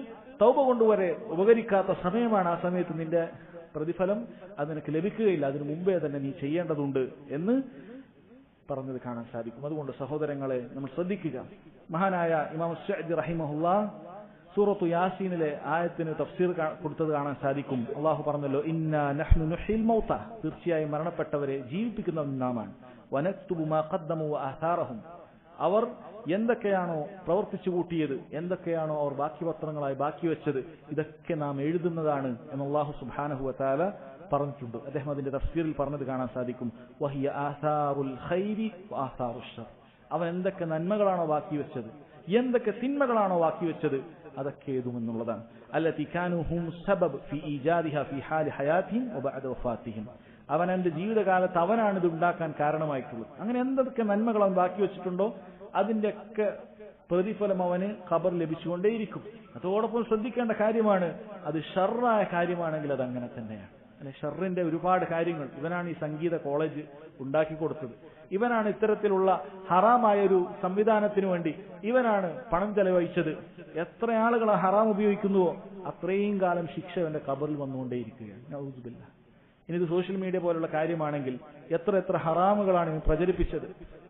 തൗബ കൊണ്ടുവരെ ഉപകരിക്കാത്ത സമയമാണ്. ആ സമയത്ത് നിന്റെ പ്രതിഫലം അത് നിനക്ക് ലഭിക്കുകയില്ല, അതിനു മുമ്പേ തന്നെ നീ ചെയ്യേണ്ടതുണ്ട് എന്ന് പറഞ്ഞത് കാണാൻ സാധിക്കും. അതുകൊണ്ട് സഹോദരങ്ങളെ, നമ്മൾ ശ്രദ്ധിക്കുക. മഹാനായ ഇമാം സഅദി റഹിമഹുല്ലാഹ് സൂറത്തു യാസീനിലെ ആയത്തിന് തഫ്സീർ കൊടുത്തത് കാണാൻ സാധിക്കും. അള്ളാഹു പറഞ്ഞല്ലോ, ഇന്നാ നഹ്നു നുഹ്യിൽ മൗത, തീർച്ചയായും മരണപ്പെട്ടവരെ ജീവിപ്പിക്കുന്നവൻ നാമാണ്. വനക്തുബു മാ ഖദ്ദമു വആഥാറഹും, അവർ എന്തൊക്കെയാണോ പ്രവർത്തിച്ചു കൂട്ടിയത്, എന്തൊക്കെയാണോ അവർ ബാക്കിപത്രങ്ങളായി ബാക്കി വെച്ചത്, ഇതൊക്കെ നാം എഴുതുന്നതാണ് എന്ന് അള്ളാഹു സുബ്ഹാനഹു വതആല പറഞ്ഞിട്ടുണ്ട്. അദ്ദേഹം അതിന്റെ തഫ്സീറിൽ പറഞ്ഞത് കാണാൻ സാധിക്കും, വഹിയ ആസാറുൽ ഖൈരി വആസാറുശ് ശർ, അവൻ എന്തൊക്കെ നന്മകളാണോ ബാക്കി വെച്ചത്, എന്തൊക്കെ തിന്മകളാണോ ബാക്കി വെച്ചത് അതൊക്കെ ഏതുമെന്നുള്ളതാണ്. അല്ലതി കാനൂ ഹും സബബ് ഫി ഈജാദിഹാ ഫി ഹാലി ഹയാതിഹിം വബഅദ വഫാതിഹിം. അവന്റെ ജീവിതകാലത്ത് അവനാണ് ഇത് ഉണ്ടാക്കാൻ കാരണമായിട്ടുള്ളത്. അങ്ങനെ എന്തൊക്കെ നന്മകൾ അവൻ ബാക്കി വെച്ചിട്ടുണ്ടോ അതിന്റെയൊക്കെ പ്രതിഫലം അവന് ഖബർ ലഭിച്ചുകൊണ്ടേയിരിക്കും. അതോടൊപ്പം ശ്രദ്ധിക്കേണ്ട കാര്യമാണ്, അത് ഷർറായ കാര്യമാണെങ്കിൽ അത് അങ്ങനെ തന്നെയാണ്. അല്ലെ, ഷർറിന്റെ ഒരുപാട് കാര്യങ്ങൾ. ഇവനാണ് ഈ സംഗീത കോളേജ് ഉണ്ടാക്കി കൊടുത്തത്, ഇവനാണ് ഇത്തരത്തിലുള്ള ഹറാമായ ഒരു സംവിധാനത്തിന് വേണ്ടി ഇവനാണ് പണം ചെലവഴിച്ചത്. എത്ര ആളുകൾ ആ ഹറാം ഉപയോഗിക്കുന്നുവോ അത്രയും കാലം ശിക്ഷ അവന്റെ ഖബറിൽ വന്നുകൊണ്ടേയിരിക്കുകയാണ്. നഊദു ബില്ലാഹ്. ഇനി ഇത് സോഷ്യൽ മീഡിയ പോലുള്ള കാര്യമാണെങ്കിൽ എത്ര ഹറാമുകളാണ് ഇവൻ പ്രചരിപ്പിച്ചത്,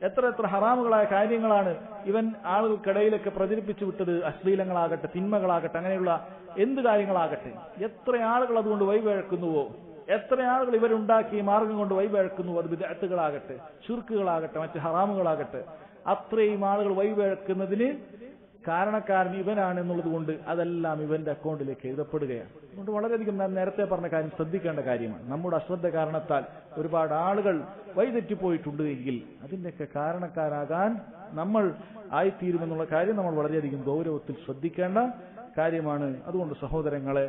എത്ര ഹറാമുകളായ കാര്യങ്ങളാണ് ഇവൻ ആളുകൾക്കിടയിലൊക്കെ പ്രചരിപ്പിച്ചു വിട്ടത്. അശ്ലീലങ്ങളാകട്ടെ, തിന്മകളാകട്ടെ, അങ്ങനെയുള്ള എന്ത് കാര്യങ്ങളാകട്ടെ, എത്ര ആളുകൾ അതുകൊണ്ട് വഴിപിഴക്കുന്നുവോ, എത്ര ആളുകൾ ഇവരുണ്ടാക്കിയ മാർഗം കൊണ്ട് വഴിപിഴക്കുന്നുവോ, അത് ബിദ്അത്തുകളാകട്ടെ, ശിർക്കുകളാകട്ടെ, മറ്റ് ഹറാമുകളാകട്ടെ, അത്രയും ആളുകൾ വഴിപിഴക്കുന്നതിന് കാരണക്കാരൻ ഇവനാണ് എന്നുള്ളത് കൊണ്ട് അതെല്ലാം ഇവന്റെ അക്കൗണ്ടിലേക്ക് എഴുതപ്പെടുകയാണ്. അതുകൊണ്ട് വളരെയധികം ഞാൻ നേരത്തെ പറഞ്ഞ കാര്യം ശ്രദ്ധിക്കേണ്ട കാര്യമാണ്. നമ്മുടെ അശ്രദ്ധ കാരണത്താൽ ഒരുപാട് ആളുകൾ വഴിതെറ്റിപ്പോയിട്ടുണ്ട് എങ്കിൽ അതിന്റെയൊക്കെ കാരണക്കാരാകാൻ നമ്മൾ ആയിത്തീരുമെന്നുള്ള കാര്യം നമ്മൾ വളരെയധികം ഗൗരവത്തിൽ ശ്രദ്ധിക്കേണ്ട കാര്യമാണ്. അതുകൊണ്ട് സഹോദരങ്ങളെ,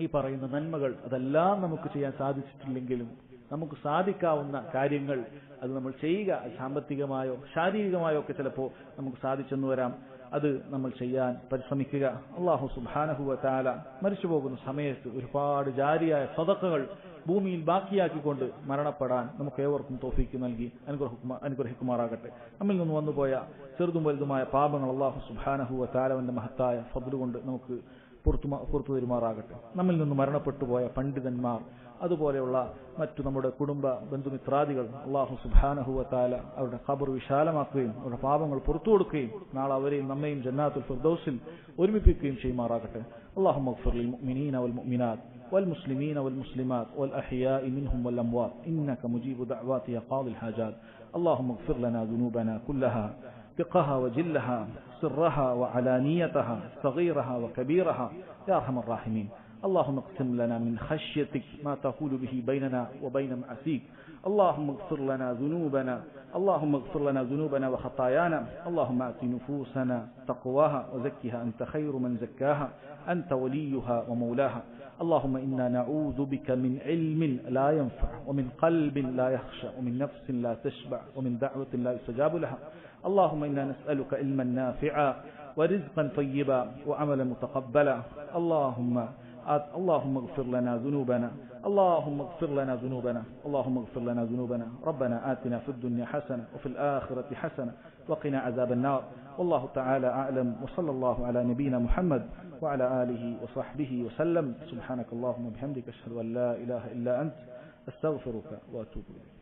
ഈ പറയുന്ന നന്മകൾ അതെല്ലാം നമുക്ക് ചെയ്യാൻ സാധിച്ചിട്ടില്ലെങ്കിലും നമുക്ക് സാധിക്കാവുന്ന കാര്യങ്ങൾ അത് നമ്മൾ ചെയ്യുക. സാമ്പത്തികമായോ ശാരീരികമായോ ഒക്കെ ചിലപ്പോൾ നമുക്ക് സാധിച്ചെന്ന് വരാം. അത് നമ്മൾ ചെയ്യാൻ പരിശ്രമിക്കുക. അല്ലാഹു സുബ്ഹാനഹു വ തആല മരിച്ചു പോകുന്ന സമയത്ത് ഒരുപാട് ജാരിയായ സദഖകൾ ഭൂമിയിൽ ബാക്കിയാക്കിക്കൊണ്ട് മരണപ്പെടാൻ നമുക്ക് ഏവർക്കും തൗഫീക്ക് നൽകി അനുഗ്രഹിക്കുമാറാകട്ടെ. നമ്മിൽ നിന്ന് വന്നുപോയ ചെറുതും വലുതുമായ പാപങ്ങൾ അല്ലാഹു സുബ്ഹാനഹു വ തആലയുടെ മഹത്തായ ഫദ്ല് കൊണ്ട് നമുക്ക് പുറത്തു തരുമാറാകട്ടെ. നമ്മിൽ നിന്ന് മരണപ്പെട്ടു പോയ പണ്ഡിതന്മാർ, അതുപോലെയുള്ള മറ്റു നമ്മുടെ കുടുംബ ബന്ധുമിത്രാദികൾ അല്ലാഹു സുബ്ഹാനഹു വ തആല അവരുടെ ഖബർ വിശാലമാക്കുകയും അവരുടെ പാപങ്ങൾ പുറത്തു കൊടുക്കുകയും നാളെ അവരെയും നമ്മയും ജന്നാത്തുൽ ഫിർദൗസിൽ ഒരുമിപ്പിക്കുകയും ചെയ്യുമാറാകട്ടെ. اللهم اغفر للمؤمنين والمؤمنات والمسلمين والمسلمات والأحياء منهم والأموات إنك مجيب دعوات يا قاضي الحاجات. اللهم اغفر لنا ذنوبنا كلها دقها وجلها سرها وعلانيتها صغيرها وكبيرها يا أرحم الراحمين. اللهم اقسم لنا من خشيتك ما تحول به بيننا وبين معصيك. اللهم اغفر لنا ذنوبنا، اللهم اغفر لنا ذنوبنا وخطايانا. اللهم آت نفوسنا تقواها وزكها أنت خير من زكاها أنت وليها ومولاها. اللهم إنا نعوذ بك من علم لا ينفع ومن قلب لا يخشى ومن نفس لا تشبع ومن دعوة لا يستجاب لها. اللهم إنا نسألك علما نافعا ورزقا طيبا وعملا متقبلا. اللهم اغفر لنا ذنوبنا، اللهم اغفر لنا ذنوبنا، اللهم اغفر لنا ذنوبنا. ربنا آتنا في الدنيا حسنة وفي الآخرة حسنة وقنا عذاب النار. والله تعالى أعلم، وصلى الله على نبينا محمد وعلى آله وصحبه وسلم. سبحانك اللهم وبحمدك أشهد أن لا إله إلا أنت أستغفرك وأتوب إليك.